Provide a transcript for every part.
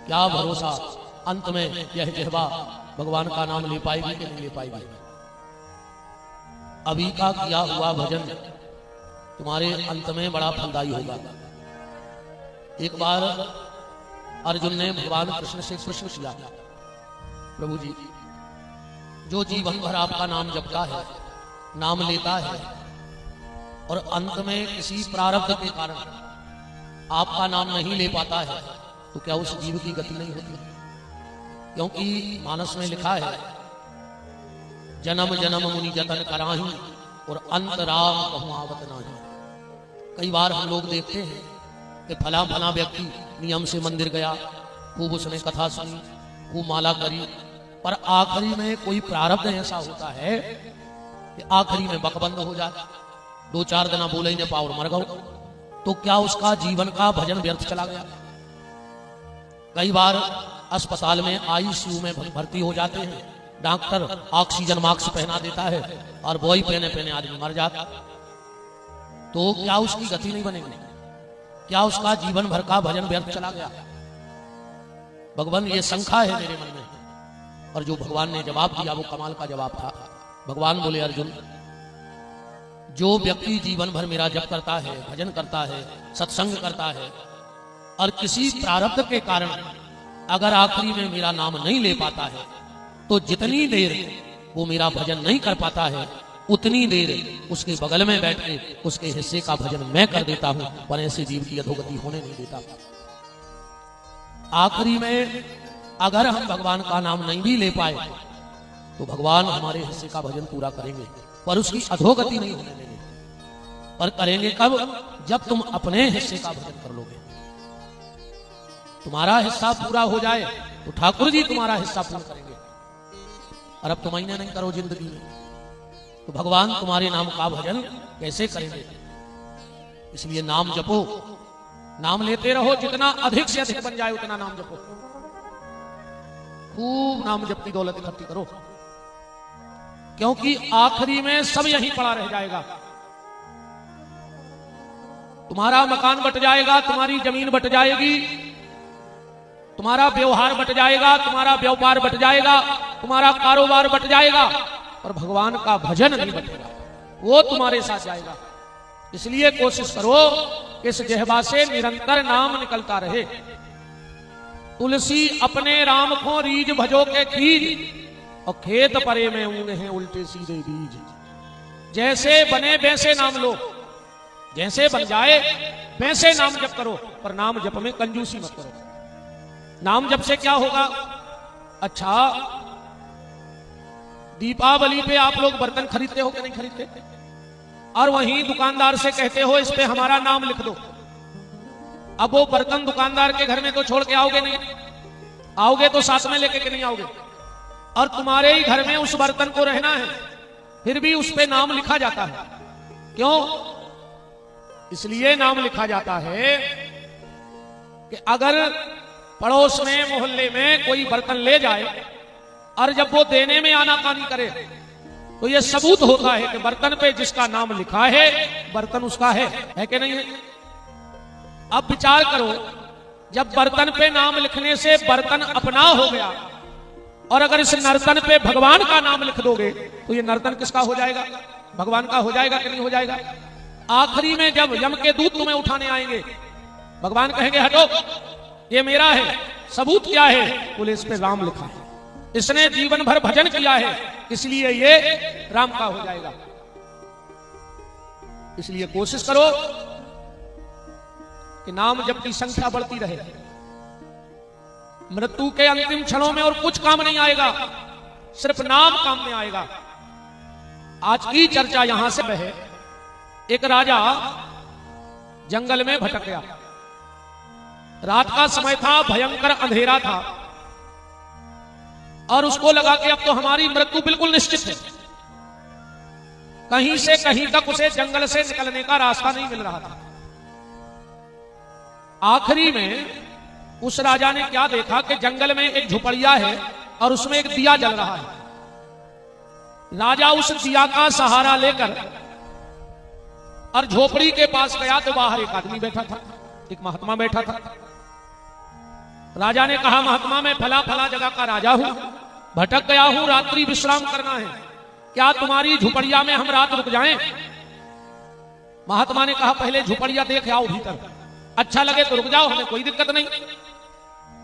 क्या भरोसा अंत में यह जिह्वा भगवान का नाम ले पाएगी कि नहीं ले पाएगी। अभी का किया हुआ भजन तुम्हारे अंत में बड़ा फलदायी होगा। एक बार अर्जुन ने भगवान कृष्ण से प्रश्न किया, प्रभु जी, जो जीवन भर आपका नाम जपता है, नाम लेता है, और अंत में किसी प्रारब्ध के कारण आपका नाम नहीं ले पाता है, तो क्या उस जीव की गति नहीं होती? क्योंकि मानस में लिखा है, जन्म जन्म मुनि जतन कराही और अंत राम कहूं आवत नाही। कई बार हम लोग देखते हैं कि फला फला व्यक्ति नियम से मंदिर गया, खूब उसने कथा सुनी, खूब माला करी, पर आखिरी में कोई प्रारब्ध ऐसा होता है कि आखिरी में बकबंद हो जाए, 2-4 दिन बोले ही न पावर मर गओ, तो क्या उसका जीवन का भजन व्यर्थ चला गया? कई बार अस्पताल में आईसीयू में भर्ती हो जाते हैं, डॉक्टर ऑक्सीजन मास्क पहना देता है और वही पहने पहने आदमी मर जाता, तो क्या उसकी गति नहीं बनेगी? क्या उसका जीवन भर का भजन व्यर्थ चला गया? भगवान, ये शंका है मेरे मन में। और जो भगवान ने जवाब दिया वो कमाल का जवाब था। भगवान बोले, अर्जुन, जो व्यक्ति जीवन भर मेरा जप करता है, भजन करता है, सत्संग करता है, और किसी प्रारब्ध के कारण अगर आखिरी में मेरा नाम नहीं ले पाता है, तो जितनी देर वो मेरा भजन नहीं कर पाता है, उतनी देर उसके बगल में बैठ के उसके हिस्से का भजन मैं कर देता हूं, पर ऐसे जीव की अधोगति होने नहीं देता। आखिरी में अगर हम भगवान का नाम नहीं भी ले पाए, तो भगवान हमारे हिस्से का भजन पूरा करेंगे, पर उसकी अधोगति नहीं होने देंगे। पर करेंगे कब? जब तुम अपने हिस्से का भजन कर लोगे। तुम्हारा हिस्सा पूरा हो जाए तो ठाकुर जी तुम्हारा हिस्सा पूरा करेंगे, और अब तुम नहीं करो जिंदगी में, तो भगवान तुम्हारे नाम का भजन कैसे करेंगे? इसलिए नाम जपो, नाम लेते रहो, जितना अधिक से अधिक बन जाए उतना नाम जपो, खूब नाम जप की दौलत इकट्ठी करो, क्योंकि आखिरी में सब यहीं पड़ा रह जाएगा। तुम्हारा मकान बट जाएगा, तुम्हारी जमीन बट जाएगी, तुम्हारा व्यवहार बट जाएगा, तुम्हारा व्यापार बट जाएगा, तुम्हारा कारोबार बट जाएगा, और भगवान का भजन नहीं बटेगा, वो तुम्हारे साथ जाएगा। इसलिए कोशिश करो कि इस जिह्वा से निरंतर नाम निकलता रहे। तुलसी अपने राम को रीज भजो के कीज, और खेत परे में ऊँगे हैं उल्टे सीधे बीज। जैसे बने वैसे नाम लो, जैसे बन जाए वैसे नाम जप करो, पर नाम जप में कंजूसी मत करो। नाम जप से क्या होगा? अच्छा, दीपावली पे आप लोग बर्तन खरीदते हो कि नहीं खरीदते? और वहीं दुकानदार से कहते हो इस पे हमारा नाम लिख दो। अब वो बर्तन दुकानदार के घर में तो छोड़ के आओगे नहीं, आओगे तो साथ में लेके के नहीं आओगे, और तुम्हारे ही घर में उस बर्तन को रहना है, फिर भी उस पे नाम लिखा जाता है। क्यों? इसलिए नाम लिखा जाता है कि अगर पड़ोस में मोहल्ले में कोई बर्तन ले जाए और जब वो देने में आनाकानी करे, तो ये सबूत होता है कि बर्तन पे जिसका नाम लिखा है बर्तन उसका है कि नहीं है? अब विचार करो, जब बर्तन पे नाम लिखने से बर्तन अपना हो गया, और अगर इस नर्तन पे भगवान का नाम लिख दोगे, तो ये नर्तन किसका हो जाएगा? भगवान का हो जाएगा कि नहीं हो जाएगा? आखिरी में जब यम के दूत तुम्हें उठाने आएंगे, भगवान कहेंगे हटो, ये मेरा है। सबूत क्या है? बोले इस पे राम लिखा है, इसने जीवन भर भजन किया है, इसलिए ये राम का हो जाएगा। इसलिए कोशिश करो कि नाम जप की संख्या बढ़ती रहे। मृत्यु के अंतिम क्षणों में और कुछ काम नहीं आएगा, सिर्फ नाम काम में आएगा। आज की चर्चा यहां से है। एक राजा जंगल में भटक गया, रात का समय था, भयंकर अंधेरा था, और उसको लगा कि अब तो हमारी मृत्यु बिल्कुल निश्चित है। कहीं से कहीं तक उसे जंगल से निकलने का रास्ता नहीं मिल रहा था। आखिरी में उस राजा ने क्या देखा कि जंगल में एक झुपड़िया है और उसमें एक दिया जल रहा है। राजा उस दिया का सहारा लेकर और झोपड़ी के पास गया तो बाहर एक आदमी बैठा था, एक महात्मा बैठा था। राजा ने कहा, महात्मा मैं फला फला जगह का राजा हूं, भटक गया हूं, रात्रि विश्राम करना है, क्या तुम्हारी झुपड़िया में हम रात रुक जाएं? महात्मा ने कहा, पहले झुपड़िया देख आओ भीतर, अच्छा लगे तो रुक जाओ, हमें कोई दिक्कत नहीं।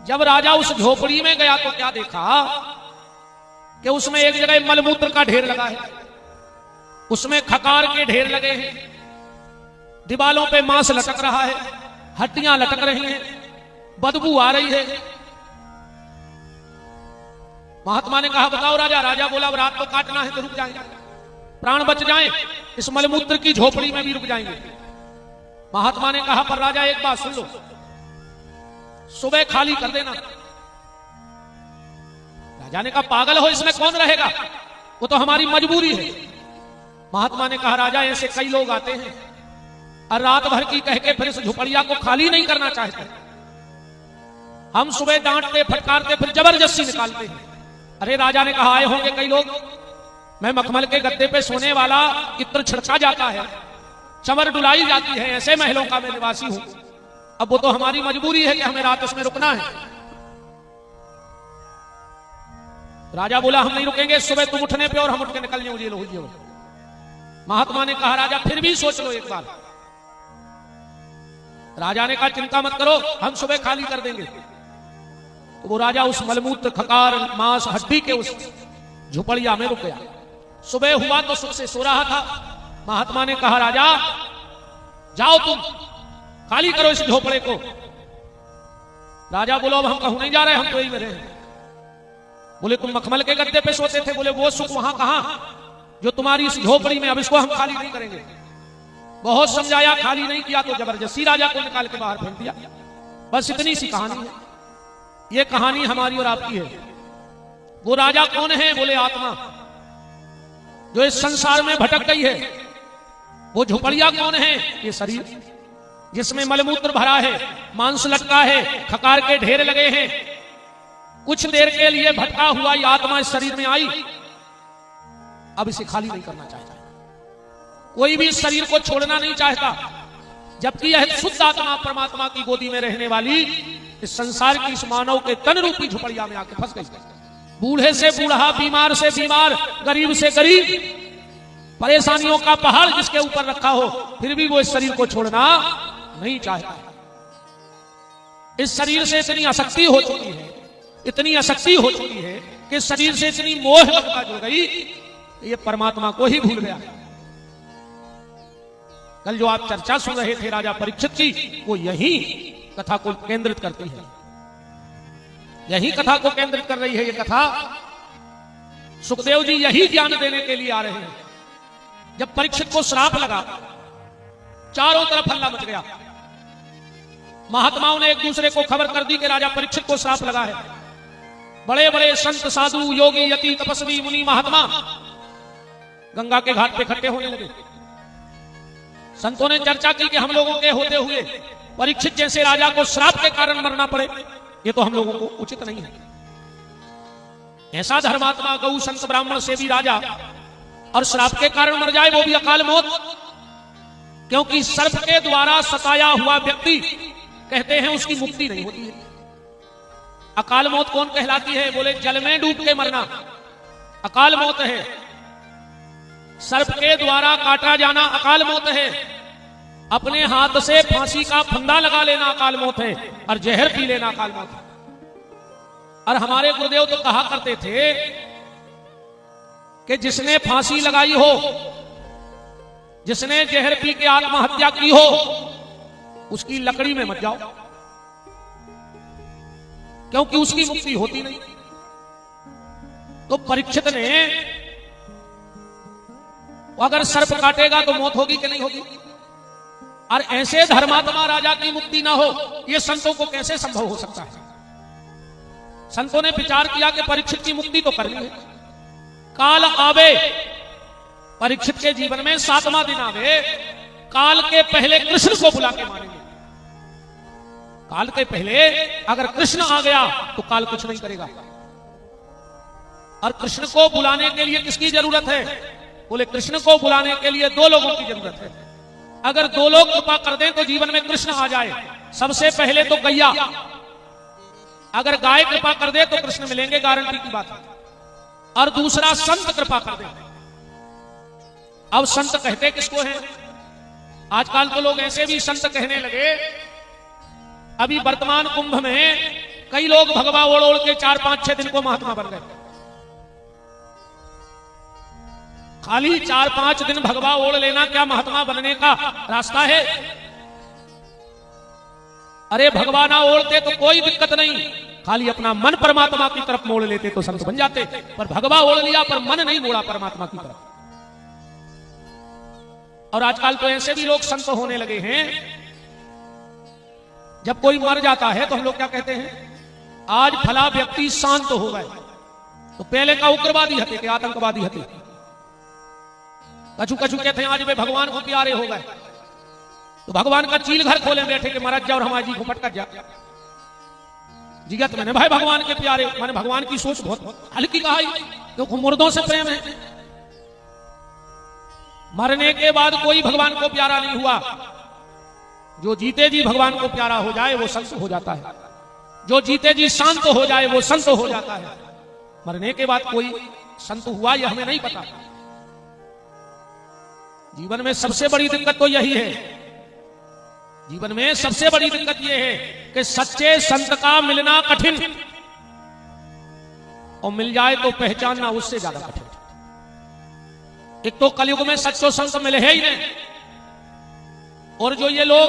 जब राजा उस झोपड़ी में गया तो क्या देखा कि उसमें एक जगह मलमूत्र का ढेर लगा है, उसमें खकार के ढेर लगे हैं, दीवालों पे मांस लटक रहा है, हड्डियां लटक रही हैं, बदबू आ रही है। महात्मा ने कहा, बताओ राजा। राजा बोला, अब रात को काटना है तो रुक जाएंगे, प्राण बच जाएं, इस मलमूत्र की झोपड़ी में भी रुक जाएंगे। महात्मा ने कहा, पर राजा एक बात सुन लो, सुबह खाली कर देना। राजा ने कहा, पागल हो, इसमें कौन रहेगा, वो तो हमारी मजबूरी है। महात्मा ने कहा, राजा ऐसे कई लोग आते हैं और रात भर की कह के फिर इस झुपड़िया को खाली नहीं करना चाहते, हम सुबह डांटते फटकारते फिर जबरदस्ती निकालते हैं। अरे राजा ने कहा, आए होंगे कई लोग, मैं मखमल के गद्दे पे सोने वाला, इत्र छिड़का जाता है, चमर डुलाई जाती है, ऐसे महलों का मैं निवासी हूं, अब वो तो हमारी मजबूरी है कि हमें रात उसमें रुकना है। राजा बोला, हम नहीं रुकेंगे, सुबह तुम उठने पे और हम उठ के निकल जाएंगे लो। महात्मा ने कहा, राजा फिर भी सोच लो एक बार। राजा ने कहा, चिंता मत करो, हम सुबह खाली कर देंगे। तो वो राजा उस मलमूत्र खकार मांस हड्डी के उस झुपड़िया में रुक गया। सुबह हुआ तो सुख से सो रहा था। महात्मा ने कहा, राजा जाओ तुम खाली करो इस झोपड़े को। राजा बोलो, अब हम कहूं नहीं जा रहे, हम तो यही में रहे। बोले, तुम मखमल के गद्दे पे सोते थे। बोले, वो सुख वहां कहां जो तुम्हारी इस झोपड़ी में, अब इसको हम खाली नहीं करेंगे। बहुत समझाया, खाली नहीं किया तो जबरदस्ती राजा को निकाल के बाहर फेंक दिया। बस इतनी सी कहानी है। ये कहानी हमारी और आपकी है। वो राजा कौन है? बोले, आत्मा जो इस संसार में भटक गई है। वो झुपड़िया कौन है? ये शरीर जिसमें मलमूत्र भरा है, मांस लटका है, खकार के ढेर लगे हैं। कुछ देर के लिए भटका हुआ ये आत्मा इस शरीर में आई, अब इसे खाली नहीं करना चाहता। कोई भी इस शरीर को छोड़ना नहीं चाहता, जबकि यह शुद्ध आत्मा परमात्मा की गोदी में रहने वाली इस संसार की इस मानव के तन रूपी झुपड़िया में आके फंस गई। बूढ़े से बूढ़ा, बीमार से बीमार, गरीब से गरीब, परेशानियों का पहाड़ जिसके ऊपर रखा हो, फिर भी वो इस शरीर को छोड़ना नहीं चाहता। इस शरीर से इतनी आसक्ति हो चुकी है, इतनी आसक्ति हो चुकी है कि शरीर से इतनी मोह जुड़ गई, ये परमात्मा को ही भूल गया। कल जो आप चर्चा सुन रहे थे राजा परीक्षित की, वो यही कथा को केंद्रित करती है, यही कथा को केंद्रित कर रही है। ये कथा सुखदेव जी यही ज्ञान देने के लिए आ रहे हैं। जब परीक्षित को श्राप लगा, चारों तरफ हल्ला मच गया। महात्माओं ने एक दूसरे को खबर कर दी कि राजा परीक्षित को श्राप लगा है। बड़े बड़े संत, साधु, योगी, यति, तपस्वी, मुनि, महात्मा गंगा के घाट पे इकट्ठे होने लगे। संतों ने चर्चा की कि हम लोगों के होते हुए परीक्षित जैसे राजा को श्राप के कारण मरना पड़े, ये तो हम लोगों को उचित नहीं है। ऐसा धर्मात्मा, गौ, संत, ब्राह्मण से भी राजा और श्राप के कारण मर जाए, वो भी अकाल मौत। क्योंकि सर्प के द्वारा सताया हुआ व्यक्ति कहते हैं उसकी मुक्ति नहीं होती है। अकाल मौत कौन कहलाती है? बोले, जल में डूब के मरना अकाल मौत है। सर्प के द्वारा काटा जाना अकाल मौत है। अपने हाथ से फांसी का फंदा लगा लेना अकाल मौत है, और जहर पी लेना अकाल मौत है। और हमारे गुरुदेव तो कहा करते थे कि जिसने फांसी लगाई हो, जिसने जहर पी के आत्महत्या की हो, उसकी लकड़ी में मत जाओ, क्योंकि उसकी मुक्ति होती नहीं। तो परीक्षित ने, अगर सर्प काटेगा तो मौत होगी कि नहीं होगी? और ऐसे धर्मात्मा राजा की मुक्ति ना हो, यह संतों को कैसे संभव हो सकता है? संतों ने विचार किया कि परीक्षित की मुक्ति तो करनी है। काल आवे, परीक्षित के जीवन में 7वां दिन आवे, काल के पहले कृष्ण को बुला के मारेंगे। काल के पहले अगर कृष्ण आ गया तो काल कुछ नहीं करेगा। और कृष्ण को बुलाने के लिए किसकी जरूरत है? बोले, कृष्ण को बुलाने के लिए 2 लोगों की जरूरत है। अगर 2 लोग कृपा कर दें तो जीवन में कृष्ण आ जाए। सबसे पहले तो गैया, अगर गाय कृपा कर दे तो कृष्ण मिलेंगे, गारंटी की बात है। और दूसरा संत कृपा कर दे। अब संत कहते किसको हैं? आजकल तो लोग ऐसे भी संत कहने लगे। अभी वर्तमान कुंभ में कई लोग भगवा ओढ़ ओढ़ के 4-5-6 दिन को महात्मा बन गए। खाली 4-5 दिन भगवा ओढ़ लेना क्या महात्मा बनने का रास्ता है? अरे भगवा ना ओढ़ते तो कोई दिक्कत नहीं, खाली अपना मन परमात्मा की तरफ मोड़ लेते तो संत बन जाते। पर भगवा ओढ़ लिया पर मन नहीं मोड़ा परमात्मा की तरफ। और आजकल तो ऐसे भी लोग संत होने लगे हैं, जब कोई मर जाता है तो हम लोग क्या कहते हैं? आज फला व्यक्ति शांत हो गए, तो पहले का उग्रवादी हते के आतंकवादी हते, कछु कछु कहते हैं आज वे भगवान को प्यारे हो गए। तो भगवान का चील घर खोले बैठे के महाराज जा और हमारे जी को पटक जा जिगत मैंने भाई भगवान के प्यारे। मैंने भगवान की सोच बहुत हल्की कहा, क्योंकि मुर्दों से प्रेम है। मरने के बाद कोई भगवान को प्यारा नहीं हुआ। जो जीते जी भगवान को प्यारा हो जाए वो संत हो जाता है, जो जीते जी शांत हो जाए वो संत हो जाता है। मरने के बाद कोई संत हुआ यह हमें नहीं पता। जीवन में सबसे बड़ी दिक्कत तो यही है, जीवन में सबसे बड़ी दिक्कत यह है कि सच्चे संत का मिलना कठिन, और मिल जाए तो पहचानना उससे ज्यादा कठिन। एक तो कलयुग में सच्चो संत मिले ही नहीं, और जो ये लोग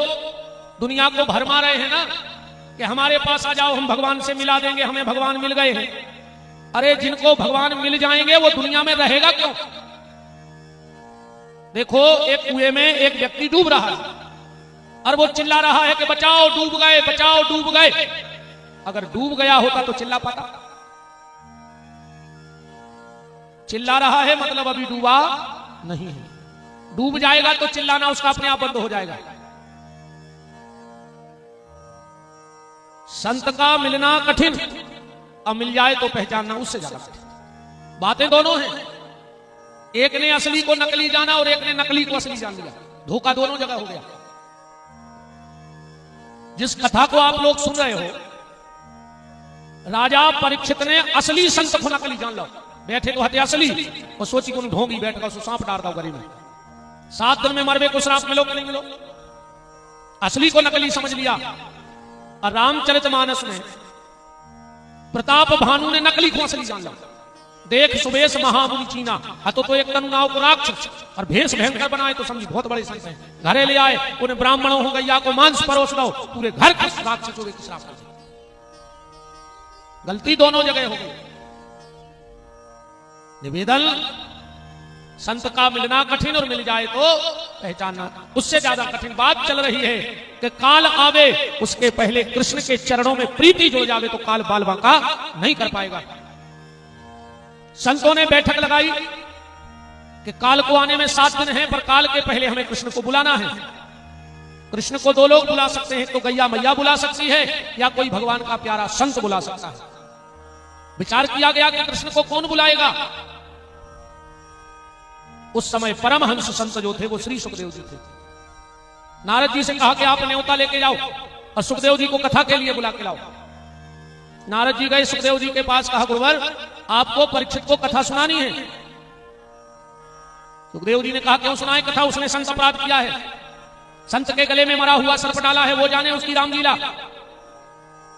दुनिया को भरमा रहे हैं ना कि हमारे पास आ जाओ हम भगवान से मिला देंगे, हमें भगवान मिल गए हैं। अरे जिनको भगवान मिल जाएंगे वो दुनिया में रहेगा क्यों? देखो एक कुएं में एक व्यक्ति डूब रहा है और वो चिल्ला रहा है कि बचाओ डूब गए, बचाओ डूब गए। अगर डूब गया होता तो चिल्ला पाता? चिल्ला रहा है मतलब अभी डूबा नहीं है। डूब जाएगा तो चिल्लाना उसका अपने आप बंद हो जाएगा। संत का मिलना कठिन, अब मिल जाए तो पहचानना उससे ज्यादा कठिन। बातें दोनों हैं, एक ने असली को नकली जाना और एक ने नकली को असली जान लिया। धोखा दोनों जगह हो गया। जिस कथा को आप लोग सुन रहे हो, राजा परीक्षित ने असली संत को नकली जान लो। बैठे तो हते असली और सोची को ढोंगी बैठ कर सांप डाल दो गरीब में, 7 दिन में मरवे को श्राप मिलो कि नहीं मिलो। असली को नकली समझ लिया। और रामचरितमानस में प्रताप भानु ने नकली को असली जान लिया। देख सुबेश महामुनि चीना, हतो तो एक तनु नाव को राक्षस, और भेष भयंकर बनाए तो समझी बहुत बड़े संत हैं। घरे ले आए, उन्हें ब्राह्मणों हो गैया को मांस परोस दो, पूरे घर के राक्षसों के श्राप कर दिया। गलती दोनों जगह हो गई। निवेदन, संत का मिलना कठिन और मिल जाए तो पहचानना उससे ज्यादा कठिन। बात चल रही है कि काल आवे उसके पहले कृष्ण के चरणों में प्रीति जुड़ जावे तो काल बाल बांका नहीं कर पाएगा। संतों ने बैठक लगाई कि काल को आने में 7 दिन हैं, पर काल के पहले हमें कृष्ण को बुलाना है। कृष्ण को 2 लोग बुला सकते हैं, तो गैया मैया बुला सकती है या कोई भगवान का प्यारा संत बुला सकता है। विचार किया गया कि कृष्ण को कौन बुलाएगा। उस समय परमहंस संत जो थे वो श्री सुखदेव जी थे। नारद जी से कहा कि आप न्योता लेके जाओ और सुखदेव जी को कथा के लिए बुला के लाओ। नारद जी गए सुखदेव जी के पास, कहा गुरुवर आपको परीक्षित को कथा सुनानी है। सुखदेव जी ने कहा क्यों सुनाए कथा? उसने संत अपराध किया है, संत के गले में मरा हुआ सर्प डाला है, वो जाने उसकी रामलीला,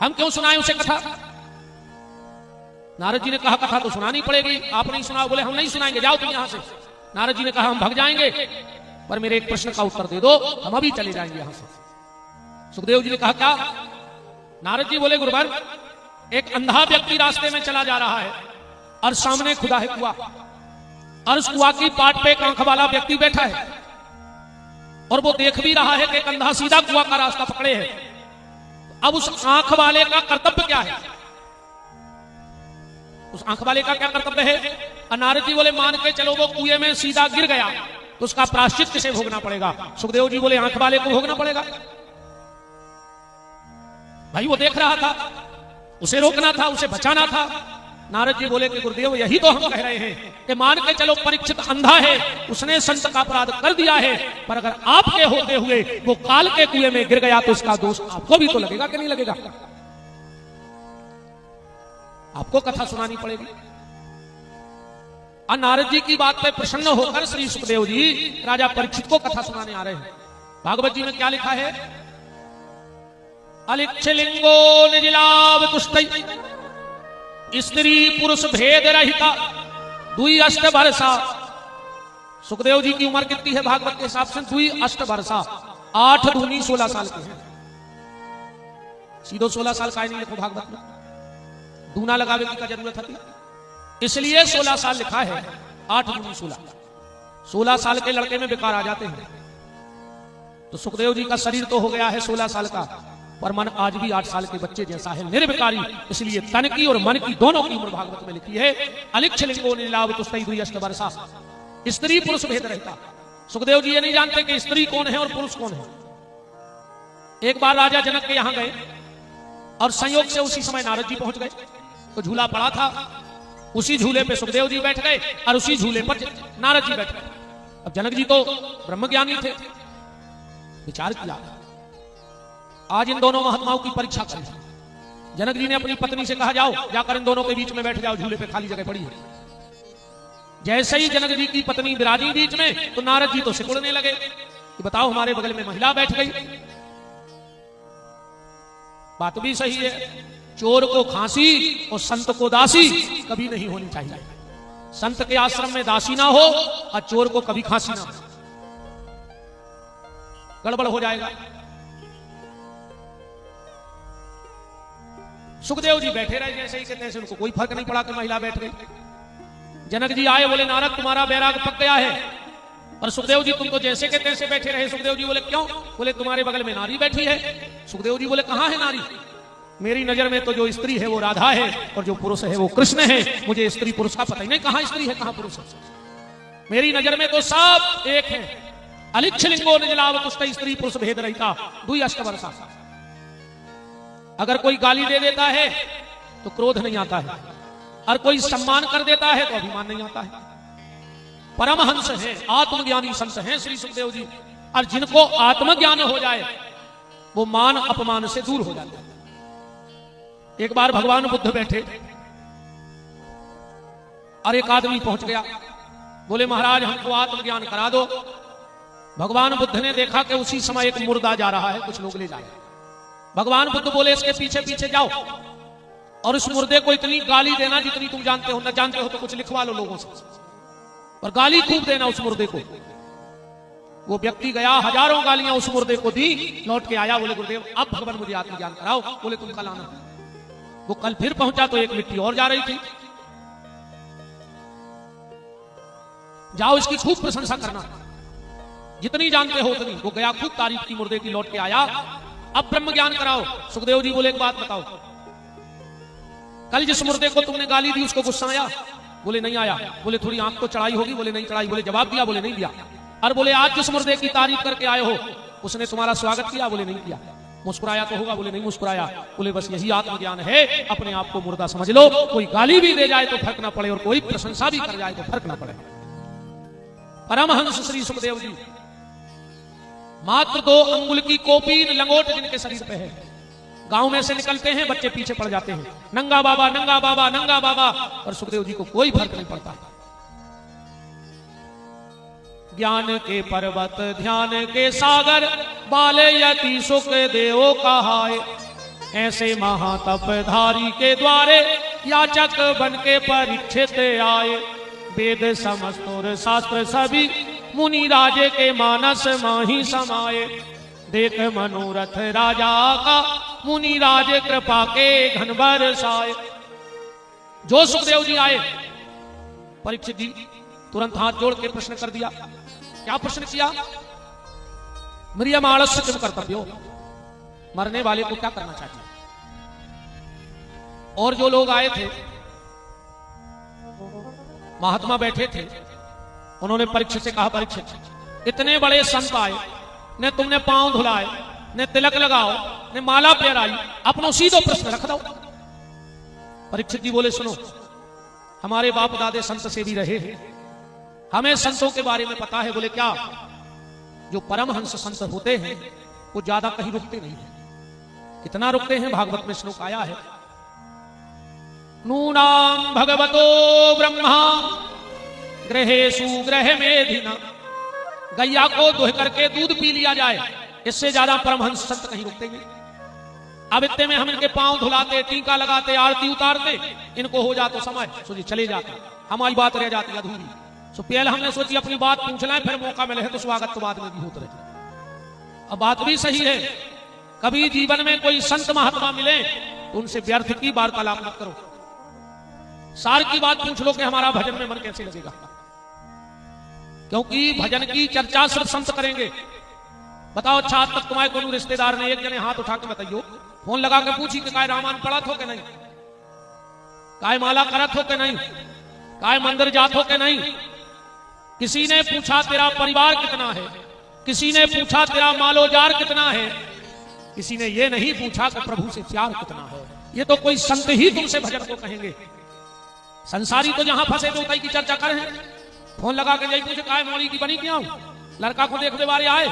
हम क्यों सुनाए उसे कथा? नारद जी ने कहा कथा तो सुनानी पड़ेगी, आप नहीं सुनाओ। बोले हम नहीं सुनाएंगे, जाओ तुम यहां से। नारद जी ने कहा हम भाग जाएंगे, पर मेरे एक प्रश्न का उत्तर दे दो, हम अभी चले जाएंगे यहां से। सुखदेव जी ने कहा क्या? नारद जी बोले गुरुवर एक अंधा व्यक्ति रास्ते में चला जा रहा है और सामने खुदा है कुआं, और उस कुआं की पाट पे एक आंख वाला व्यक्ति बैठा है और वो देख भी रहा है कि एक अंधा सीधा कुआं का रास्ता पकड़े है। अब उस आंख वाले का कर्तव्य क्या है? उस आंख वाले का क्या कर्तव्य है? नारद जी बोले मान के चलो वो कुएं में सीधा गिर गया तो उसका प्रायश्चित किसे भोगना पड़ेगा? सुखदेव जी बोले आंख वाले को भोगना पड़ेगा। भाई वो देख रहा था, उसे रोकना था, उसे बचाना था। नारद जी बोले कि गुरुदेव यही तो हम कह रहे हैं कि मान के चलो परीक्षित अंधा है, उसने संत का अपराध कर दिया है, पर अगर आपके होते हुए वो काल के कुएं में गिर गया तो उसका दोष आपको भी तो लगेगा कि नहीं लगेगा? आपको कथा सुनानी पड़ेगी। और नारद जी की बात पे प्रसन्न होकर श्री सुखदेव जी राजा परीक्षित को कथा सुनाने आ रहे हैं। भागवत जी में क्या लिखा है? अलिक्षलिंगो निजलाभ तुष्टि स्त्री पुरुष भेद रहिता दुई अष्ट वर्षा। सुखदेव जी की उम्र कितनी है भागवत के हिसाब से? दुई अष्ट वर्षा, 8 दूनी 16 साल के हैं। सीधो 16 साल का ही नहीं लिखो भागवत में, दूना लगावे की क्या जरूरत थी, इसलिए 16 साल लिखा है। 8 दूनी 16 साल के लड़के में बेकार आ जाते हैं। तो सुखदेव जी का शरीर तो हो गया है 16 साल का, पर मन आज भी 8 साल के बच्चे जैसा है, निर्विकारी। इसलिए तन की और मन की दोनों की उम्र भागवत में लिखी है। अलिक्षलिंगो निजलाभ तुष्टि दुई अष्ट वर्षा, स्त्री पुरुष भेद रहता। सुखदेव जी ये नहीं जानते कि स्त्री कौन है और पुरुष कौन है। एक बार राजा जनक के यहां गए और संयोग से उसी समय नारद जी पहुंच गए। तो झूला पड़ा था, उसी झूले पे सुखदेव जी बैठ गए और उसी झूले पर नारद जी बैठ गए। अब जनक जी तो ब्रह्मज्ञानी थे, विचार किया आज इन दोनों महात्माओं की परीक्षा करें। जनक जी ने अपनी पत्नी से कहा जाओ जाकर इन दोनों के बीच में बैठ जाओ, झूले पे खाली जगह पड़ी है। जैसे ही जनक जी की पत्नी विराजी बीच में, तो नारद जी तो सिकुड़ने लगे कि बताओ हमारे बगल में महिला बैठ गई। बात भी सही है, चोर को खांसी और संत को दासी कभी नहीं होनी चाहिए। संत के आश्रम में दासी ना हो और चोर को कभी खांसी ना हो, गड़बड़ हो जाएगा। सुखदेव जी बैठे रहे जैसे ही के तैसे, उनको कोई फर्क नहीं पड़ा कि महिला बैठ गई। जनक जी आए, बोले नारद तुम्हारा बैराग पक गया है। और सुखदेव जी तुम तो जैसे के तैसे बैठे रहे। सुखदेव जी बोले क्यों? बोले तुम्हारे बगल में नारी बैठी है। सुखदेव जी बोले कहां है नारी? मेरी नजर में तो जो स्त्री है वो राधा है और जो पुरुष है वो कृष्ण है। मुझे स्त्री पुरुष का पता ही नहीं, कहां स्त्री है कहां पुरुष है। मेरी नजर में तो सब एक है। अलिक्षलिंगो निजलाभ तुष्टि स्त्री पुरुष भेद रहता दुई अष्ट वर्षा। अगर कोई गाली दे देता है तो क्रोध नहीं आता है, और कोई सम्मान कर देता है तो अभिमान नहीं आता है। परमहंस है, आत्मज्ञानी संत हैं श्री सुखदेव जी, और जिनको आत्मज्ञान हो जाए वो मान अपमान से दूर हो जाते हैं। एक बार भगवान बुद्ध बैठे और एक आदमी पहुंच गया, बोले महाराज हमको आत्मज्ञान करा दो। भगवान बुद्ध ने देखा कि उसी समय एक मुर्दा जा रहा है, कुछ लोग ले जाए। भगवान बुद्ध बोले इसके पीछे पीछे जाओ और उस मुर्दे को इतनी गाली देना जितनी तुम जानते हो, न जानते हो तो कुछ लिखवा लो लोगों से, और गाली खूब देना उस मुर्दे को। वो व्यक्ति गया, हजारों गालियां उस मुर्दे को दी, लौट के आया, बोले गुरुदेव अब भगवान मुझे आत्मज्ञान कराओ। बोले तुम कल आना। वो कल फिर पहुंचा तो एक मिट्टी और जा रही थी, जाओ इसकी खूब प्रशंसा करना, जितनी जानते हो उतनी। वो गया, खूब तारीफ की मुर्दे की, लौट के आया, अब ब्रह्म ज्ञान कराओ। सुखदेव जी बोले एक बात बताओ, कल जिस मुर्दे को तुमने गाली दी उसको गुस्सा आया? बोले नहीं आया। बोले थोड़ी आंख तो चढ़ाई होगी? बोले नहीं चढ़ाई। बोले जवाब दिया? बोले नहीं दिया। और बोले आज जिस मुर्दे की तारीफ करके आए हो उसने तुम्हारा स्वागत किया? बोले नहीं किया। मुस्कुराया तो होगा? बोले नहीं मुस्कुराया। बोले बस यही आत्मज्ञान है, अपने आप को मुर्दा समझ लो। कोई गाली भी दे जाए तो फर्क ना पड़े और कोई प्रशंसा भी कर जाए तो फर्क ना पड़े। परमहंस श्री सुखदेव जी मात्र 2 अंगुल की कोपीन लंगोट जिनके शरीर पे है, गांव में से निकलते हैं, बच्चे पीछे पड़ जाते हैं, नंगा बाबा नंगा बाबा नंगा बाबा, और सुखदेव जी को कोई फर्क नहीं पड़ता। ज्ञान के पर्वत ध्यान के सागर बाले यति सुख देव कहाए, ऐसे महातपधारी के द्वारे याचक बन के परीक्षित आए। वेद समस्त और शास्त्र सभी मुनि राजे के मानस माही समाये, देख मनोरथ राजा का मुनि राजे कृपा के घन बरसाए। जो सुखदेव जी आए, परीक्षित जी तुरंत हाथ जोड़ के प्रश्न कर दिया। क्या प्रश्न किया? म्रियमाणस्य किम कर्तव्यो, मरने वाले को क्या करना चाहिए? और जो लोग आए थे, महात्मा बैठे थे, उन्होंने परीक्षित से कहा, परीक्षित इतने बड़े संत आए, ने तुमने पांव धुलाए, ने तिलक लगाओ, ने माला पहराई, अपना सीधो प्रश्न रख दो। परीक्षित जी बोले सुनो, हमारे बाप दादे संत से भी रहे हैं, हमें संतों के बारे में पता है। बोले क्या? जो परमहंस संत होते हैं वो ज्यादा कहीं रुकते नहीं है। कितना रुकते हैं? भागवत में श्लोक आया है, नूनाम भगवतो ब्रह्मा ग्रहेषु ग्रह मेधिना। गैया को दुह करके दूध पी लिया जाए, इससे ज्यादा परमहंस संत कहीं रुकते नहीं। अब इतने में हम इनके पांव धुलाते, टीका लगाते, आरती उतारते, इनको हो जाता समय सोचिए चले जाते, हमारी बात रह जाती अधूरी। सो पहले हमने सोची अपनी बात पूछ लें, फिर मौका मिले तो स्वागत तो बाद में भी होते रहे। अब बात भी सही है, कभी जीवन में कोई संत महात्मा मिले तो उनसे व्यर्थ की वार्तालाप मत करो, सार की बात पूछ लो कि हमारा भजन में मन कैसे लगेगा। क्योंकि भजन की चर्चा सिर्फ संत करेंगे। बताओ अच्छा आज तक तुम्हारे कोई रिश्तेदार ने एक जने हाथ उठा के बताइयो, फोन लगा के पूछी कि काय रामायण पढ़ा हो के नहीं, काय माला करत हो के नहीं, काय मंदिर जात हो के नहीं। किसी ने पूछा तेरा परिवार कितना है, किसी ने पूछा तेरा मालोजार कितना है, किसी ने ये नहीं पूछा कि प्रभु से प्यार कितना है। ये तो कोई संत ही तुमसे भजन को कहेंगे। संसारी तो जहां फंसे तो उताई की चर्चा करें, फोन लगा के यही पूछे काय मौली की बनी क्यों, लड़का को देखने वाले आए,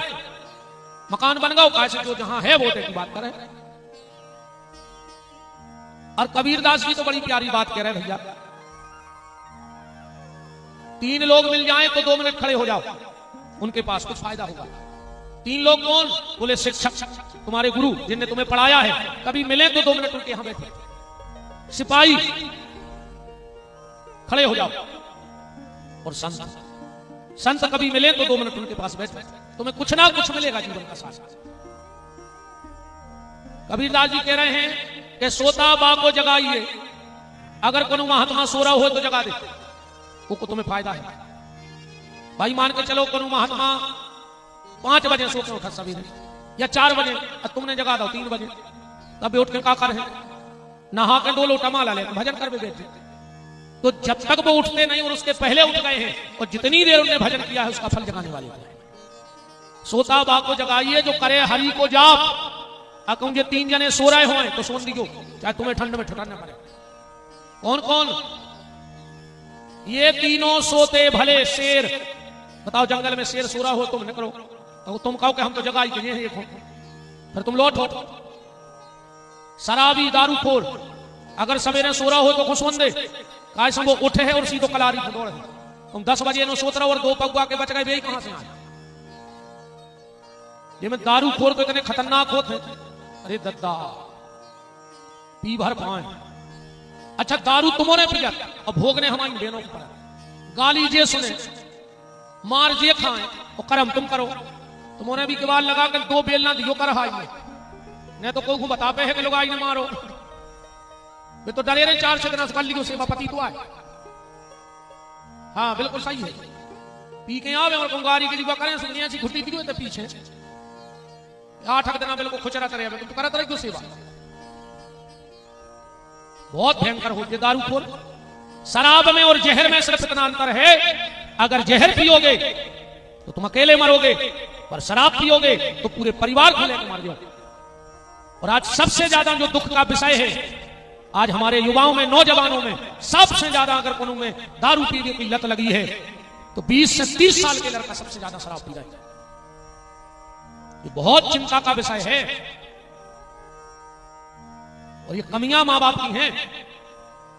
मकान बन गया, कैसे जो जहां है वो की बात करें। और कबीरदास जी तो बड़ी प्यारी बात कह रहे भैया, 3 लोग मिल जाएं तो 2 मिनट खड़े हो जाओ, उनके पास कुछ फायदा होगा। 3 लोग कौन? बोले शिक्षक, तुम्हारे गुरु जिनने तुम्हें पढ़ाया है, कभी मिले तो 2 मिनट उनके यहां बैठे। सिपाही खड़े हो जाओ, और संत कभी मिले तो 2 मिनट उनके पास बैठे, तुम्हें कुछ ना कुछ मिलेगा जीवन का साथ। कबीरदास जी कह रहे हैं कि सोता बा को जगाइए, अगर कोनो महात्मा सो रहा हो तो जगा दे, वो तुम्हें फायदा है। भाई मान के चलो कोनो महात्मा 5 बजे सो के उठा सवेरे या 4 बजे, तुमने जगा दो 3 बजे, तब उठ के का कर है, नहा के 2 लोटा माला ले भजन कर बैठे। तो जब तक वो उठते नहीं और उसके पहले उठ गए हैं, और जितनी देर उन्होंने भजन किया है उसका फल जगाने वाले हैं। सोता बा को जगाइए जो करे हरि को जाप। अकुम 3 जने सो रहे हो तो सोन दीजिए, चाहे तुम्हें ठंड में ठिठाना पड़े। कौन कौन? ये तीनों सोते भले शेर। बताओ जंगल में शेर सो रहा हो, तुम निकलो तो तुम कहो कि हम तो जगाई के लिए फिर तुम लौटो। शराबी दारूखोर अगर सवेरे सो रहा हो तो खुशवन दे, काय सब वो उठे है और सीधो कलारी दौड़ है। तुम 10 बजे नो सोत रहो और 2 पगुआ के बच गए, वे कहां से आए? ये में दारूखोर तो इतने खतरनाक होते, अरे दद्दा पी भर पाए। अच्छा दारू तुमने पिया और भोगने हमारी बहनों को पड़ा, गाली जे सुने, मार जे खाए और कर्म तुम करो। तुमने भी किवाड़ लगा कर 2 बेल ना दियो कर हाई में, नहीं तो कोई बता पे है कि लोग आई ने मारो। वे तो डरे रहे 4 से दिन कर ली सेवा पति तो आए। हाँ बिल्कुल सही है, पी के आवे और गाड़ी की जीवा करें सुनिया सी घुट्टी पी तो पीछे 8 दिन बिल्कुल खुचरा करे तो करत रही सेवा। बहुत भयंकर होती है दारूखोर। शराब में और जहर में सिर्फ इतना अंतर है, अगर जहर पियोगे तो तुम अकेले मरोगे, पर शराब पियोगे तो पूरे परिवार को लेकर मर जाओ। और आज सबसे ज्यादा जो दुख का विषय है, आज हमारे युवाओं में, नौजवानों में सबसे ज्यादा अगर कोनो में दारू पीने की लत लगी है तो 20 से 30 साल के लड़का सबसे ज्यादा शराब पी रहा है। ये बहुत चिंता का विषय है, और ये कमियां मां बाप की हैं।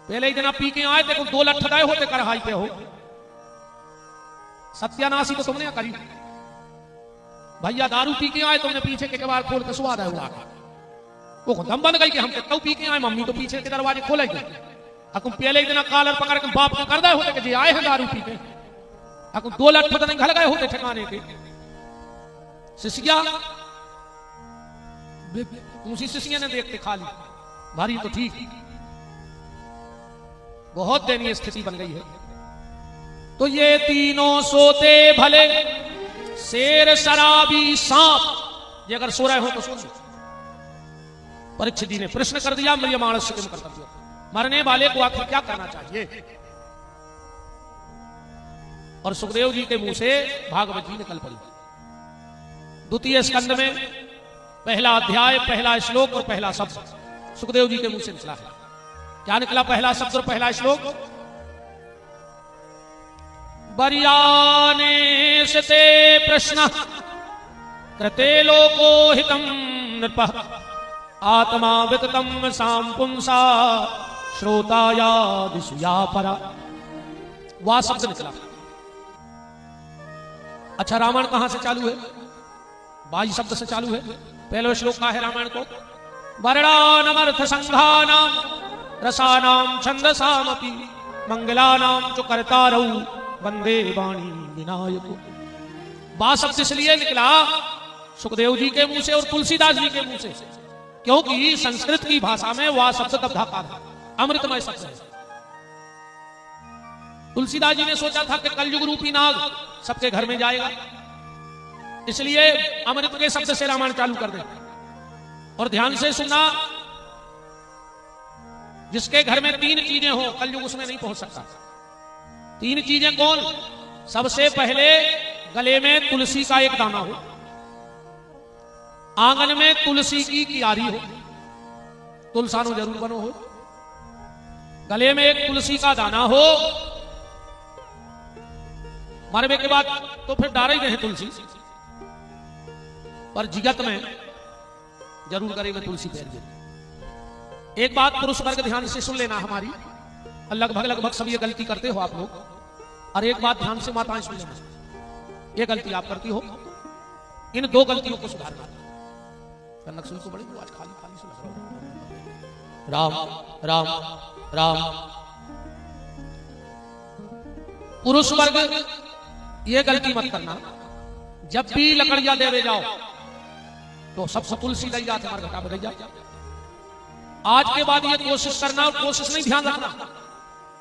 पहले ही दिन पी के आए थे, 2 लठ गए होते कढ़ाई पे हो, सत्यानाशी तो तुमने करी। भैया दारू पी के आए, तुमने पीछे के कबाड़ खोल के स्वाद है उड़ा, वो दम बन गई कि हम कितना पी के आए, मम्मी तो पीछे के दरवाजे खोलेगी। अकुम पहले ही दिन कालर पकड़ के बाप को कर दे होते कि आए हैं दारू पी के, अकुम 2 लठ पता नहीं घल गए होते ठिकाने के। शिष्या उसी शिष्या ने देखते खा ली, भारी तो ठीक, बहुत दयनीय स्थिति बन गई है। तो ये तीनों सोते भले, शेर शराबी सांप, ये अगर सो रहे हो तो सुन। परीक्षित जी ने प्रश्न कर दिया, मेरे मानस किम कर्तव्य, मरने वाले को आखिर क्या करना चाहिए? और सुखदेव जी के मुंह से भागवत जी निकल पड़ी। 2 स्कंद में पहला अध्याय, पहला श्लोक और पहला शब्द सुखदेव जी के मुंह से निकला है। क्या निकला पहला शब्द और पहला श्लोक? बरियाने सते प्रश्न कृते लोको हितम नृपः आत्मा विततम सांपुंसा श्रोताया दिशया परा। वाह शब्द निकला। अच्छा, रामायण कहां से चालू है? बाई शब्द से चालू है। पहले श्लोक का है रामायण को, वर्णानमर्थ संघानाम रसानाम छंदसामपि मंगलानाम च कर्तारौ वंदे वाणी विनायको। बा शब्द इसलिए निकला सुखदेव जी के मुंह से और तुलसीदास जी के मुंह से, क्योंकि संस्कृत की भाषा में वाह शब्द दब्धाकार है, अमृतमय शब्द है। तुलसीदास जी ने सोचा था कि कलयुग रूपी नाग सबके घर में जाएगा, इसलिए अमृत के शब्द से रामायण चालू कर दे। और ध्यान से सुनना, जिसके घर में 3 चीजें हो कलयुग उसमें नहीं पहुंच सकता। 3 चीजें कौन? सबसे पहले गले में तुलसी का एक दाना हो, आंगन में तुलसी की क्यारी हो, तुलसानो जरूर बनो हो, गले में एक तुलसी का दाना हो, मरने के बाद तो फिर डारे ही रहे तुलसी, पर जिगत में जरूर करेंगे तुलसी पैर दे। एक बात पुरुष वर्ग ध्यान से सुन लेना हमारी, लगभग सब ये गलती करते हो आप लोग। और एक बात ध्यान से माताएं सुन लेना, ये गलती आप करती हो, इन 2 गलतियों को सुधारना। नक्सल को बड़ी आज खाली खाली से लग रहा। राम राम राम। पुरुष वर्ग ये गलती मत करना, जब भी लकड़ियां देवे जाओ तो सबसे तुलसी लाई जाते हमारे घटा बदल जाओ। आज के बाद ये कोशिश करना, और कोशिश नहीं ध्यान रखना,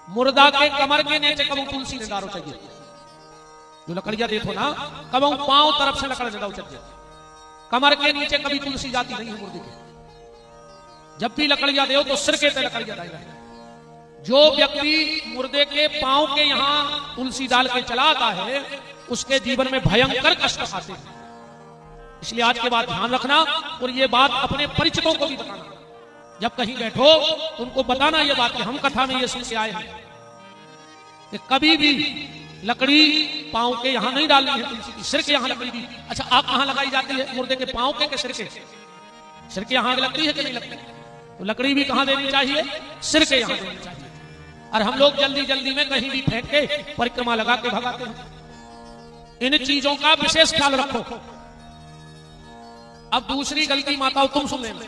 मुर्दा के कमर के नीचे कबू तुलसी ने डारो चाहिए। जो लकड़ियां देखो ना, कबू पांव तरफ से लकड़ डालो चाहिए, कमर के नीचे कभी तुलसी जाती नहीं है मुर्दे के। जब भी लकड़ियां दो तो सिर के पे लकड़ियां डाल। जो व्यक्ति मुर्दे के पांव के यहां तुलसी डाल के चला आता है उसके जीवन में भयंकर कष्ट आते हैं। इसलिए आज के बाद ध्यान रखना, और ये बात अपने परिचितों को भी बताना। जब कहीं बैठो तो उनको बताना ये बात कि हम कथा में ये सुन के आए हैं कि कभी भी लकड़ी पांव के यहां नहीं डालनी है, तुलसी की सिर के यहां लकड़ी दी। अच्छा, आप कहां लगाई जाती है? मुर्दे के पांव के सिर के? सिर के यहां लगती है कि नहीं लगती? तो लकड़ी भी कहां देनी चाहिए? सिर के यहां देनी चाहिए। और हम लोग जल्दी जल्दी में कहीं भी फेंक के परिक्रमा लगा के भगाते हैं। इन चीजों का विशेष ख्याल रखो। अब दूसरी गलती माताओं तुम सुन लेना,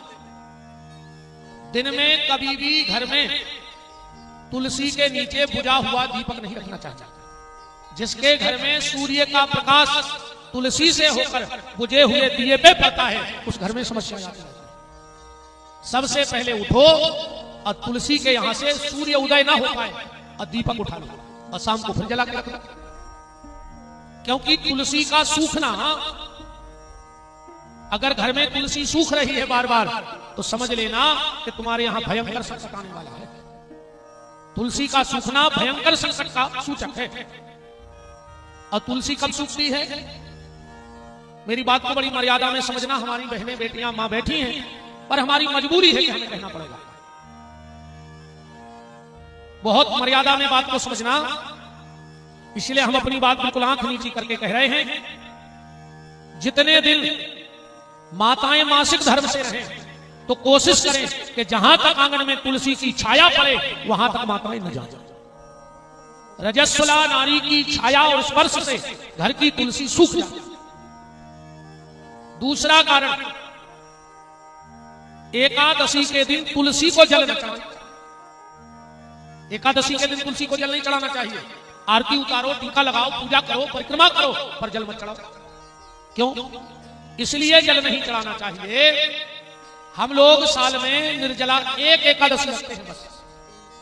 दिन में कभी भी घर में तुलसी के नीचे बुझा हुआ दीपक नहीं रखना चाहिए। जिसके घर में सूर्य का प्रकाश तुलसी से होकर बुझे हुए दिए पे पड़ता है, उस घर में समस्या आती है। सबसे पहले उठो और तुलसी के यहां से सूर्य उदय ना हो पाए और दीपक उठा लो और शाम को फिर जला के रखना। क्योंकि तुलसी का सूखना, अगर घर में तुलसी सूख रही है बार बार तो समझ लेना कि तुम्हारे यहां भयंकर संकट आने वाला है। तुलसी का सूखना भयंकर संकट का सूचक है। और तुलसी कब सूखती है? मेरी बात को बड़ी मर्यादा में समझना। हमारी बहनें बेटियां मां बैठी हैं, पर हमारी मजबूरी है कि हमें कहना पड़ेगा। बहुत मर्यादा में बात को समझना, इसलिए हम अपनी बात बिल्कुल आंख नीची करके कह रहे हैं। जितने दिन माताएं मासिक धर्म से रहें तो कोशिश करें कि जहां तक आंगन में तुलसी की छाया पड़े वहां तक माताएं न जाएं। रजस्वला नारी की छाया और स्पर्श से घर की तुलसी सूख जाती। दूसरा कारण, एकादशी के दिन तुलसी को जल न चढ़ाएं। एकादशी के दिन तुलसी को जल नहीं चढ़ाना चाहिए। आरती उतारो, टीका लगाओ, पूजा करो, परिक्रमा करो, पर जल मत चढ़ाओ। क्यों? इसलिए जल नहीं चढ़ाना चाहिए, हम लोग साल में निर्जला एक एकादशी रखते हैं बस,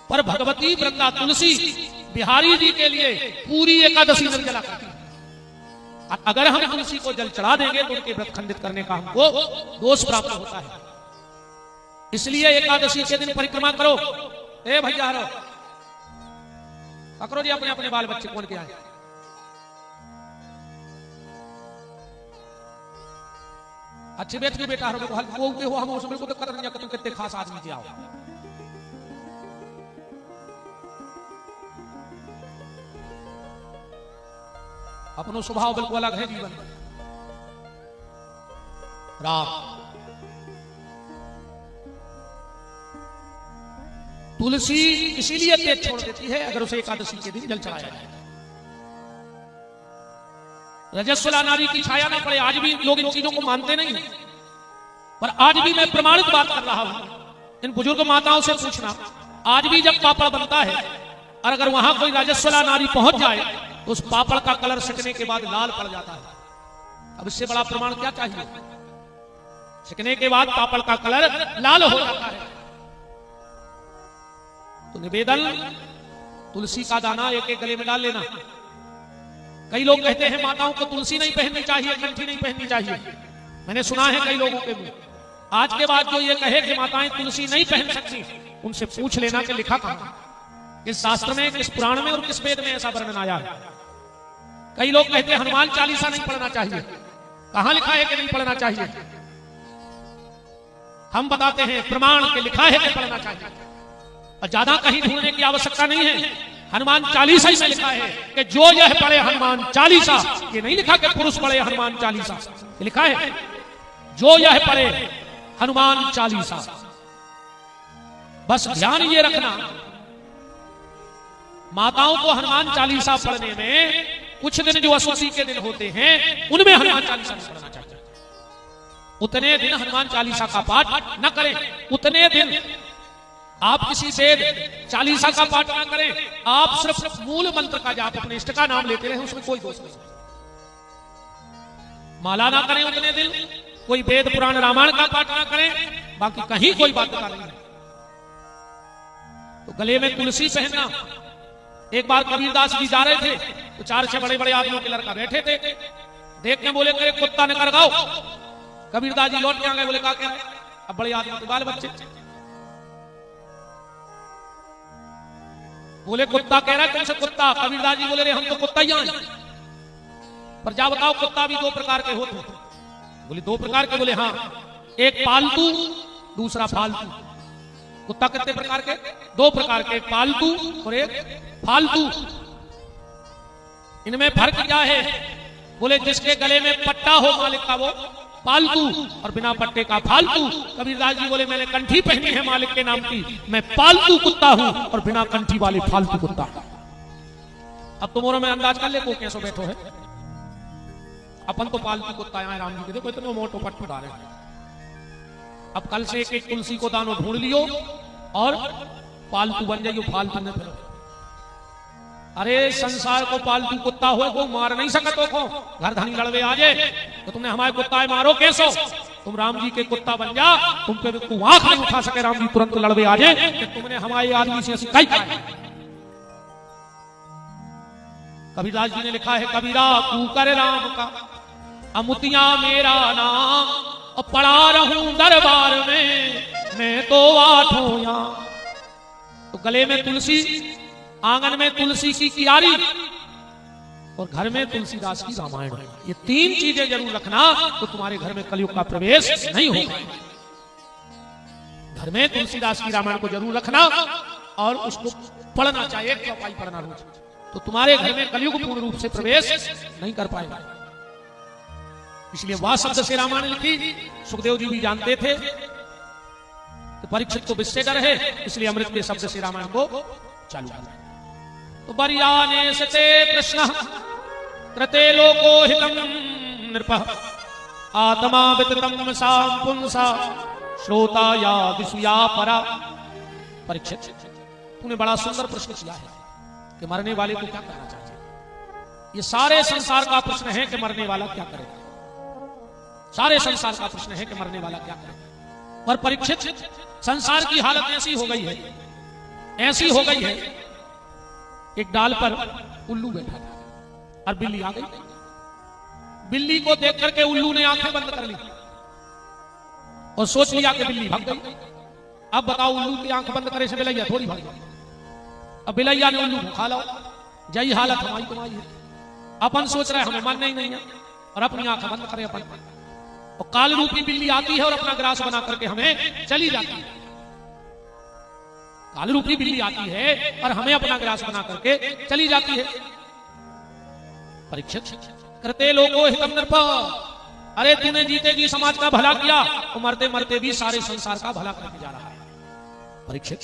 पर भगवती वृंदा तुलसी बिहारी जी के लिए पूरी एकादशी निर्जला करती है। अगर हम तुलसी को जल चढ़ा देंगे तो उनके व्रत खंडित करने का हमको दोष प्राप्त होता है। इसलिए एकादशी के दिन परिक्रमा करो। ए भैया पकड़ो जी अपने अपने बाल बच्चे कौन के आए। अच्छे बेट के बेटा हो हम उसमें को कदर नहीं, तुम कितने खास आदमी थे आओ। अपनो स्वभाव बिल्कुल अलग है जीवन में। राम तुलसी इसीलिए तेज छोड़ देती है अगर उसे एकादशी के दिन जल चढ़ाया जाए। रजस्वला नारी की छाया ना पड़े। आज भी लोग इन चीजों को मानते नहीं, पर आज भी मैं प्रमाणित बात कर रहा हूं। इन बुजुर्ग माताओं से पूछना, आज भी जब पापड़ बनता है और अगर वहां कोई रजस्वला नारी पहुंच जाए तो उस पापड़ का कलर सिकने के बाद लाल पड़ जाता है। अब इससे बड़ा प्रमाण क्या चाहिए? सिकने के बाद पापड़ का कलर लाल हो जाता है। तो निवेदन, तुलसी का दाना एक एक गले में डाल लेना। कई लोग कहते हैं माताओं को तुलसी नहीं पहननी चाहिए, कंठी नहीं पहननी चाहिए। मैंने सुना है कई लोगों के मुंह। आज के बाद जो ये कहे कि माताएं तुलसी नहीं पहन सकती, उनसे पूछ लेना कि लिखा कहां, किस शास्त्र में, किस पुराण में और किस वेद में ऐसा वर्णन आया है। कई लोग कहते हैं हनुमान चालीसा नहीं पढ़ना चाहिए। कहां लिखा है कि नहीं पढ़ना चाहिए? हम बताते हैं प्रमाण के लिखा है कि पढ़ना चाहिए, और ज्यादा कहीं ढूंढने की आवश्यकता नहीं है। हनुमान चालीसा में लिखा है कि जो यह पढ़े हनुमान चालीसा। ये नहीं लिखा कि पुरुष पढ़े हनुमान चालीसा, ये लिखा है जो यह पढ़े हनुमान चालीसा। बस ध्यान ये रखना, माताओं को हनुमान चालीसा पढ़ने में कुछ दिन जो अशुद्धि के दिन होते हैं उनमें हनुमान चालीसा नहीं पढ़ना चाहिए। उतने दिन हनुमान चालीसा का पाठ न करें। उतने दिन आप किसी वेद चालीसा का पाठ ना करें, आप सिर्फ मूल मंत्र का जाप अपने इष्ट का नाम लेते रहे, उसमें कोई दोष नहीं। माला ना करें उतने दिन, कोई वेद पुराण रामायण का पाठ ना करें, बाकी कहीं कोई बात का नहीं है। तो गले में तुलसी पहनना। एक बार कबीरदास जी जा रहे थे तो 4-6 बड़े बड़े आदमियों के लड़का बैठे थे। देख के बोले करे कुत्ता ने कर गाओ। कबीरदास जी लौट के आ गए, बोले क्या कह रहे? अब बड़े आदमी के बाल बच्चे बोले कुत्ता कह रहा है, तुमसे कुत्ता। कबीरदास जी बोले रे हम तो कुत्ता ही हैं, पर जा बताओ कुत्ता भी 2 प्रकार के होते हैं। बोले 2 प्रकार के? बोले हाँ, एक पालतू दूसरा फालतू। कुत्ता कितने प्रकार के? 2 प्रकार के, एक पालतू और एक फालतू। इनमें फर्क क्या है? बोले जिसके गले में पट्टा हो मालिक का वो पालतू, और बिना पट्टे का फालतू। कबीरदास जी बोले मैंने कंठी पहनी है मालिक के नाम की, मैं पालतू कुत्ता हूं और बिना कंठी वाले फालतू कुत्ता। अब तुम में अंदाज कर ले को कैसे बैठो है। अपन तो पालतू कुत्ता है राम जी के, देखो इतने मोटो पट्टू डाले। अब कल से एक तुलसी को दानो ढूंढ लियो और पालतू बन जाइयो, फालतू न फिरो। अरे संसार को पालतू कुत्ता हो को मार नहीं सकते हो। घर धनी लड़वे आ जाए तो तुमने हमारे कुत्ता है मारो कैसो? तुम राम जी के कुत्ता बन जा, तुम पे तू आंख नहीं उठा सके। राम जी तुरंत लड़वे आ जाए कि तुमने हमारे आदमी से सिखाई। कबीरदास जी ने लिखा है, कबीरा तू कर राम का अमुतिया मेरा नाम, और पड़ा रहूं दरबार में मैं तो 8 यहां। तो गले में तुलसी, आंगन में तुलसी की क्यारी और घर में तुलसीदास की रामायण। ये 3 चीजें जरूर रखना, तो तुम्हारे घर में कलयुग का प्रवेश नहीं होगा। घर में तुलसीदास की रामायण को जरूर रखना और उसको पढ़ना चाहिए, चौपाई पढ़ना रोज, तो तुम्हारे घर में कलयुग पूर्ण रूप से प्रवेश नहीं कर पाएगा। इसलिए वह शब्द से रामायण लिखी। सुखदेव जी भी जानते थे तो परीक्षित को विषय डर है, इसलिए अमृत के शब्द से रामायण को चालू किया। तो बरियाने सते प्रश्न कृते लोको हितम नृपः आत्मा विततम साम पुंसा श्रोता या दिशुया परा। परीक्षित, तूने बड़ा सुंदर प्रश्न किया है कि मरने वाले को क्या करना चाहिए। ये सारे संसार का प्रश्न है कि मरने वाला क्या करेगा। सारे संसार का प्रश्न है कि मरने वाला क्या करेगा। और परीक्षित, संसार की हालत ऐसी हो गई है, ऐसी हो गई है। एक डाल पर उल्लू बैठा था और बिल्ली आ गई। बिल्ली को देख करके उल्लू ने आंखें बंद कर ली और सोच लिया कि बिल्ली भाग गई। अब बताओ, उल्लू की आंख बंद करे से बिलैया थोड़ी भाग गई। अब बिलैया ने उल्लू को खा लो। यही हालत हमारी तुम्हारी है। अपन सोच रहे हमें मानना ही नहीं है और अपनी आंख बंद करे अपन, और काल रूपी बिल्ली आती है और अपना ग्रास बना करके हमें चली जाती है। काल रूपी बिल्ली आती है और हमें अपना ग्रास बना करके चली जाती है। परीक्षित, करते लोगो हितम नृपः, अरे तूने जीते जी समाज का भला किया, तो मरते मरते भी सारे संसार का भला करके जा रहा है। परीक्षित,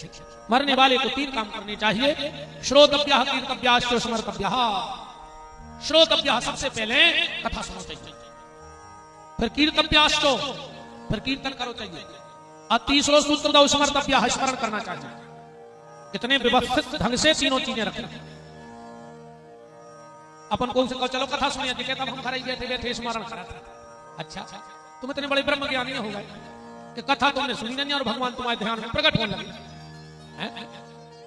मरने वाले को 3 काम करने चाहिए। श्रोतव्यः कीर्तव्याश्च स्मर्तव्यः। श्रोतव्यः सबसे पहले कथा सुनो चाहिए, फिर कीर्तव्याश्च, फिर कीर्तन करो चाहिए, और तीसरो सूत्र दो स्मर्तव्यः, स्मरण करना चाहिए। कितने व्यवस्थित ढंग से तीनों चीजें रखना। अपन को कहो चलो कथा सुनिए, कहता हम घर बैठे बैठे स्मरण करा था। अच्छा, तुम इतने बड़े ब्रह्म ज्ञानी हो गए कि कथा तुमने सुनी नहीं और भगवान तुम्हारे ध्यान में प्रकट होने लगे।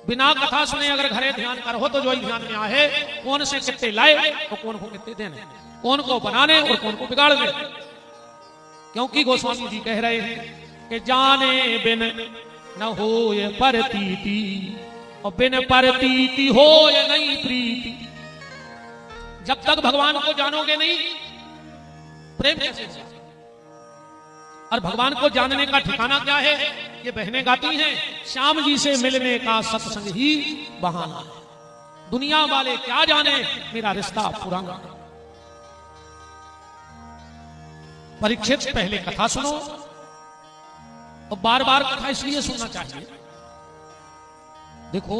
बिना कथा सुने अगर घरे ध्यान कर हो तो जो ध्यान में आए, कौन से कितने लाए और कौन को कितने देने, कौन को बनाने और कौन को बिगाड़ने। क्योंकि गोस्वामी जी कह रहे हैं कि जाने बिन न हो ये परतीति, और बिन परतीति हो ये नहीं प्रीति। जब तक भगवान को जानोगे नहीं, प्रेम कैसे होगा? और भगवान को जानने का ठिकाना क्या है? ये बहनें गाती हैं, श्याम जी से मिलने का सत्संग ही बहाना है। दुनिया वाले क्या जाने, मेरा रिश्ता पुराना। परीक्षित, पहले कथा सुनो, और बार बार कथा इसलिए सुनना चाहिए। देखो,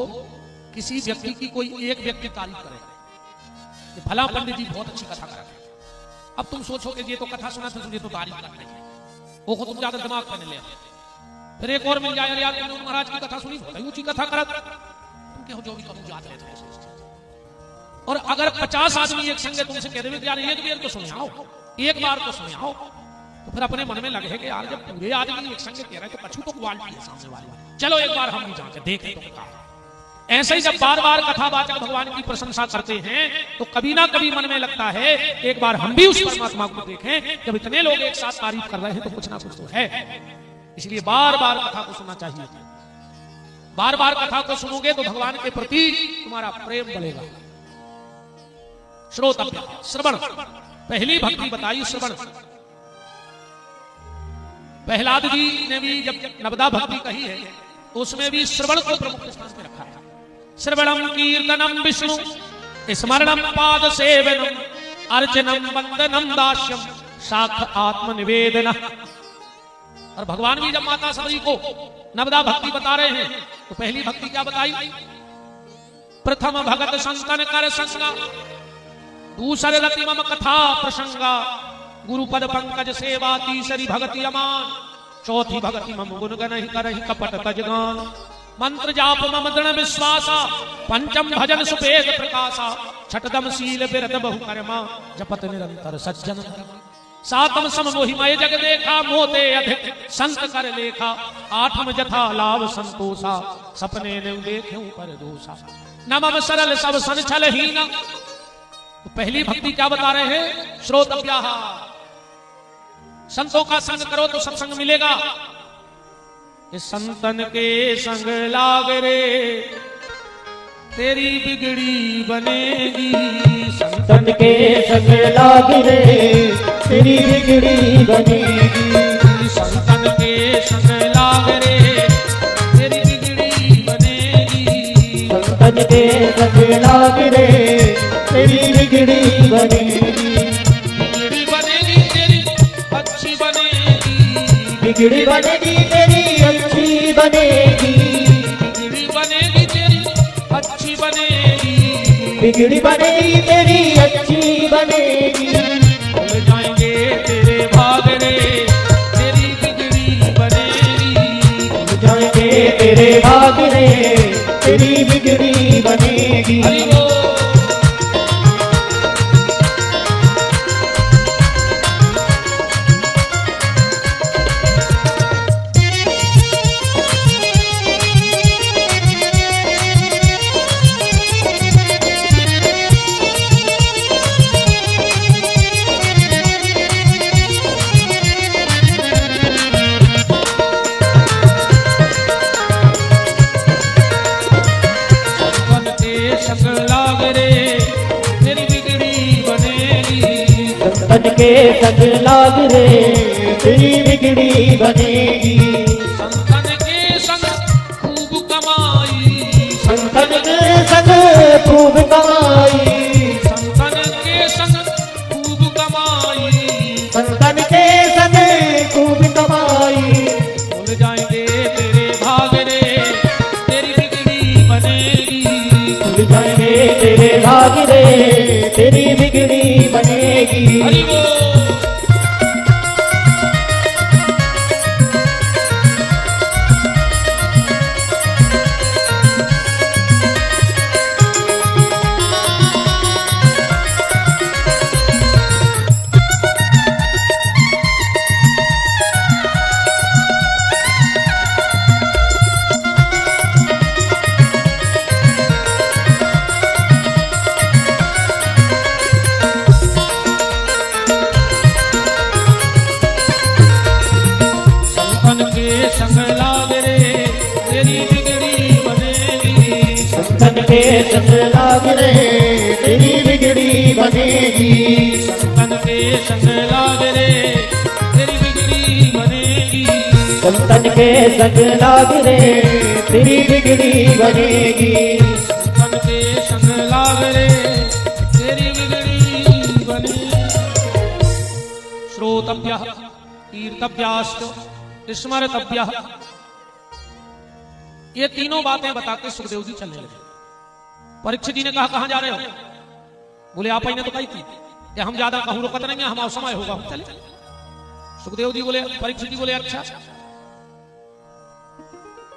किसी व्यक्ति की कोई एक व्यक्ति तारीफ करे, भला पंडित जी बहुत अच्छी कथा कराते, अब तुम सोचोगे ये तो कथा सुना था, तुझे तो तारीफ करना है, वो तुम ज्यादा दिमाग में ले। फिर एक और मिल जाए, यार तुमने महाराज की कथा सुनी, बहुत ऊंची कथा करा, तुम कहो जो भी तुम याद रहते हो। और अगर 50 आदमी एक संगे तुमसे कह देवे यार एक बार तो सुनाओ, एक बार तो सुनाओ, तो फिर अपने मन में लगे कि यार जब पूरे आदमी एक संगे कह रहे हैं तो कछु तो क्वालिटी है सामने वाले, चलो एक बार हम भी जाके देखें तो क्या। ऐसे ही जब बार बार कथावाचक भगवान की प्रशंसा करते हैं तो कभी ना कभी मन में लगता है एक बार हम भी उस परमात्मा को देखें। जब इतने लोग एक साथ तारीफ कर रहे हैं तो कुछ ना कुछ तो है। इसलिए बार बार कथा को सुनना चाहिए। बार बार कथा को सुनोगे तो भगवान के प्रति तुम्हारा प्रेम बढ़ेगा। श्रोतव्य, श्रवण, पहली भक्ति बताई श्रवण। प्रहलाद जी ने भी जब नवदा भक्ति कही है तो उसमें भी श्रवण को प्रमुख स्थान में रखा है। श्रवणम कीर्तनम विष्णु स्मरणम पाद सेवनम अर्चनम वंदनम दास्यम साख आत्मनिवेदन। और भगवान भी जब माता सती को नवदा भक्ति बता रहे हैं तो पहली भक्ति क्या बताई? प्रथम भगत संतन कर संगा, दूसरे रति मम कथा प्रसंगा, गुरुपद पंकज सेवा तीसरी भगति अमान, चौथी भगति मम गुणगन ही करहि कपट तजगान, मंत्र जाप मम दृढ़ विश्वासा, पंचम भजन सुपेद प्रकाशा, छठदम शील बिरत बहु कर्मा, जपत निरंतर सज्जन, सातम सम मोहिमय जग देखा, मोते अधिक संत कर लेखा, आठम जथा लाभ संतोषा, सपने ने देखूं पर दोषा, नमम सरल सब सन छल हीना। तो पहली भक्ति क्या बता रहे हैं? श्रोतव्याः, संतों का संग करो तो सत्संग मिलेगा। संतन के संग लाग रे तेरी बिगड़ी बनेगी, संतन के संग लाग रे तेरी बिगड़ी बनेगी, संतन के संग लाग रे तेरी बिगड़ी बनेगी, संतन के संग लाग रे तेरी बिगड़ी बनेगी, बिगड़ी बनेगी तेरी अच्छी बनेगी, बिगड़ी बनेगी तेरी अच्छी बनेगी, बिगड़ी बनेगी तेरी अच्छी बनेगी, बिगड़ी बनेगी तेरी अच्छी बनेगी, खुल जाएंगे तेरे भाग रे तेरी बिगड़ी बनेगी, खुल जाएंगे तेरे भाग रे तेरी बिगड़ी बनेगी। संतन के संग लाग रे तेरी बिगड़ी बनेगी, संतन के संग खूब कमाई, संतन के संग खूब कमाई, संतन के संग खूब कमाई, संतन के संग खूब कमाई, खुल जाएंगे तेरे भाग रे खुल जाएंगे तेरे भाग रे, तेरी बिगड़ी बनेगी। हरि बोल। संतन के संग लाग रे, तेरी बिगड़ी बनेगी। संतन के संग लाग रे, तेरी बिगड़ी बनेगी। संतन के संग लाग रे, तेरी बिगड़ी बनेगी। संतन के संग लाग रे, तेरी बिगड़ी बनेगी। श्रोतव्यः कीर्तव्याश्च स्मर्तव्यः, ये तीनों बातें बताते सुखदेव जी चलने लगे। परीक्षित जी ने कहा कहां जा रहे हो? बोले आप ही ने तो कही थी कि हम ज्यादा कहूं रुकत नहीं है, हमारा समय होगा हम चले। सुखदेव जी बोले, परीक्षित जी बोले अच्छा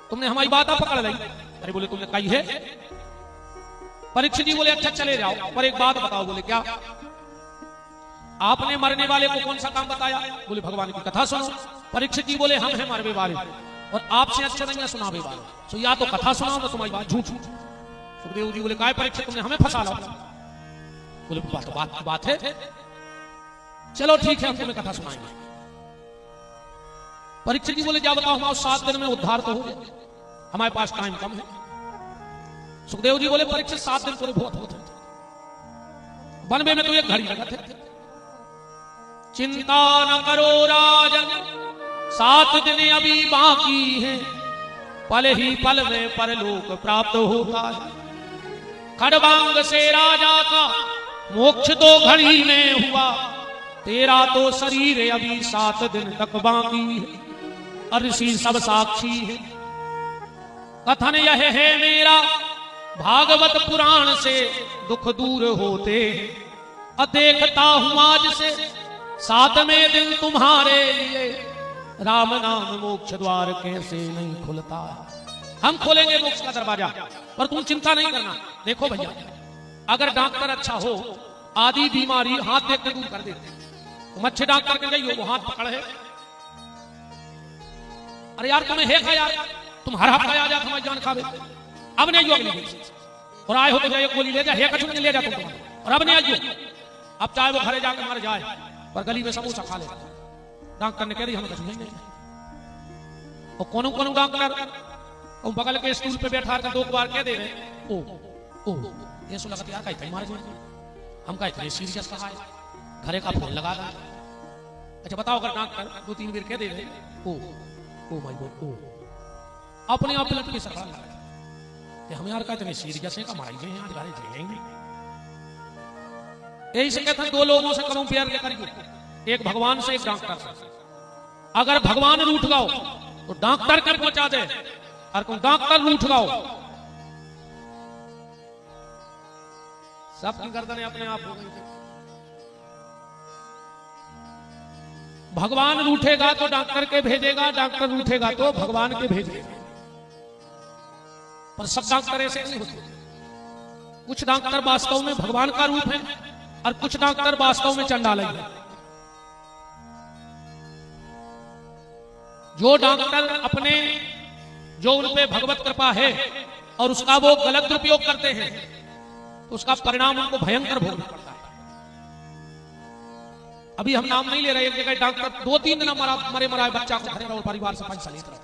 तुमने हमारी बात आप पकड़ ली। अरे बोले तुमने कही है। परीक्षित जी बोले अच्छा चले जाओ, पर एक बात बताओ। बोले क्या? आपने मरने वाले को कौन सा काम बताया? बोले भगवान की कथा सुनो। परीक्षित जी बोले हम हैं मरने वाले और आपसे अच्छा नहीं है सुनावे वाले, तो या तो कथा सुनाओ ना तुम्हारी बात झूठ। सुखदेव जी बोले काय परीक्षित तुमने हमें फंसा लो। बोले बात है, चलो ठीक है हम तुम्हें कथा सुनाएंगे। परीक्षित जी बोले जा बताओ हमारे 7 दिन में उद्धार तो हो गया, हमारे पास टाइम कम है। सुखदेव जी बोले परीक्षित 7 दिन पूरे बहुत होते, वन में तो एक घड़ी लगा थे। चिंता न करो राजन 7 दिन अभी बाकी है, पल ही पल में परलोक प्राप्त होता है। खड़बांग से राजा का मोक्ष तो घड़ी में हुआ, तेरा तो शरीर अभी 7 दिन तक बाकी है। ऋषि सब साक्षी है, कथन यह है मेरा भागवत पुराण से दुख दूर होते। देखता हूं आज से 7वें दिन तुम्हारे लिए राम नाम मोक्ष द्वार कैसे नहीं खुलता। हम खोलेंगे मोक्ष का दरवाजा, पर तुम चिंता नहीं करना। देखो भैया, अगर डॉक्टर अच्छा हो, आदि बीमारी हाथ देख के दूर कर देते। तुम अच्छे डॉक्टर के गई हो, वो हाथ पकड़ है। अरे यार तुम्हें है यार, तुम हर हफ्ता आ जा हमारी जान खावे। अब नहीं अगली और आए हो तो एक गोली ले जा, है कछु ले जा तुम, और अब नहीं आइयो। अब चाहे वो घरे जाकर मर जाए, पर गली में समोसा खा ले। डॉक्टर ने कह दी हमें कछु नहीं। और कोनो कोनो डॉक्टर और बगल के स्टूल पे बैठा कर 2 बार कह दे रहे ओ ये सुन लगता यार का इतना मारे हम का इतने सीरियस कहा है, घरे का फोन लगा रहा। अच्छा बताओ, अगर डॉक्टर 2-3 बार कह दे रहे ओ माय गॉड, ओ अपने आप लट के सका कि हम यार का इतने सीरियस है का मारी गए आज घरे जाएंगे। यही से कहते हैं 2 लोगों से करो प्यार के करिए, एक भगवान से एक डॉक्टर से। अगर भगवान रूठ गाओ तो डॉक्टर कर पहुंचा दे, और कोई डॉक्टर रूठ गाओ सबकी गर्दनें अपने आप हो गई। भगवान रूठेगा तो डॉक्टर के भेजेगा, डॉक्टर रूठेगा तो भगवान के भेजेगा। पर सब डॉक्टर ऐसे नहीं होते। कुछ डॉक्टर वास्तव में भगवान का रूप है और कुछ डॉक्टर वास्तव में चंडाल है। जो डॉक्टर अपने जो उन पे भगवत कृपा है और उसका वो गलत उपयोग करते हैं, तो उसका परिणाम उनको भयंकर भोगना पड़ता है। अभी हम नाम नहीं ले रहे, एक जगह डॉक्टर 2-3 दिन मरे मराए बच्चा को घर और परिवार से पैसा लेता है।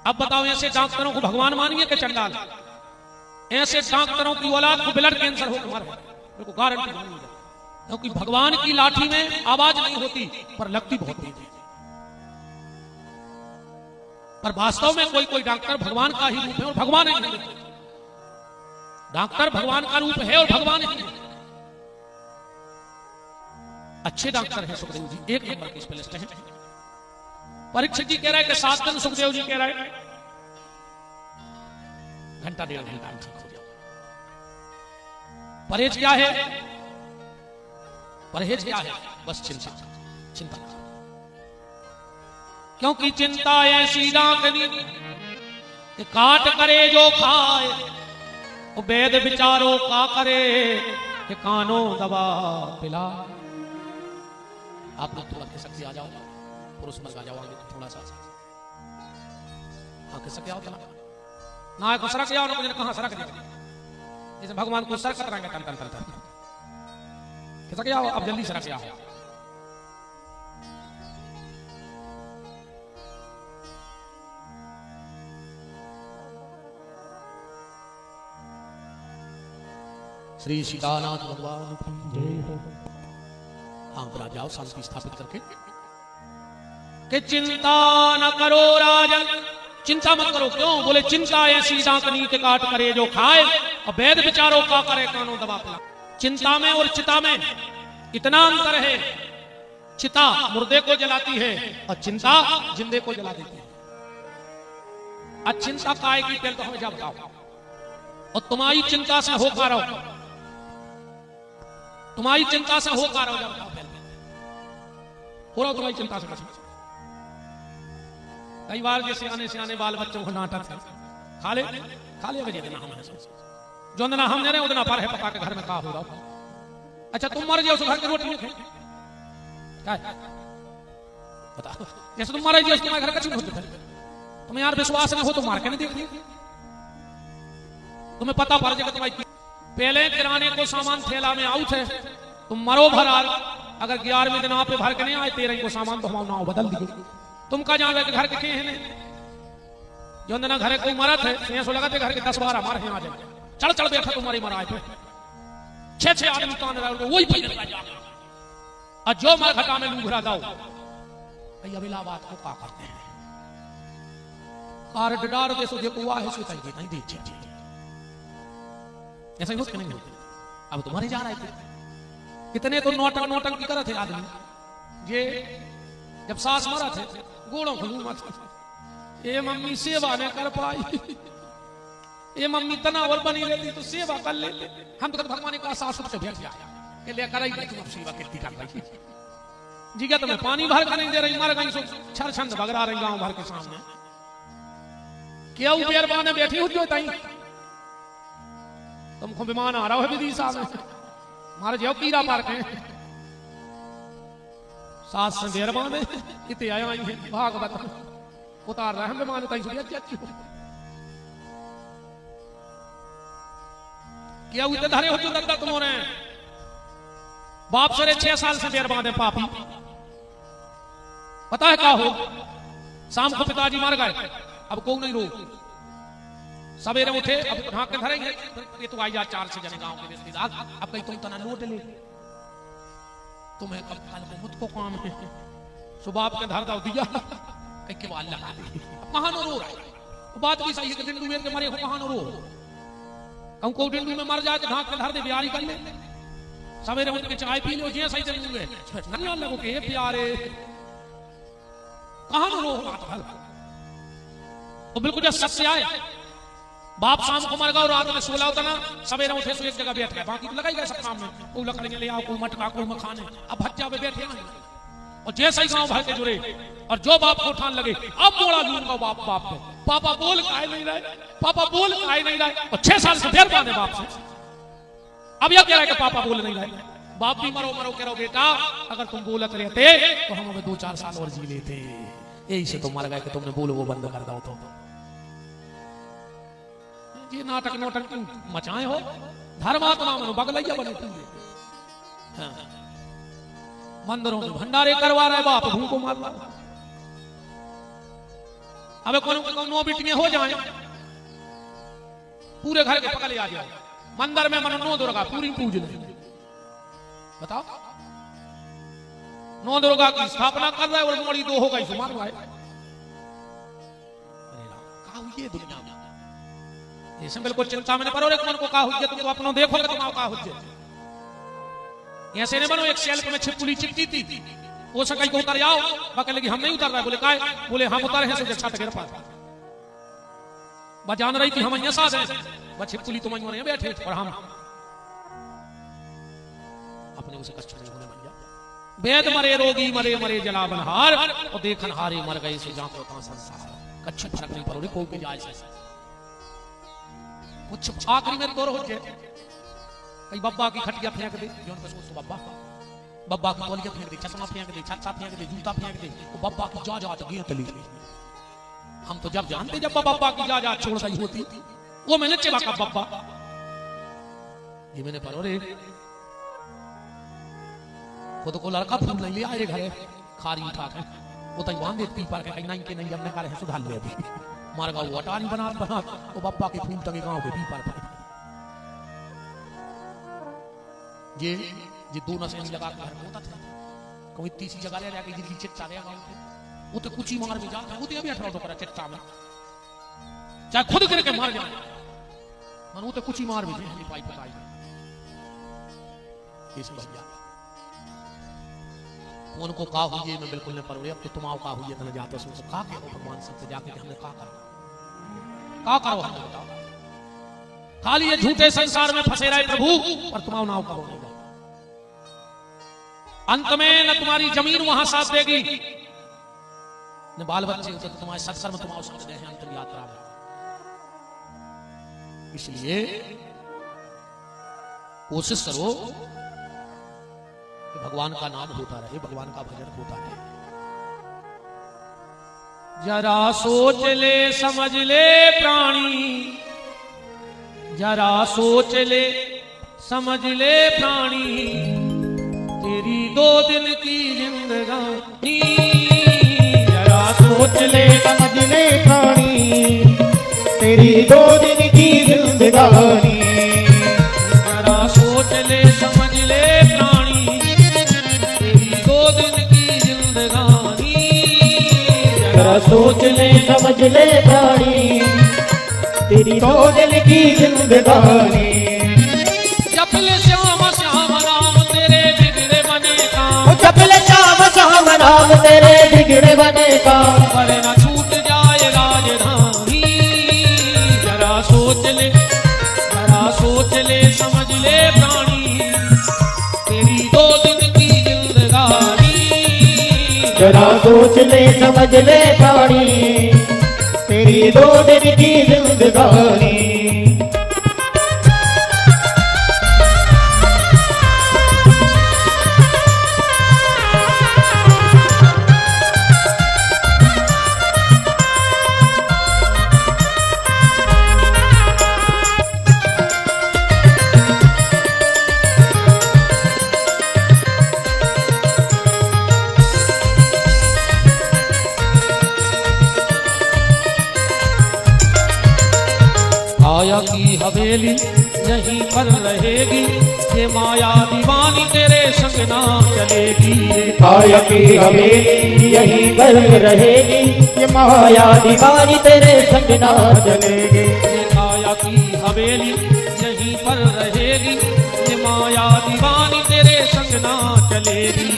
अब बताओ ऐसे डॉक्टरों को भगवान मानिए कि चंडाल? ऐसे डॉक्टरों की औलाद को ब्लड कैंसर हो मर, मेरे को गारंटी नहीं है। क्योंकि भगवान की लाठी में आवाज नहीं होती पर लगती बहुत तेज है। पर वास्तव में कोई कोई डॉक्टर भगवान का ही रूप है और भगवान ही नहीं। डॉक्टर भगवान का रूप है और भगवान ही नहीं। अच्छे डॉक्टर हैं सुखदेव जी, 1 नंबर के स्पेशलिस्ट हैं। परीक्षित जी कह रहे हैं कि 7 दिन, सुखदेव जी कह रहे हैं घंटा 1.5 घंटा ठीक हो जाओ। परहेज क्या है? परहेज क्या है? बस चिंता, चिंता। क्योंकि चिंता ऐसी डाकनी कि काट करे जो खाए, वो वेद विचारो का करे कि कानो दवा पिला। आप लोग थोड़ा खिसक के आ जाओ, पुरुष वर्ग आ जाओ आगे थोड़ा सा। हाँ खिसक के आओ थोड़ा। ना को सरक जाओ, ना मुझे कहां सरक दिया, जैसे भगवान को सरक कराएंगे तन तन तन तन। खिसक जाओ, अब जल्दी सरक जाओ। श्री सीतानाथ भगवान की जय हो। हाँ बना जाओ शांति स्थापित करके। कि चिंता न करो राजन, चिंता मत करो। क्यों? बोले चिंता ऐसी डाकनी के काट करे जो खाए, और वेद विचारों का करे कानों दबा पिला। चिंता में और चिता में इतना अंतर है, चिता मुर्दे को जलाती है और चिंता जिंदे को जला देती है। आज चिंता काय की पहले तो हमें जब बताओ, और तुम्हारी चिंता से होकर रहो, तुम्हारी चिंता से होकर रहो, जब बताओ पहले हो रहा तुम्हारी चिंता से। कई बार जैसे आने से आने बाल बच्चों को नाटक है, खा ले बजे देना हम जो ना हम रहे उतना पर है पता के घर में का हो रहा। अच्छा तुम मर जाओ, घर की रोटी नहीं खाए क्या बता? जैसे तुम मर जाओ, तुम्हारे घर का चीज होती है, तुम्हें यार विश्वास नहीं हो तो मार के नहीं देखती, तुम्हें पता पड़ जाएगा तुम्हारी। पहले किराने को सामान थैला में आउट है, तुम मरो भरा, अगर 11वें दिन आप पे भर के नहीं आए 13 को सामान तो हम नाव बदल दिए। तुम कहा जाओगे घर के हैं जो ना घर कोई मरत है, सो लगाते घर के 10-12 हमारे यहाँ आ जाए, चढ़ चढ़ बैठा तुम्हारी मराए पे 6 आदमी कान रहे वही पहले, और जो मर घटा में लूघरा दाओ। अब इलाहाबाद को क्या करते हैं, कार डार दे सो जो हुआ है सो नहीं दे ऐसा ही होता नहीं होता। अब तुम्हारे जा रहे थे कितने तो नौटंक की तरह थे आदमी, ये जब सास मरा थे गोड़ों खुलू मत, ये मम्मी सेवा नहीं कर पाई, ये मम्मी तनावर बनी रहती तो सेवा कर लेते। हम तो भगवान का सासुर से भेज के लेकर आई, तुम सेवा कितनी कर रही जी, क्या तुम्हें पानी भर कर नहीं दे रही, मर गई छर छंद बगरा रही गांव भर के सामने, क्या ऊपर बाने बैठी हुई हो ताई, तुमको विमान आ रहा है विदिशा में, मारे जाओ कीड़ा पार के सास से देर बांधे इतने आया आई है भागवत उतार रहे हैं विमान ताई सुनिया चाची हो क्या उतने धरे हो जो लगता तुम्हारे बाप सरे 6 साल से देर बांधे पापी। पता है क्या हो, शाम को पिताजी मर गए, अब कौन नहीं रो, सवेरे उठे अब ढाक के धरेंगे, ये तो आई जा 4 से जने गांव के रिश्तेदार, अब कहीं तुम तना लौट ले, तुम्हें कब कल को मुझको काम है, सुबह आपके धर दाव दिया कहीं के बाल लगा दे, कहां नो रो रहा है, बात भी सही है कि डिंडू के मरे हो कहां नो रो, कहूं को डिंडू में मर जाए तो ढाक के धर दे बिहारी कर ले, सवेरे उठ के चाय पी लो जे सही दिन हुए नहीं लगो के प्यारे कहां नो रो, तो बिल्कुल जब सत्य आए, बाप शाम को मर गया, रात में सोला होता ना, सवेरे उठे सो एक जगह बैठ गए, बाकी तो लगाई गए सब काम में, कोई लकड़ियां ले आओ, कोई मटका, कोई मखाने, अब भज्जा पे बैठे ना, और जैसे ही गांव भर के जुड़े, और जो बाप को उठान लगे, अब बोला लूंगा बाप पे, पापा बोल काहे नहीं रहे, पापा बोल काहे नहीं रहे, और 6 साल से देर बांधे बाप से, अब यह कह रहा है कि पापा बोल नहीं रहे, बाप भी मरो मरो कह रहा बेटा, अगर तुम बोलत रहते तो हम हमें 2-4 साल और जी लेते, यही से तुम मर गए कि तुमने बोल वो बंद कर दो। तो ये नाटक नोटक मचाए हो, धर्मात्मा मनो बगलैया बने तुम, हाँ। मंदिरों में भंडारे करवा रहे बाप, भूख को मार रहा, अब कौन 9 बिटियां हो जाए, पूरे घर के पकड़े आ जाए, मंदिर में मनो 9 दुर्गा पूरी पूज ले, बताओ 9 दुर्गा की स्थापना कर रहा है और मोड़ी 2 हो गई सुमार भाई, ये दुनिया में ये बिल्कुल चिंता में पड़ो, मन को का हुज्जे तुम तो अपनो देखोगे तुम का हुज्जे, ऐसे नहीं बनो एक शेल्फ में छिपकुली चिपकी थी, वो सकाई को उतर जाओ, बाकी लगी हम नहीं उतर रहा, बोले काय, बोले हम उतर हैं से छत गिर पा, बस जान रही थी हम यहाँ साथ हैं, बस छिपकुली तुम यहाँ बैठे और हम अपने उसे कष्ट नहीं होने भैया। वेद मरे रोगी मरे मरे जलावनहार और देखन हारे मर गए से जातो ता संसार। कच्छ फर्क नहीं पड़ो रे कोई भी जाए से कुछ आखिरी में दौर हो जाए कई बब्बा की खटिया फेंक दे जोन को सोच बब्बा की तौलिया फेंक दे, चश्मा फेंक दे, छत्ता फेंक दे, जूता फेंक दे, वो बब्बा की जा तो गिया तली। हम तो जब जानते जब बब्बा की जा छोड़ गई होती वो मैंने चेवा का बब्बा ये मैंने पढ़ो रे खुद को लड़का फूल नहीं लिया रे घरे खारी उठा के वो तई बांध दे पी पर के नहीं के नहीं हमने करे सुधार ले अभी मार गा वो अटारी बना वो बब्बा के फूल तक गांव के पी पर ये दो नसें लगा के घर होता था कोई तीसरी जगह ले जाके जिंदगी चिट्टा रे गांव पे वो तो कुछ ही मार में जाता वो तो अभी 18 टोकरा चिट्टा में चाहे खुद करके मार जाए मन वो तो कुछ ही मार भी नहीं पाई पकाई इस भैया उनको का हुई मैं बिल्कुल नहीं पढ़ अब तो तुम्हारा का हुई है जाते सो का के भगवान सबसे जाके हमने का करो हमने बताओ खाली ये झूठे संसार में फंसे रहे प्रभु और तुम्हारा नाव का होगा अंत में न तुम्हारी जमीन वहां साथ देगी न बाल बच्चे तो तुम्हारे सत्सर में तुम्हारा साथ दे अंतिम यात्रा में। इसलिए कोशिश करो भगवान का नाम होता रहे, भगवान का भजन होता रहे। जरा सोच ले समझ ले प्राणी, जरा सोच ले समझ ले प्राणी, तेरी 2 दिन की जिंदगानी। जरा सोच ले समझ ले प्राणी, तेरी 2 दिन की जिंदगानी। जरा सोच ले समझ ले प्राणी, तेरी 2 दिन की जिंदगानी। जरा सोच ले समझ ले प्राणी, तेरी 2 दिन की जिंदगानी। जप ले श्याम श्याम नाम तेरे बिगड़े बने काम, जप ले श्याम श्याम नाम तेरे बिगड़े बने काम। पर न छूट जाए राजधानी। जरा सोच ले, जरा सोच ले समझ ले प्राणी, तेरी 2 दिन की जिंदगानी। जरा सोच ले समझ ले प्राणी, तेरी 2 दिन की जिंदगानी। माया की हवेली यहीं पर रहेगी, ये माया दीवानी तेरे संग ना चलेगी। माया की हवेली यहीं पर रहेगी, ये माया दीवानी तेरे संग ना चलेगी। ये माया की हवेली यहीं पर रहेगी, ये माया दीवानी तेरे संग ना चलेगी।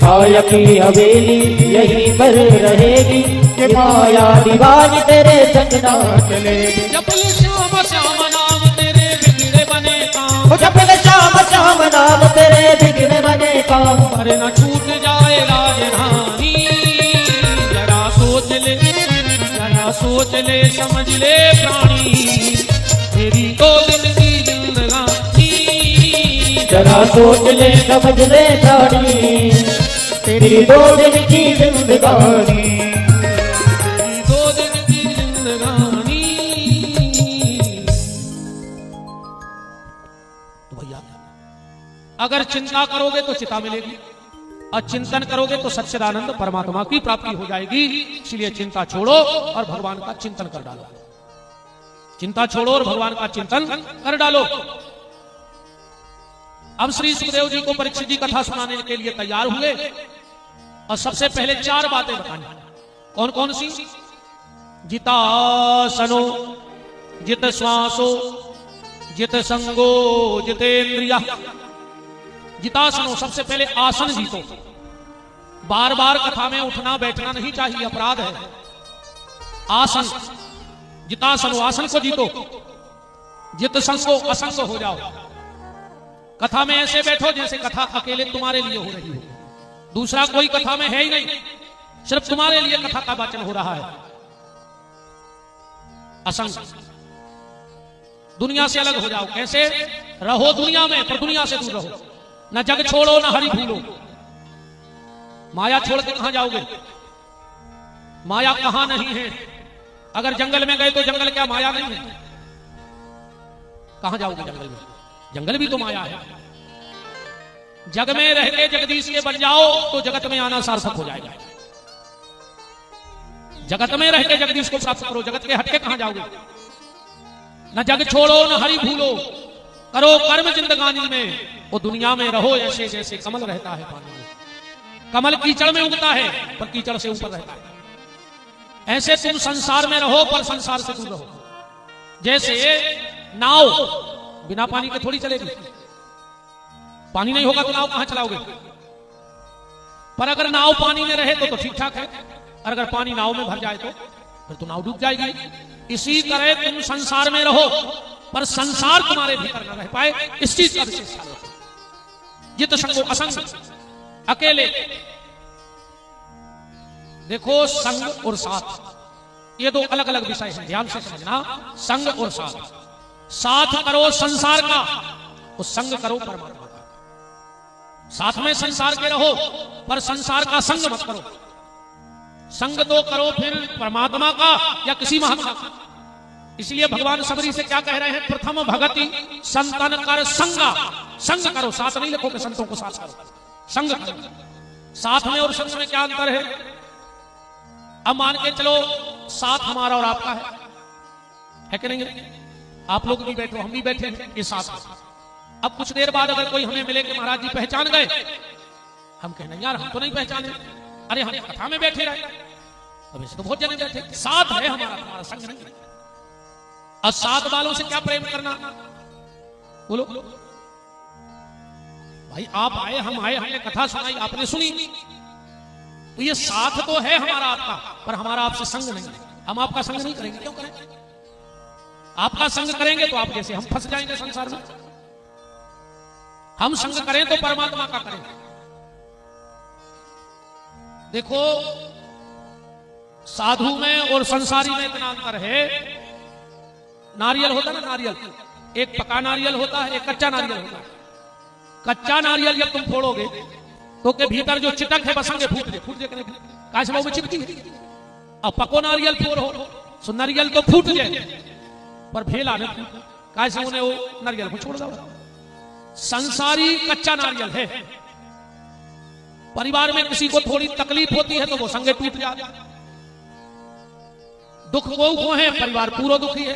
माया की हवेली यहीं पर रहेगी, ये माया दीवानी तेरे संग ना चलेगी। जप ले श्याम श्याम नाम तेरे बिगड़े बने काम, जप ले श्याम श्याम नाम तेरे बिगड़े बने काम। पर न छूट जाए राजधानी। जरा सोच ले, जरा सोच ले समझ ले प्राणी, तेरी 2 दिन की जिंदगानी। जरा सोच ले समझ ले प्राणी, तेरी 2 दिन की जिंदगानी। तेरी 2 दिन की जिंदगानी। तो भैया अगर चिंता करोगे तो चिता मिलेगी, और चिंतन करोगे तो सच्चिदानंद परमात्मा की प्राप्ति हो जाएगी। इसलिए चिंता छोड़ो और भगवान का चिंतन कर डालो। चिंता छोड़ो और भगवान का चिंतन कर डालो। अब श्री सुखदेव जी को परीक्षित जी कथा सुनाने के लिए तैयार हुए और सबसे पहले 4 बातें बतानी। कौन कौन सी? जितासनो, जित श्वासो, जित संगो, जितेंद्रिया। जितासनो, सबसे पहले आसन जीतो। बार बार कथा में उठना बैठना नहीं चाहिए, अपराध है। आसन, जितासनो, आसन को जीतो। जित संगो, असंग हो जाओ। कथा में ऐसे बैठो जैसे कथा अकेले तुम्हारे लिए हो रही हो, दूसरा कोई कथा में है ही नहीं, सिर्फ तुम्हारे लिए कथा का वाचन हो रहा है। असंग, दुनिया से अलग हो जाओ। कैसे? रहो दुनिया में पर दुनिया से दूर रहो, न जग छोड़ो न हरि भूलो। माया छोड़ के कहां जाओगे? माया कहां नहीं है? अगर जंगल में गए तो जंगल क्या माया नहीं है? कहां जाओगे जंगल में? जंगल भी तो माया है। जग में रह के जगदीश के बन जाओ तो जगत में आना सार्थक हो जाएगा। जगत में रह के जगदीश को प्राप्त करो, जगत के हटके कहां जाओगे? न जग छोड़ो न हरि भूलो, करो कर्म जिंदगानी में। वो दुनिया में रहो ऐसे जैसे कमल रहता है पानी में। कमल कीचड़ में उगता है पर कीचड़ से ऊपर रहता है। ऐसे तुम संसार में रहो पर संसार से दूर रहो। जैसे नाव बिना पानी के थोड़ी चलेगी, पानी नहीं होगा तो नाव कहां चलाओगे? पर अगर नाव पानी में रहे तो ठीक ठाक है, और अगर पानी नाव में भर जाए तो फिर तो नाव डूब जाएगी। इसी तरह तुम संसार में रहो पर संसार तुम्हारे भीतर न रह पाए, इस चीज का विशेष ख्याल रखो। जित संगो असंग, अकेले। देखो संग और साथ ये दो अलग अलग विषय हैं, ध्यान से समझना। संग और साथ, साथ करो संसार का और संग करो परमात्मा का। साथ में संसार के रहो पर संसार का संग मत करो। संग तो करो फिर परमात्मा का या किसी महात्मा का। इसलिए भगवान सबरी से क्या कह रहे हैं? प्रथम भगति संतन कर संगा। संग करो, साथ नहीं लिखो कि संतों को साथ करो, संग करो। साथ में और संग में क्या अंतर है? अब मान के चलो साथ हमारा और आपका है कि नहीं है? आप लोग भी बैठो, हम भी बैठे हैं, ये साथ है। अब कुछ देर बाद अगर कोई हमें मिले कि महाराज जी पहचान गए, हम कहें नहीं यार हम तो नहीं पहचाने, अरे हम कथा में बैठे रहे, अब इसे तो बहुत जने बैठे। साथ है हमारा, हमारा संग नहीं। और साथ वालों से क्या प्रेम करना? बोलो भाई, आप आए हम आए, हमने कथा सुनाई आपने सुनी, तो ये साथ तो है हमारा आपका, पर हमारा आपसे संग नहीं। हम आपका संग नहीं करेंगे, क्यों करें? आपका संग करेंगे तो आप जैसे हम फंस जाएंगे संसार में। हम संग करें तो परमात्मा का करें। देखो साधु में और संसारी में इतना अंतर है। नारियल होता ना, नारियल, एक पका नारियल होता है, एक कच्चा नारियल होता है। कच्चा नारियल जब तुम फोड़ोगे तो के भीतर जो चिटक है बसंगे फूट जाए, काश में चिपकी है। अब पको नारियल फोड़ो सो नारियल तो फूट जाए, पर भेला नहीं, काश उन्हें वो नारियल को छोड़ दो। संसारी कच्चा नारियल है। परिवार में किसी को थोड़ी तकलीफ होती है तो वो संगे टूट जाता। दुख वो है, परिवार पूरा दुखी है,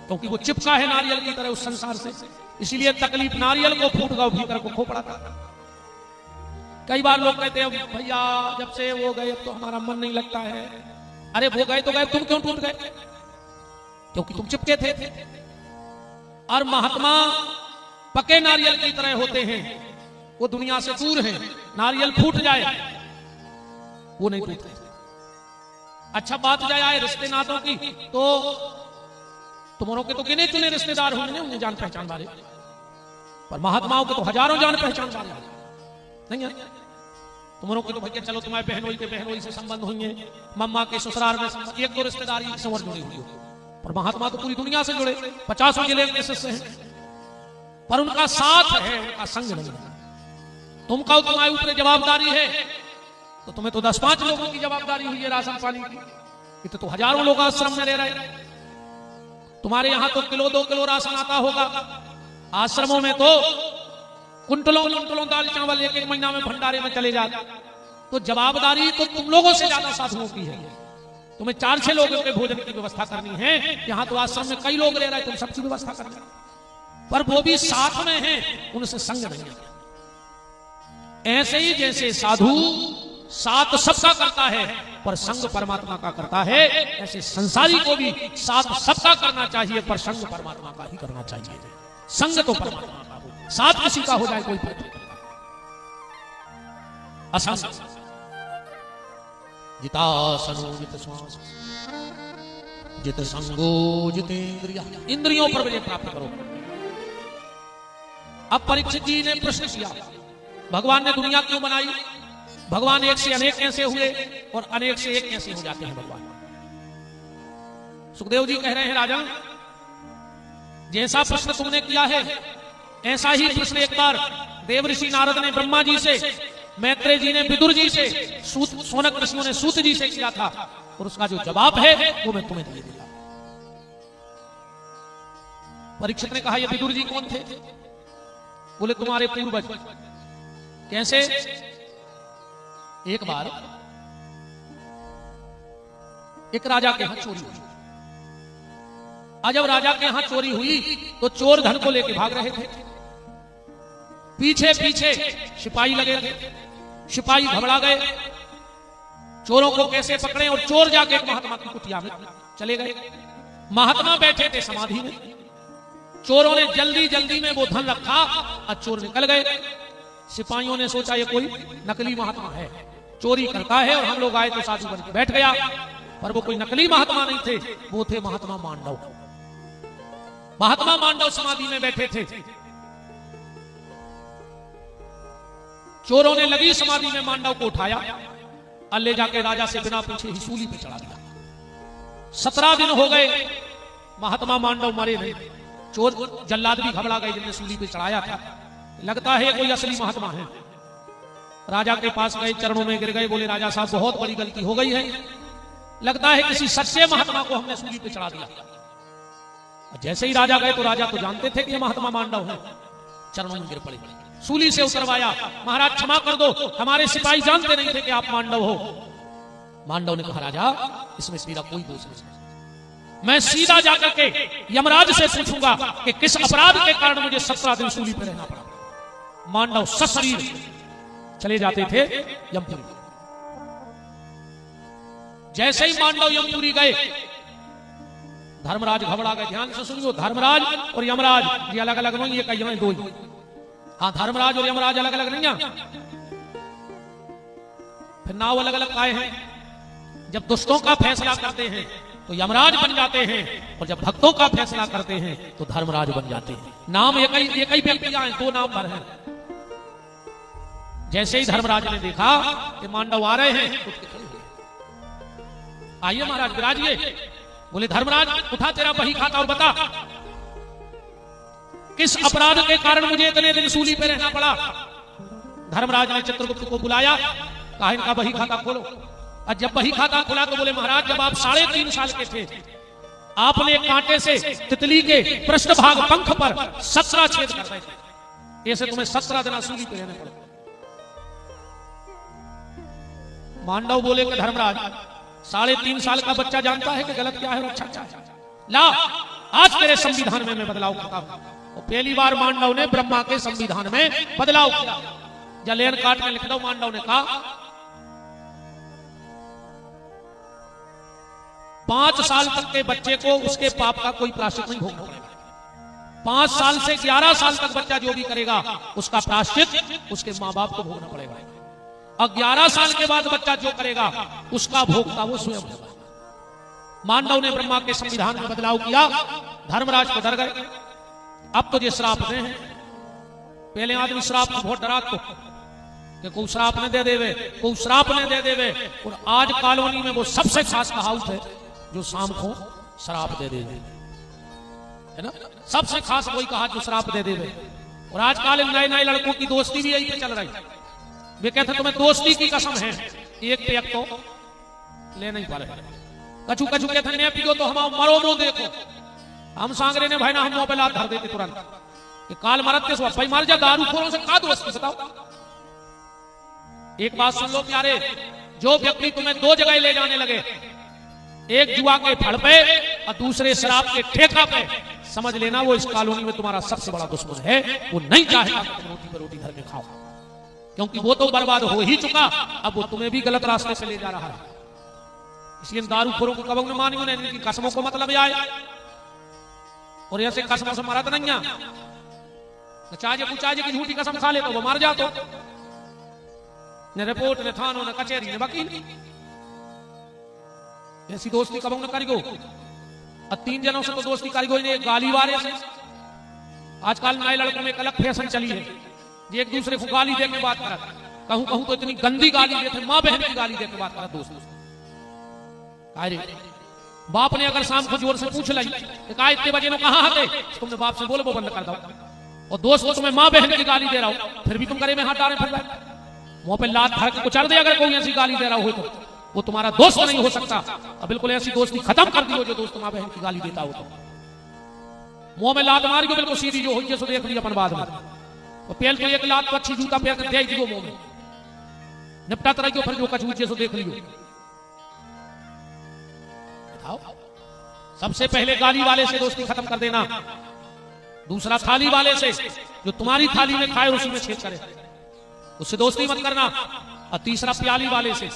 क्योंकि वो चिपका है नारियल की तरह उस संसार से। इसीलिए तकलीफ नारियल को फूट गया, भीतर को खोपड़ा था। कई बार लोग कहते हैं भैया जब से वो गए अब तो हमारा मन नहीं लगता है। अरे वो गए तो गए, तुम क्यों टूट गए? क्योंकि तुम चिपके थे। और महात्मा पके नारियल की तरह होते हैं, वो दुनिया से दूर है। नारियल फूट जाए वो नहीं टूटते। अच्छा बात जाए रिश्ते नातों की, तो तुम्हारों के तो गिने चुने रिश्तेदार होंगे, उन्हें जान पहचान वाले, पर महात्माओं के तो हजारों जान पहचान वाले नहीं है। तुम्हारों के तो भैया चलो तुम्हारे बहनोई के बहनोई से संबंध होंगे, मम्मा के ससुराल में एक दो रिश्तेदारी संवर जुड़ी हुई हो, पर महात्मा तो पूरी दुनिया से जुड़े, 50 जिले के सदस्य हैं, पर उनका साथ है, उनका संग नहीं है। तुम कहो तुम्हारे ऊपर जवाबदारी है तो तुम्हें तो 10-5 लोगों की जवाबदारी हुई है राशन पानी की, इतने तो हजारों लोग आश्रम में रह रहे। तुम्हारे यहां तो किलो 2 किलो राशन आता होगा, आश्रमों में तो कुंटलों दाल चावल एक महीना में भंडारे में चले जाते। तो जवाबदारी तो तुम लोगों से ज्यादा साधुओं की है। तुम्हें 4-6 लोगों के भोजन की व्यवस्था करनी है। यहाँ तो आश्रम में कई लोग रह रहे हैं, तुम सबकी व्यवस्था करनी है, पर वो भी साथ में हैं, उनसे संग नहीं है। ऐसे ही जैसे साधु साथ सबका करता है पर संग परमात्मा का करता है, ऐसे संसारी को भी साथ सबका करना चाहिए पर संग परमात्मा का ही करना चाहिए। संग तो परमात्मा का हो, साथ किसी का हो जाए कोई फर्क नहीं। असंग जितासनो जित श्वास जित संगो जितेंद्रिया, इंद्रियों पर विजय प्राप्त करो। अब परीक्षित जी ने प्रश्न किया, भगवान ने दुनिया क्यों बनाई? भगवान एक से अनेक कैसे हुए और अनेक से एक कैसे हो जाते हैं भगवान? सुखदेव जी कह रहे हैं, राजन, जैसा प्रश्न तुमने किया है ऐसा ही प्रश्न एक बार देवऋषि नारद ने ब्रह्मा जी से, मैत्रेय जी ने विदुर जी से, शौनक ऋषियों ने सूत जी से किया था, और उसका जो जवाब है वो मैं तुम्हें दे दूंगा। परीक्षित ने कहा, ये विदुर जी कौन थे? बोले, तुम्हारे पूर्वज। कैसे? एक बार एक राजा के यहां चोरी हुई। आज जब राजा के यहां चोरी हुई तो चोर धन को लेकर भाग रहे थे, पीछे पीछे सिपाही लगे थे। सिपाही घबरा गए, चोरों को कैसे पकड़े, और चोर जाके एक महात्मा की कुटिया में चले गए। महात्मा बैठे थे समाधि में। चोरों ने जल्दी जल्दी में वो धन रखा और चोर निकल गए। सिपाहियों ने सोचा ये कोई नकली महात्मा है, चोरी करता है, और हम लोग आए तो साधु बन के बैठ गया। पर वो कोई नकली महात्मा नहीं थे, वो थे महात्मा मांडव। महात्मा मांडव समाधि में बैठे थे। चोरों ने लगी समाधि में मांडव को उठाया और ले जाके राजा से बिना पूछे ही सूली पे चढ़ा दिया। 17 दिन हो गए, महात्मा मांडव मरे नहीं। चोर जल्लाद भी घबरा गए जिनने सूली पे चढ़ाया था, लगता है कोई असली महात्मा है। राजा के पास गए, चरणों में गिर गए, बोले, राजा साहब बहुत बड़ी गलती हो गई है, लगता है किसी सच्चे महात्मा को हमने सूली पे चढ़ा दिया। जैसे ही राजा गए तो राजा तो जानते थे कि ये महात्मा मांडव है, चरणों में गिर पड़े, सूली से उतरवाया। महाराज क्षमा कर दो, हमारे सिपाही जानते नहीं थे कि आप मांडव हो। मांडव ने कहा, राजा इसमें मेरा कोई दोष नहीं, मैं सीधा जाकर के यमराज से पूछूंगा कि किस अपराध के कारण मुझे 17 दिन सूली पर रहना पड़ा। मांडव सशरीर चले जाते थे यमपुरी। जैसे ही मांडव यमपुरी गए, धर्मराज घबरा गए। ध्यान से सुनियो, धर्मराज और यमराज ये अलग अलग नहीं, ये कहीं दो ही। हाँ, धर्मराज और यमराज अलग अलग नहीं है। फिर नाव अलग अलग आए हैं। जब दुष्टों का फैसला करते हैं तो यमराज बन जाते हैं, और जब भक्तों का फैसला करते हैं तो धर्मराज बन जाते हैं। नाम एक ही व्यक्ति हैं, दो नाम पर हैं। जैसे ही धर्मराज ने देखा कि मांडव आ रहे हैं, आइए महाराज विराजिए। बोले, धर्मराज उठा तेरा बही खाता और बता किस अपराध के कारण मुझे इतने दिन सूली पे रहना पड़ा। धर्मराज ने चित्रगुप्त को बुलाया, कहा इनका बही खाता खोलो। और जब बही खाता खुला तो बोले, महाराज जब आप 3.5 साल के थे, आपने कांटे से तितली के पृष्ठभाग पंख पर 17 छेद कर दिए थे, ऐसे तुम्हें 17 दिन सूली पे रहना पड़ा। मांडव बोले कि धर्मराज 3.5 साल का बच्चा जानता है कि गलत क्या है और अच्छा क्या है। ला, आज तेरे संविधान में मैं बदलाव करता हूं। और पहली बार मांडव ने ब्रह्मा के संविधान में बदलाव किया। जलेन काट में लिख दो। मांडव ने कहा 5 साल तक के बच्चे को उसके पाप का कोई प्रायश्चित नहीं भोगना पड़ेगा। 5 साल से 11 साल तक बच्चा जो भी करेगा उसका प्रायश्चित उसके माँ बाप को भोगना पड़ेगा। और 11 साल के बाद बच्चा जो करेगा उसका भोगता वो स्वयं होगा। मांडव ने ब्रह्मा के संविधान में बदलाव किया। धर्मराज को डर गए, अब तो ये श्राप दे हैं। पहले आदमी श्राप को बहुत डरा तो कि कोई श्राप ने दे देवे, कोई श्राप ने दे देवे। और आज कॉलोनी में वो सबसे खास कहावत है जो शाम को श्राप दे देवे, है ना। सबसे खास वही कहा जो श्राप दे देवे। और आजकल नए नए लड़कों की दोस्ती भी यही पे चल रही। वे कहते तुम्हें दोस्ती की कसम है, एक पे एक तो ले नहीं पा रहे। कछु कछु कहते नहीं पियो तो हम मरो नो देखो। हम सांगरे ने भाई ना हम मुंह पे लात धर देते तुरंत कि काल मरत के भाई मार जा, दारू खोरों से का दोस्ती बताओ। एक बात सुन लो प्यारे, जो व्यक्ति तुम्हें 2 जगह ले जाने लगे, एक जुआ के फड़ पे और दूसरे शराब के ठेका पे, समझ लेना वो इस कॉलोनी में तुम्हारा सबसे बड़ा दुश्मन है। वो नहीं चाहेगा तुम रोटी पर रोटी धर के खाओ, क्योंकि वो तो बर्बाद हो ही चुका, अब वो तुम्हें भी गलत रास्ते से ले जा रहा है। इसलिए दारू खोरों को कबंग न मानियो, इनकी कसमों को मतलब आए। और ऐसे कसमों से मरत नहीं है। चाहे की झूठी कसम खा ले तो वो मार जातो। न रिपोर्ट न थानो न कचहरी न वकील, ऐसी दोस्ती कबंग न करिगो। और 3 जनों से तो दोस्ती करिगो, इन्हें गाली वारे से आजकल नए लड़कों में एक अलग फैशन चली है, ये एक दूसरे को गाली दे के बात करा, कहूं कहूं तो इतनी गंदी गाली देते, माँ बहन की गाली दे के बात करा दोस्त। अरे बाप ने अगर शाम को जोर से पूछ ली कहा इतने बजे में कहाँ आते, तुमने बाप से बोले वो बंद कर दो, और दोस्त को तुम्हें माँ बहन की गाली दे रहा हो फिर भी तुम करे में हाथ डाले फिर मुंह पे लात धर के कुचल दे, अगर कोई ऐसी गाली दे रहा हो तो वो तुम्हारा दोस्त नहीं हो सकता। अब बिल्कुल ऐसी दोस्ती खत्म कर दी हो जो दोस्त माँ बहन की गाली देता हो तो मुंह में लात मारी को बिल्कुल सीधी जो हुई सो देख ली अपन बाद में, तो पहल तो एक लात तो अच्छी जूता पैर दे दियो मुंह में निपटा तरह फिर जो कचूचे सो देख लियो। सबसे पहले गाली वाले से दोस्ती खत्म कर देना, दूसरा थाली वाले से जो तुम्हारी थाली में खाए और उसी में छेद करे उससे दोस्ती मत करना, और तीसरा प्याली वाले से,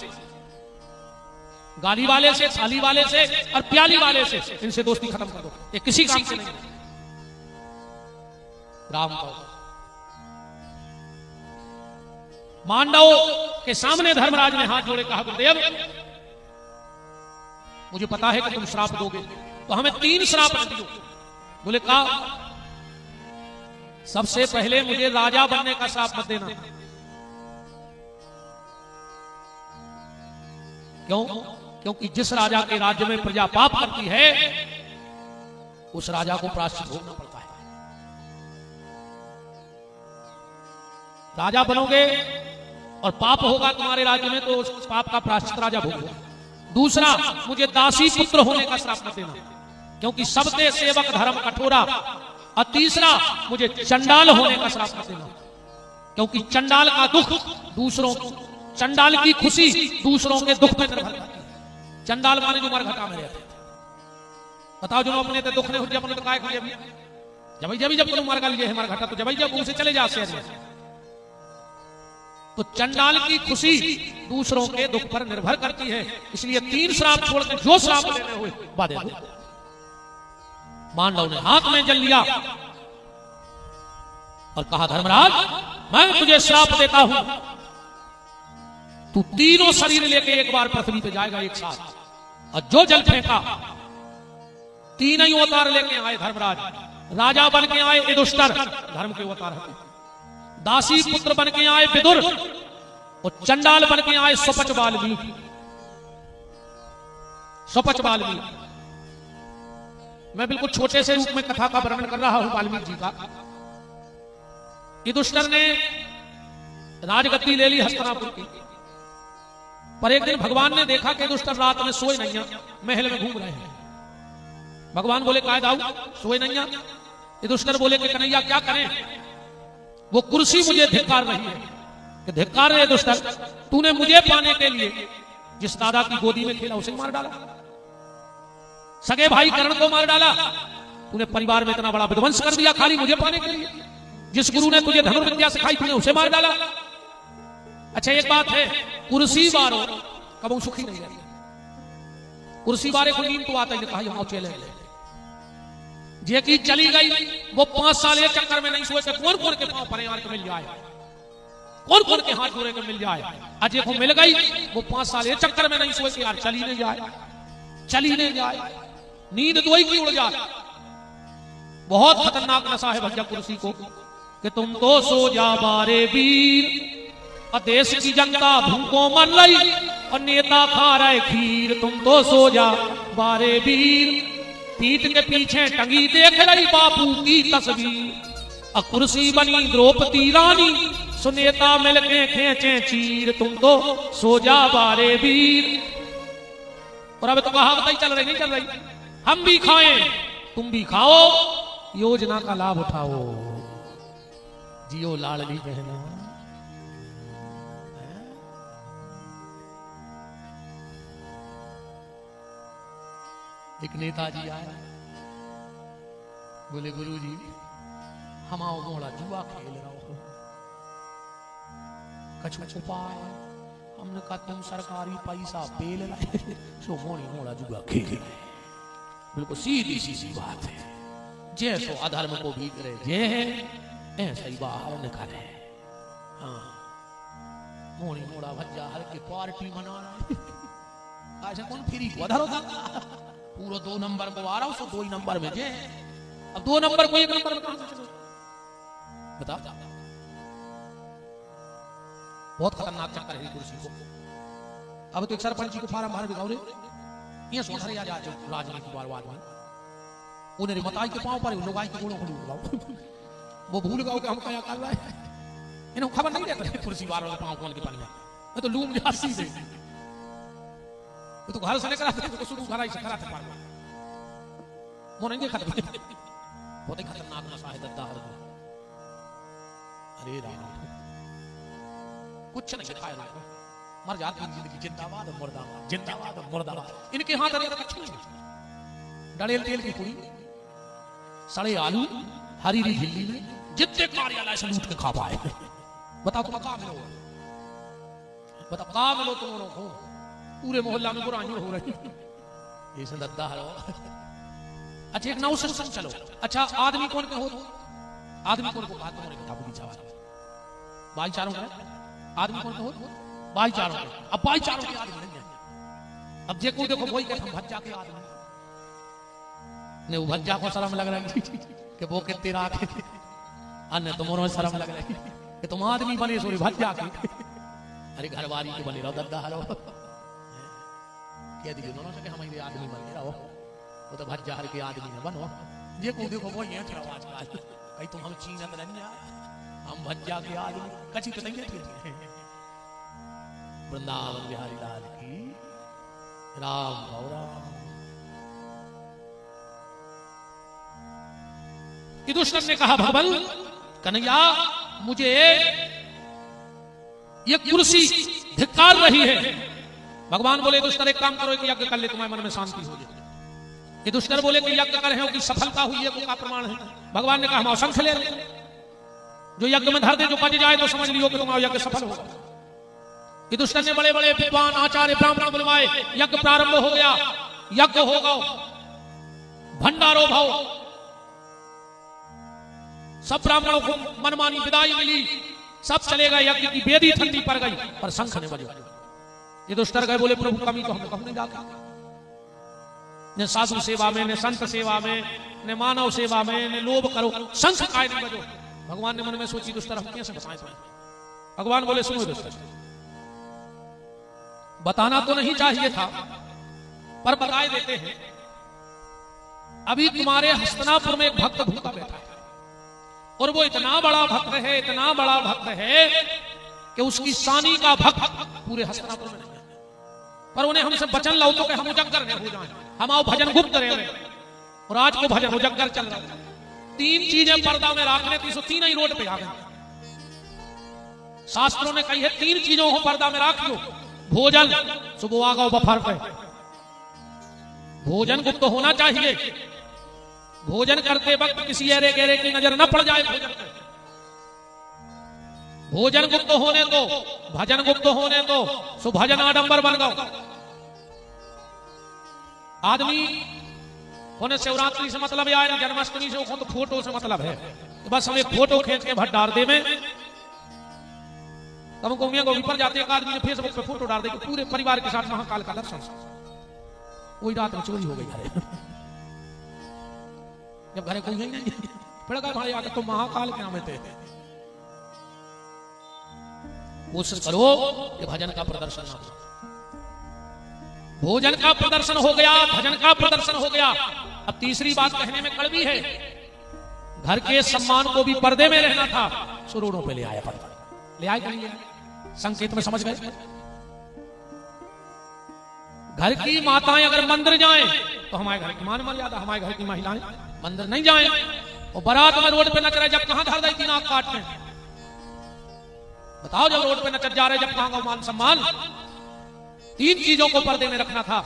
गाली वाले से, थाली वाले से और प्याली वाले से, इनसे दोस्ती खत्म कर दो, ये किसी काम से नहीं। राम मांडव के सामने धर्मराज ने हाथ जोड़े कहा गुरुदेव मुझे पता है कि तुम श्राप दोगे तो हमें 3 श्राप दियो। बोले कहा सबसे पहले मुझे राजा बनने का श्राप मत देना। क्यों? क्योंकि जिस राजा के राज्य में प्रजा पाप करती है उस राजा को प्रायश्चित भोगना पड़ता है। राजा बनोगे और पाप होगा तुम्हारे राज्य में तो उस पाप का प्रायश्चित राजा भोगेगा। दूसरा मुझे दासी पुत्र होने का श्राप मत देना क्योंकि सबसे सेवक धर्म कठोरा। और तीसरा मुझे चंडाल होने का श्राप मत देना क्योंकि चंडाल का दुख दूसरों, चंडाल की खुशी दूसरों के दुख में निर्भर करती है। चंडाल माने जो मरघटा में रहते, बताओ जो अपने ते दुख ने जब अपने तो काय खुले जब तुम मर गए है मरघटा तो जब उनसे चले जा शहर में। तो चंडाल की खुशी दूसरों के दुख पर निर्भर करती है, इसलिए 3 श्राप छोड़कर जो श्राप लेने हुए बाधे दो। मांडव ने हाथ में जल लिया और कहा धर्मराज मैं तुझे श्राप देता हूं, तू तीनों शरीर लेके एक बार पृथ्वी पे जाएगा एक साथ, और जो जल फेंका 3 ही अवतार लेके आए धर्मराज। राजा बन के आए युधिष्ठिर धर्म के अवतार है, दासी पुत्र बन के आए विदुर, और चंडाल बन के आए स्वपच वाल्मीकि। स्वपच वाल्मीकि मैं बिल्कुल छोटे से रूप में कथा का वर्णन कर रहा हूं वाल्मीकि जी का। युधिष्ठिर ने राजगद्दी ले ली हस्तिनापुर की, पर एक दिन भगवान ने देखा कि युधिष्ठिर रात में सोए नहीं, महल में घूम रहे हैं। भगवान बोले काय दाऊ सोए नहीं? युधिष्ठिर बोले कि कन्हैया क्या करें, वो कुर्सी मुझे धिक्कार रही है। कि धिक्कार है युधिष्ठिर, तूने मुझे पाने के लिए जिस दादा की गोदी में खेला उसे मार डाला, सगे भाई कर्ण को मार डाला, तूने परिवार में इतना बड़ा विध्वंस कर दिया खाली मुझे पाने के लिए, जिस गुरु ने तुझे धनुर्विद्या सिखाई तूने उसे मार डाला। अच्छा एक बात है, कुर्सी बारो कब सुखी नहीं रहती, कुर्सी बारे को नींद तो आता ही कहा यहाँ चले जे की चली गई वो 5 साल एक चक्कर में नहीं सोए कि कौन कौन के पांव परिवार को मिल जाए, कौन कौन के हाथ जोड़े को मिल जाए। अजय को मिल गई वो 5 साल एक चक्कर में नहीं सोए कि यार चली नहीं जाए, चली नहीं जाए, नींद दोई की उड़ जाए। बहुत खतरनाक नशा है भैया कुर्सी को, कि तुम तो सो जा बारे वीर, और देश की जनता भूखों मर रही और नेता खा रहे खीर। तुम तो सो जा बारे वीर, पीठ के पीछे टंगी देख रही बापू की तस्वीर, और कुर्सी बनी द्रौपदी रानी, सुनेता मिलके खेचे चीर। तुम तो सो जा बारे वीर। और अब तो कहावत ही चल रही, नहीं चल रही, हम भी खाएं तुम भी खाओ, योजना का लाभ उठाओ, जियो लाडली बहना। एक नेताजी आया, बोले गुरुजी हम आओ मोड़ा जुआ खेल रहा हो, कछ उपाय। हमने कहा तुम सरकारी पैसा पेल लाए सो मोड़ा जुआ खेल रहे। बिल्कुल सीधी सी बात है, जैसो अधर्म को भी करे जे ऐसा ही बाहर निकाले। हाँ मोड़ा भज्जा हर के पार्टी मना रहा है, कौन फ्री को अधर होता पूरा 2 नंबर को आ रहा हूं, 2 ही नंबर में जे अब 2 नंबर को 1 नंबर में कहां से बता, बहुत खतरनाक चक्कर है कुर्सी को। अब तो एक सरपंच जी को फार्म भर बिगाओ रे, ये सोचरे आ जाते राजनीति बर्बाद में उन्हें मताई के पांव पर लोग आई के गोड़ों को लगाओ वो भूल गए कि हम क्या कर रहे हैं, इन्हें खबर नहीं रहता कुर्सी वालों के पांव कौन के पानी में, मैं तो लूम जासी से तो घर से लेकर आते तो शुरू घर से कराते पार मोरेंगे खत्म। बहुत ही खतरनाक नशा है दद्दा। अरे राम, कुछ नहीं दिखाया उनको, मर जाती जिंदगी, जिंदाबाद मुर्दाबाद, जिंदाबाद मुर्दाबाद। इनके हाथ अरे कुछ नहीं, डड़ेल तेल की पूरी, सड़े आलू, हरी झिल्ली में जितने कार्यालय से लूट के खा पाए। बताओ तुम कहाँ मिलो, बताओ कहाँ मिलो तुम लोग हो, पूरे मोहल्ला में बुराइयां हो रही। ये दद्दा हरो। अच्छा एक नाव से चलो, अच्छा आदमी कौन के हो, आदमी कौन को बात तुम्हारे किताबों की जवाब भाईचारों का, आदमी कौन के हो, भाईचारों के। अब भाईचारों के आदमी नहीं है, अब देखो देखो वही कहते हम भज्जा के आदमी ने, वो भज्जा को शर्म लग रहा है कि वो कितने रात अन्य तुम्हारों में शर्म लग रही कि तुम आदमी बने सोरी भज्जा के। अरे घरवारी के बने रहो दद्दा हरो, कह दीजिए दोनों से कि हम आदमी बने रहो, वो तो भज्जार के आदमी है बनो। देखो देखो वो ये आजकल कहीं तुम हम चीनत नहीं, हम भज्जा के आदमी कची तो नहीं है। वृंदावन बिहारी लाल की राम गौरा। युधिष्ठिर ने कहा भगवान कन्हैया मुझे ये कुर्सी धिक्कार रही है। भगवान बोले युधिष्ठिर एक काम करो, एक यज्ञ कर ले, तुम्हारे मन में शांति हो जाए। युधिष्ठिर बोले कि यज्ञ कर कि सफलता हुई है का प्रमाण है। भगवान ने कहा हम असंख्य ले लें, जो यज्ञ में धर दे जो बच जाए तो समझ लियो कि तुम्हारा यज्ञ सफल होगा। युधिष्ठिर ने बड़े बड़े विद्वान आचार्य ब्राह्मण बुलवाए, यज्ञ प्रारंभ हो गया, यज्ञ होगा, भंडारो भाव, सब ब्राह्मणों को मनमानी विदाई मिली, सब चलेगा, यज्ञ की बेदी ठंडी पड़ गई, पर शंख ने बजा। युधिष्ठिर गए बोले प्रभु कमी तो हम नहीं डालता, ने साधु सेवा में, ने संत सेवा में, ने मानव सेवा में, ने लोभ करो, शंख काय नहीं बजो। भगवान ने मन में सोची युधिष्ठिर हम कैसे बताएं। भगवान बोले सुनो युधिष्ठिर, बताना तो नहीं चाहिए था पर बताए देते हैं। अभी तुम्हारे हस्तिनापुर में एक भक्त भूखा बैठा है और वो इतना बड़ा भक्त है, इतना बड़ा भक्त है कि उसकी सानी का भक्त पूरे हस्तिनापुर में नहीं है। पर उन्हें हमसे वचन लो तो कि हम उजागर न हो जाएं, हम आओ भजन गुप्त रहे, और आज को भजन उजागर चल रहा है। तीन चीजें पर्दा में रखने थी, सो तीन ही रोड पे आ गए। शास्त्रों ने कही है तीन चीजों को पर्दा में रख लो, भोजन सुबह आ गओ बफर पे, भोजन गुप्त होना चाहिए, भोजन करते वक्त किसी अरे गहरे की नजर न पड़ जाए भोजन पे, भोजन गुप्त होने दो, भजन गुप्त होने दो, सो भजन आडंबर बन गओ। आदमी होने शिवरात्रि से मतलब आए, जन्माष्टमी से तो फोटो से मतलब है, बस हम एक फोटो खींच के भट डाल दे में, तब गोमिया गोभी पर जाते एक आदमी ने फेसबुक पे फोटो डाल दे कि पूरे परिवार के साथ महाकाल का दर्शन। वही रात में चोरी हो गई घरे, जब घरे कोई नहीं पड़ गया भाई आके तो महाकाल के नाम थे। कोशिश करो कि भजन का प्रदर्शन ना हो। भोजन का प्रदर्शन हो गया, भजन का प्रदर्शन हो गया। अब तीसरी बात कहने में कड़वी है, घर के सम्मान को भी पर्दे में रहना था, सो रोडों पे ले आया पर्दा, ले आए करिए, संकेत में समझ गए। घर की माताएं अगर मंदिर जाएं तो हमारे घर की मान मर्यादा, हमारे घर की महिलाएं मंदिर नहीं जाएं, और बारात में रोड पे नच रहे, जब कहां धर दी नाक काटते हैं, बताओ, जब रोड पे नचत जा रहे, जब कहां मान सम्मान। तीन चीजों को पर्दे में रखना था,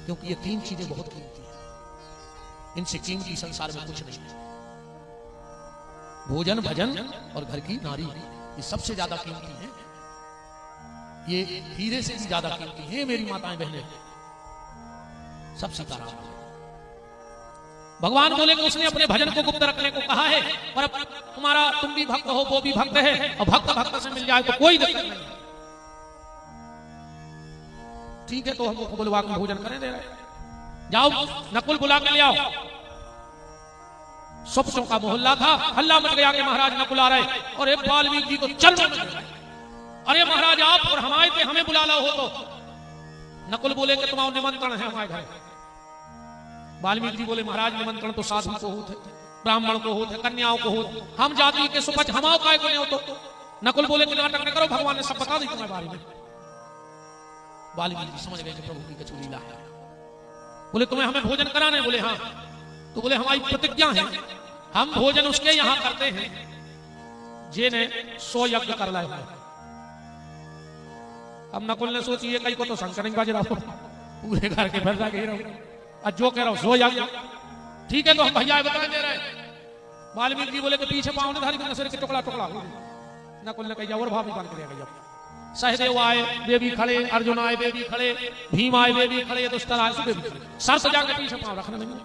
क्योंकि ये तीन चीजें बहुत कीमती हैं, इनसे कीमती संसार में कुछ नहीं है। भोजन, भजन और घर की नारी, ये सबसे ज्यादा कीमती है, ये हीरे से भी ज्यादा कीमती है। मेरी माताएं बहनें, सब सीताराम। भगवान बोले कि उसने अपने भजन को गुप्त रखने को कहा है, और अब तुम्हारा तुम भी भक्त हो, वो भी भक्त है, और भक्त भक्त से मिल जाए तो कोई दिक्कत नहीं। ठीक है, तो हमको बुलवा के भोजन करें दे रहे, जाओ नकुल बुला के ले आओ। सुपसों का मोहल्ला था, हल्ला मच गया कि महाराज नकुल आ रहे, और एक वाल्मीकि जी को चल अरे महाराज आप और हम आए थे, हमें बुला लो हो तो। नकुल बोले कि तुम्हारा निमंत्रण है हमारे घर। वाल्मीकि जी बोले महाराज निमंत्रण तो साधु को होते, ब्राह्मण को होते, कन्याओं को होते, हम जाति के सुपच हमाओ काय को नहीं हो तो। नकुल बोले कि नाटक न करो, भगवान ने सब बता दी तुम्हारे बारे में। वाल्मीकि जी समझ गए कि प्रभु की कछु लीला है। बोले तुम्हें हमें भोजन कराने? बोले हाँ। तो बोले हमारी प्रतिज्ञा है, हम भोजन उसके यहां करते हैं जिन्हें 100 यज्ञ कर लाए। अब नकुल ने सोची ये कई को तो शंकर नहीं बाज रहा हो, पूरे घर के भर जाके रहो, जो कह रहा हूं 100 यज्ञ। ठीक है तो हम भैया बता दे रहे। वाल्मीकि जी बोले कि पीछे पाँव धारी के नसर के टुकड़ा टुकड़ा। नकुल ने कहा और भाभी बन के गया। सहदेव आए वे भी खड़े, अर्जुन आए वे भी खड़े, भीम आए वे भी खड़े, दुष्टर आए वे भी खड़े, सर सजा के पीछे पाँव रखना नहीं।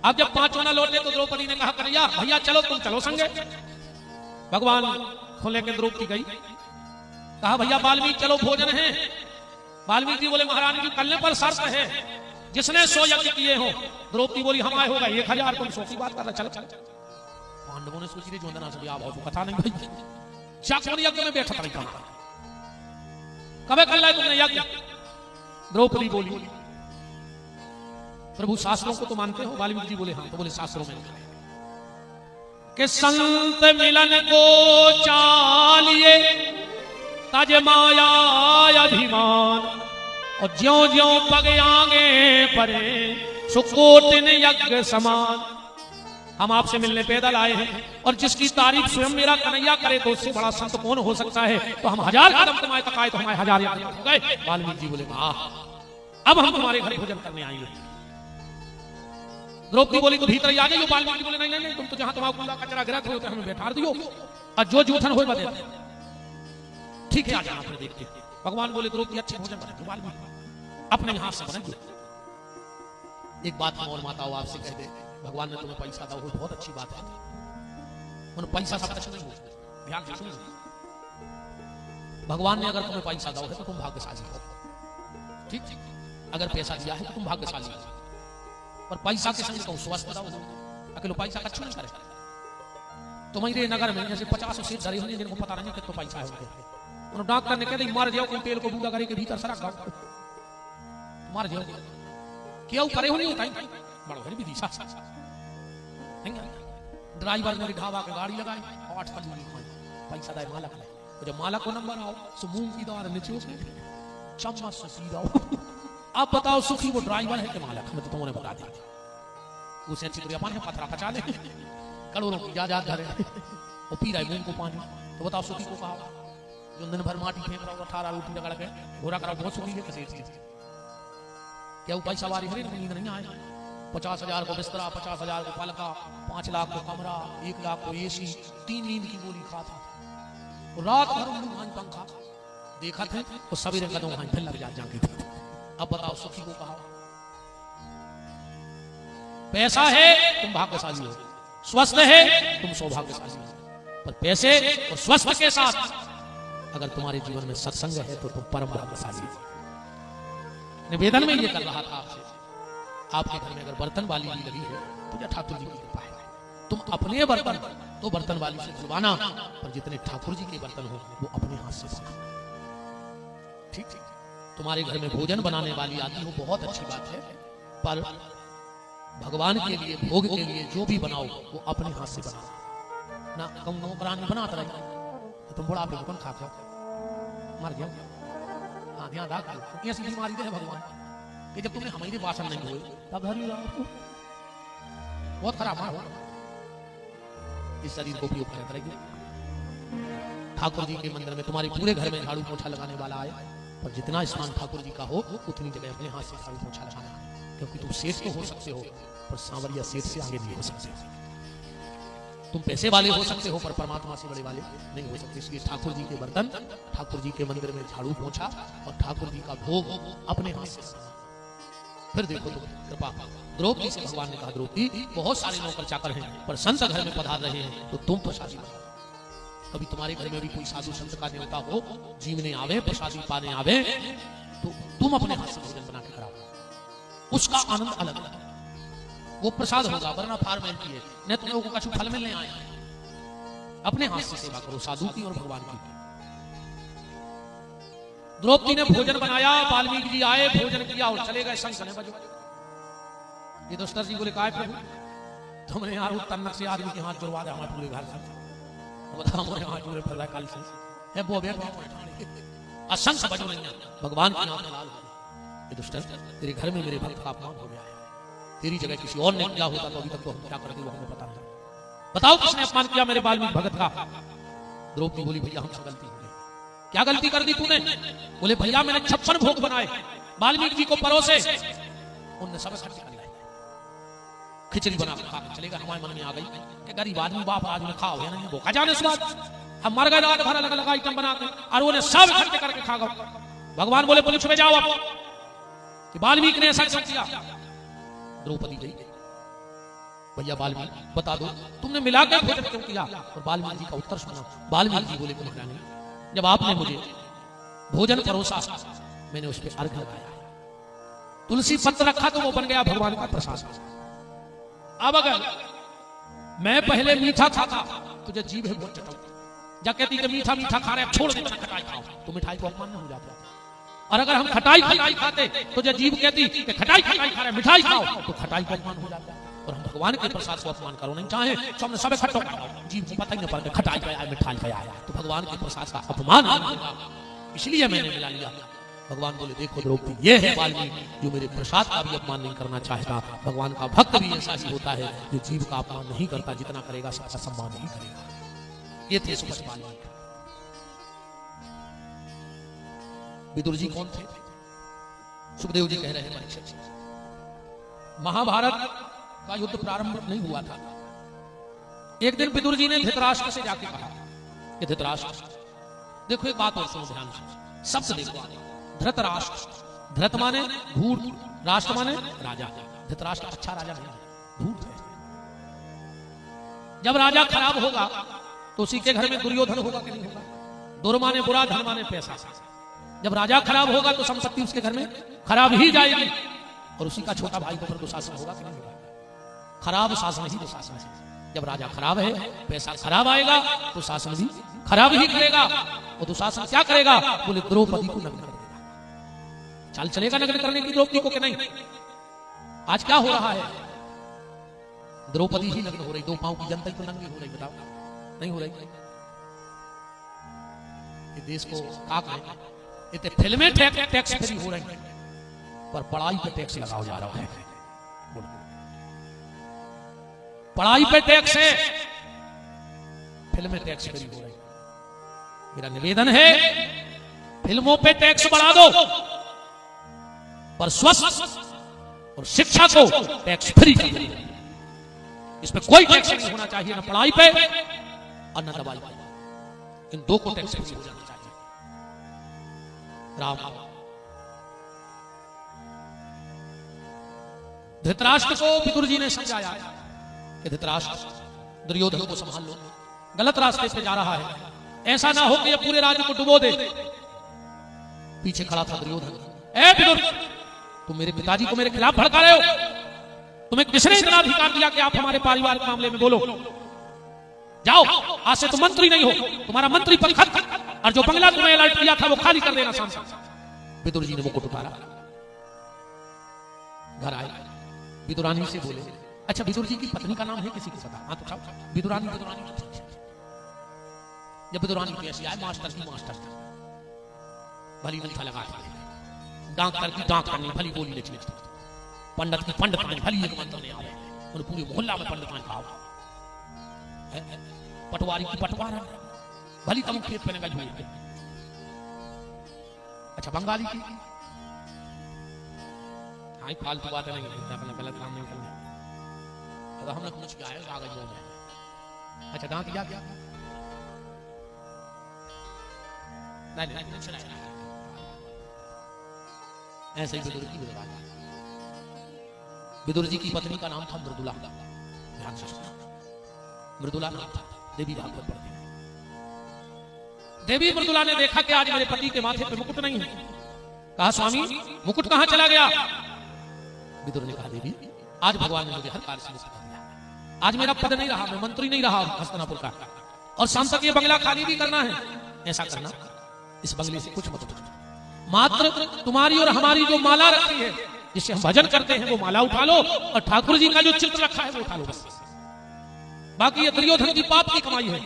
अब जब पांचों ना लौटे तो द्रौपदी ने कहा कन्हैया भैया चलो तुम चलो संगे। भगवान को लेकर द्रौपदी गई, कहा भैया वाल्मीकि चलो भोजन है। वाल्मीकि जी बोले महारानी जी कलने पर शर्त है जिसने 100 यज्ञ किए हो। द्रौपदी बोली हम आए होगा 1000, तुम 100 की बात कर रहे, चल चल। पांडवों ने सोची जो अंदर से आप कथा नहीं भाई, कौन यज्ञ में बैठा था कबे कर लाए तुमने यज्ञ? द्रौपदी बोली प्रभु शास्त्रों को तो मानते हो? वाल्मीकि जी बोले हाँ। तो बोले शास्त्रों में कि संत मिलन को चालिए तज माया अभिमान, और ज्यों ज्यों पग आगे परे सुकोटिन यज्ञ समान। हम आपसे मिलने पैदल आए हैं, और जिसकी तारीफ स्वयं मेरा कन्हैया करे तो उससे बड़ा संत कौन हो सकता है? तो हम 1000 कदम तुम्हारे तक आए तो हमारे 1000 यज्ञ हो गए। वाल्मीकि जी बोले अब हम तुम्हारे घर भोजन करने आएंगे। द्रौपदी बोली तो भीतर ही आ गई। वाल्मीकि बोले नहीं नहीं तुम तो जहां तुम्हारा कूड़ा कचरा गिरा थे तो हमें बैठा दियो, और जो जूठन हो बदे ठीक है आ जाना फिर देखते। भगवान बोले द्रौपदी अच्छे भोजन बने, वाल्मीकि अपने हाथ से बने। एक बात और माता आपसे कह दे, भगवान ने तुम्हें पैसा दिया बहुत अच्छी बात है, उन्हें पैसा सब कुछ नहीं हो, ध्यान से सुनो। भगवान ने अगर तुम्हें पैसा दिया है तो तुम भाग्यशाली हो, ठीक? अगर पैसा दिया है तो तुम भाग्यशाली हो, पर पैसा के संग कहूं स्वस्थ बताओ, अकेले पैसा कछु नहीं करे। तुम्हारे नगर में जैसे 50 सेठ धरे होंगे जिनको पता नहीं कितना पैसा है उन्हें, डॉक्टर ने कह दी मार जाओ तेल को बूंदा करे के भीतर सरा गाओ, मार जाओ क्यों करे हो नहीं होता है बड़ो है विधि सा नहीं। ड्राइवर ने ढाबा के गाड़ी लगाई 8 फल पैसा दाए मालक ने, तो जब मालक को नंबर आओ तो मूंग की दाल नीचे चम्मच से सीधा। अब बताओ सुखी वो ड्राइवर है कि मालक? हमें तो तुमने बता दिया उसे अच्छी तरह पानी पथरा पचा ले, करोड़ों की जायदाद धरे और पी रहा है मूंग को पानी। तो बताओ सुखी को कहा जो दिन भर माटी फेंक रहा 18 रोटी रगड़ के घोड़ा करा बहुत सुखी है कैसे चीज? क्या पैसा वारी हरी नींद नहीं आए? 50,000 को बिस्तरा, 50,000 को पलका, 5 लाख को कमरा, 1 लाख को एसी, 3 नींद की गोली खाता, रात भर उल्लू पंखा देखा थे तो सवेरे कदम वहां फिर लग जाके थे। अब बताओ सुखी को कहा पैसा है तुम भाग्यशाली हो, स्वस्थ है तुम सौभाग्यशाली हो, पर पैसे और स्वस्थ के साथ अगर तुम्हारे जीवन में सत्संग है तो तुम परम भाग्यशाली हो। निवेदन में ये कर रहा था आपसे, आपके घर में अगर बर्तन वाली भी लगी है तो ठाकुर जी की कृपा है, तुम अपने बर्तन तो बर्तन वाली से धुलवाना, पर जितने ठाकुर जी के बर्तन हो वो अपने हाथ से बनाना, ठीक? तुम्हारे घर में भोजन बनाने वाली आती हो बहुत अच्छी बात है, पर भगवान के लिए भोग के लिए जो भी बनाओ वो अपने हाथ से बनाना ना। कम नौकरानी बनाता रहे तो तुम बड़ा आपने कौन खाता मर गया। हाँ ध्यान रख लो, ऐसी बीमारी है भगवान कि जब तुमने हमारे वासन नहीं हुए तब घर ही रहो, बहुत खराब मार हो। इस शरीर को उपयोग करते रहिए। ठाकुर जी के मंदिर में तुम्हारे पूरे घर में झाड़ू पोछा लगाने वाला आए, पर जितना स्थान ठाकुर जी का हो उतनी जगह अपने हाथ से झाड़ू पोछा लगाना, क्योंकि तुम सेठ तो हो सकते हो पर सांवरिया सेठ से आगे नहीं हो सकते। तुम पैसे वाले हो सकते हो पर परमात्मा से बड़े वाले नहीं हो सकते। इसलिए ठाकुर जी के बर्तन, ठाकुर जी के मंदिर में झाड़ू पोछा और ठाकुर जी का भोग अपने हाथ से। फिर देखो तो कृपा द्रौपदी से भगवान ने कहा द्रौपदी बहुत सारे नौकर चाकर हैं पर संत घर में पधार रहे हैं तो तुम प्रसादी बनो। कभी तुम्हारे घर में भी कोई साधु संत का देवता हो जीवने आवे प्रसादी पाने आवे तो तुम अपने हाथ से भोजन बना के खराब, उसका आनंद अलग है। वो प्रसाद होगा, वरना फॉर्मेलिटी है। नहीं तुम लोगों को कछु फल मिलने आए, अपने हाथ से सेवा करो साधु की और भगवान की। द्रौपदी ने भोजन बनाया, वाल्मीकि जी आए, भोजन किया और चले गए। शंख ने बजो। युधिष्ठिर जी बोले काय प्रभु, तुमने यार तन्नक से आदमी के हाथ जुड़वा दे हमारे पूरे घर से, बताओ हमारे हाथ जुड़े फिर कल से है वो बे असंख बजो नहीं। भगवान की नाम लाल युधिष्ठिर, तेरे घर में मेरे भक्त का अपमान हो गया है, तेरी जगह किसी और ने किया होता तो अभी तक तो हम क्या करते वो हमें पता नहीं। बताओ किसने अपमान किया मेरे वाल्मीकि भगत का। द्रौपदी बोली भैया हमसे गलती हो गई। क्या गलती कर दी तूने? बोले भैया मैंने 56 भोग बनाए, वाल्मीकि जी को परोसे, उनने सब खर्च कर लिया। खिचड़ी बना खा के चलेगा। हमारे मन में आ गई कि गरीब आदमी बाप आज में खाओ है नहीं, वो खा जाने स्वाद हम मर गए रात भर अलग अलग आइटम बना के, और उन्हें सब इकट्ठे करके खा गए। भगवान बोले पुलिस में जाओ आप कि वाल्मीकि ने ऐसा क्यों किया। द्रौपदी गई, भैया वाल्मीकि बता दो तुमने मिला के भोजन क्यों किया। और वाल्मीकि जी का उत्तर सुना। वाल्मीकि जी बोले कि महारानी, जब आपने मुझे भोजन परोसा मैंने उस पर अर्घ लगाया, तुलसी पत्र रखा तो वो बन गया भगवान का प्रसाद। अब अगर मैं पहले मीठा खाता तुझे जीभ है बहुत चटाऊ, जब कहती कि मीठा मीठा खा रहे छोड़ दे खटाई खाओ तो मिठाई को अपमान नहीं हो जाता। और अगर हम खटाई खटाई खाते तो जब जीभ कहती कि खटाई खटाई खा रहे मिठाई खाओ तो खटाई को अपमान हो जाता। और हम भगवान के प्रसाद को अपमान करो नहीं चाहे तो हमने सब इकट्ठा खाओ, जीभ को पता ही नहीं पड़ता खटाई का आया मिठाई का आया, तो भगवान के प्रसाद का अपमान होगा, इसलिए मैंने मिला लिया। भगवान बोले देखो द्रौपदी ये है वाल्मीकि जो मेरे प्रसाद का भी अपमान नहीं करना चाहता। भगवान का भक्त भी ऐसा ही होता है जो जीव का अपमान नहीं करता, जितना करेगा सबका सम्मान नहीं करेगा। ये थे सुपथ वाल्मीकि। विदुर जी कौन थे? सुखदेव जी कह रहे हैं परीक्षित जी, महाभारत का युद्ध प्रारंभ नहीं हुआ था। एक दिन विदुर जी ने धृतराष्ट्र से जाके कहा कि धृतराष्ट्र देखो एक बात और सुनो ध्यान से, शब्द देखो, धृतराष्ट्र, धृत माने धूर्त, राष्ट्र माने राजा। धृतराष्ट्र अच्छा राजा नहीं, धूर्त है। जब राजा खराब होगा तो उसी के घर में दुर्योधन होगा कि नहीं होगा। दुर माने बुरा, धन माने पैसा। जब राजा खराब होगा तो संपत्ति उसके घर में खराब ही जाएगी, और उसी का छोटा भाई को दुशासन होगा कि नहीं होगा। खराब शासन ही दुशासन है। जब राजा खराब है, पैसा खराब आएगा तो शासन भी खराब ही करेगा। और दुशासन क्या करेगा? बोले द्रौपदी को नग्न कर देगा। चाल चलेगा नग्न करने की द्रौपदी को कि नहीं? आज क्या हो रहा है? द्रौपदी ही नग्न हो रही, दो पांव की जनता ही तो नंगी हो रही, बताओ नहीं हो रही? ये देश को क्या कहें? इतने फिल्में टैक्स फ्री हो रही हैं, पर पढ़ाई पे टैक्स लगाया जा रहा है। पढ़ाई पे टैक्स है, फिल्में टैक्स फ्री हो रही। मेरा निवेदन है फिल्मों पे टैक्स बढ़ा दो, पर स्वास्थ्य और शिक्षा को टैक्स फ्री कर दो। इस पे कोई टैक्स नहीं होना चाहिए, न पढ़ाई पे और न दवाई पे। इन दो को टैक्स फ्री हो जाना चाहिए। राम धृतराष्ट्र को विदुर जी ने समझाया कि धृतराष्ट्र दुर्योधन को संभाल लो, गलत रास्ते पे जा रहा है, ऐसा ना हो कि ये पूरे राज्य को डुबो दे। पीछे खड़ा था दुर्योधन। ए विदुर, तुम मेरे पिताजी को मेरे खिलाफ भड़का रहे हो। तुम्हें किसने इतना अधिकार दिया कि आप हमारे पारिवारिक मामले में बोलो? जाओ, आज से तुम मंत्री नहीं हो, तुम्हारा मंत्री पद खत्म, और जो बंगला तुम्हें अलर्ट किया था वो खाली कर देना सांसद। विदुर जी ने मुकुट उतारा, घर आए, विदुरानी से बोले अच्छा विदुर जी की पत्नी का नाम है किसी को पता? हाँ तो साहब विदुरानी। जब विदुरानी कैसे आए? मास्टर की मास्टर भली नहीं था लगा, डॉक्टर की डॉक्टर नहीं भली बोली लिखने, पंडित की पंडित नहीं भली एक मंत्र नहीं आवे, और पूरे मोहल्ला में पंडित नहीं खाओ, पटवारी की पटवारा भली तुम खेत पे लगा झूठ। अच्छा बंगाली की, हाँ फालतू बात नहीं करता, अपना गलत काम नहीं करना। अगर हमने कुछ किया है कागज में, अच्छा दांत क्या क्या नहीं ऐसे ही विदुर की विधवा। विदुर जी की पत्नी का नाम था मृदुला, ध्यान से सुनना, मृदुला नाम था। देवी भागवत पढ़ते हैं। देवी मृदुला ने देखा कि आज मेरे पति के माथे पे मुकुट नहीं है। कहा स्वामी मुकुट कहां चला गया? विदुर ने कहा देवी आज भगवान ने मुझे हर कार्य से मुक्त कर दिया। आज मेरा पद नहीं रहा, मैं मंत्री नहीं रहा हस्तिनापुर का, और शाम तक ये बंगला खाली भी करना है। ऐसा करना, इस बंगले से कुछ मत उठो, मात्र तुम्हारी और हमारी जो माला रखी है, जिससे हम भजन करते हैं, वो माला उठा लो, और ठाकुर जी का जो चित्र रखा है वो उठा लो बस। बाकी ये दुर्योधन की पाप की कमाई है,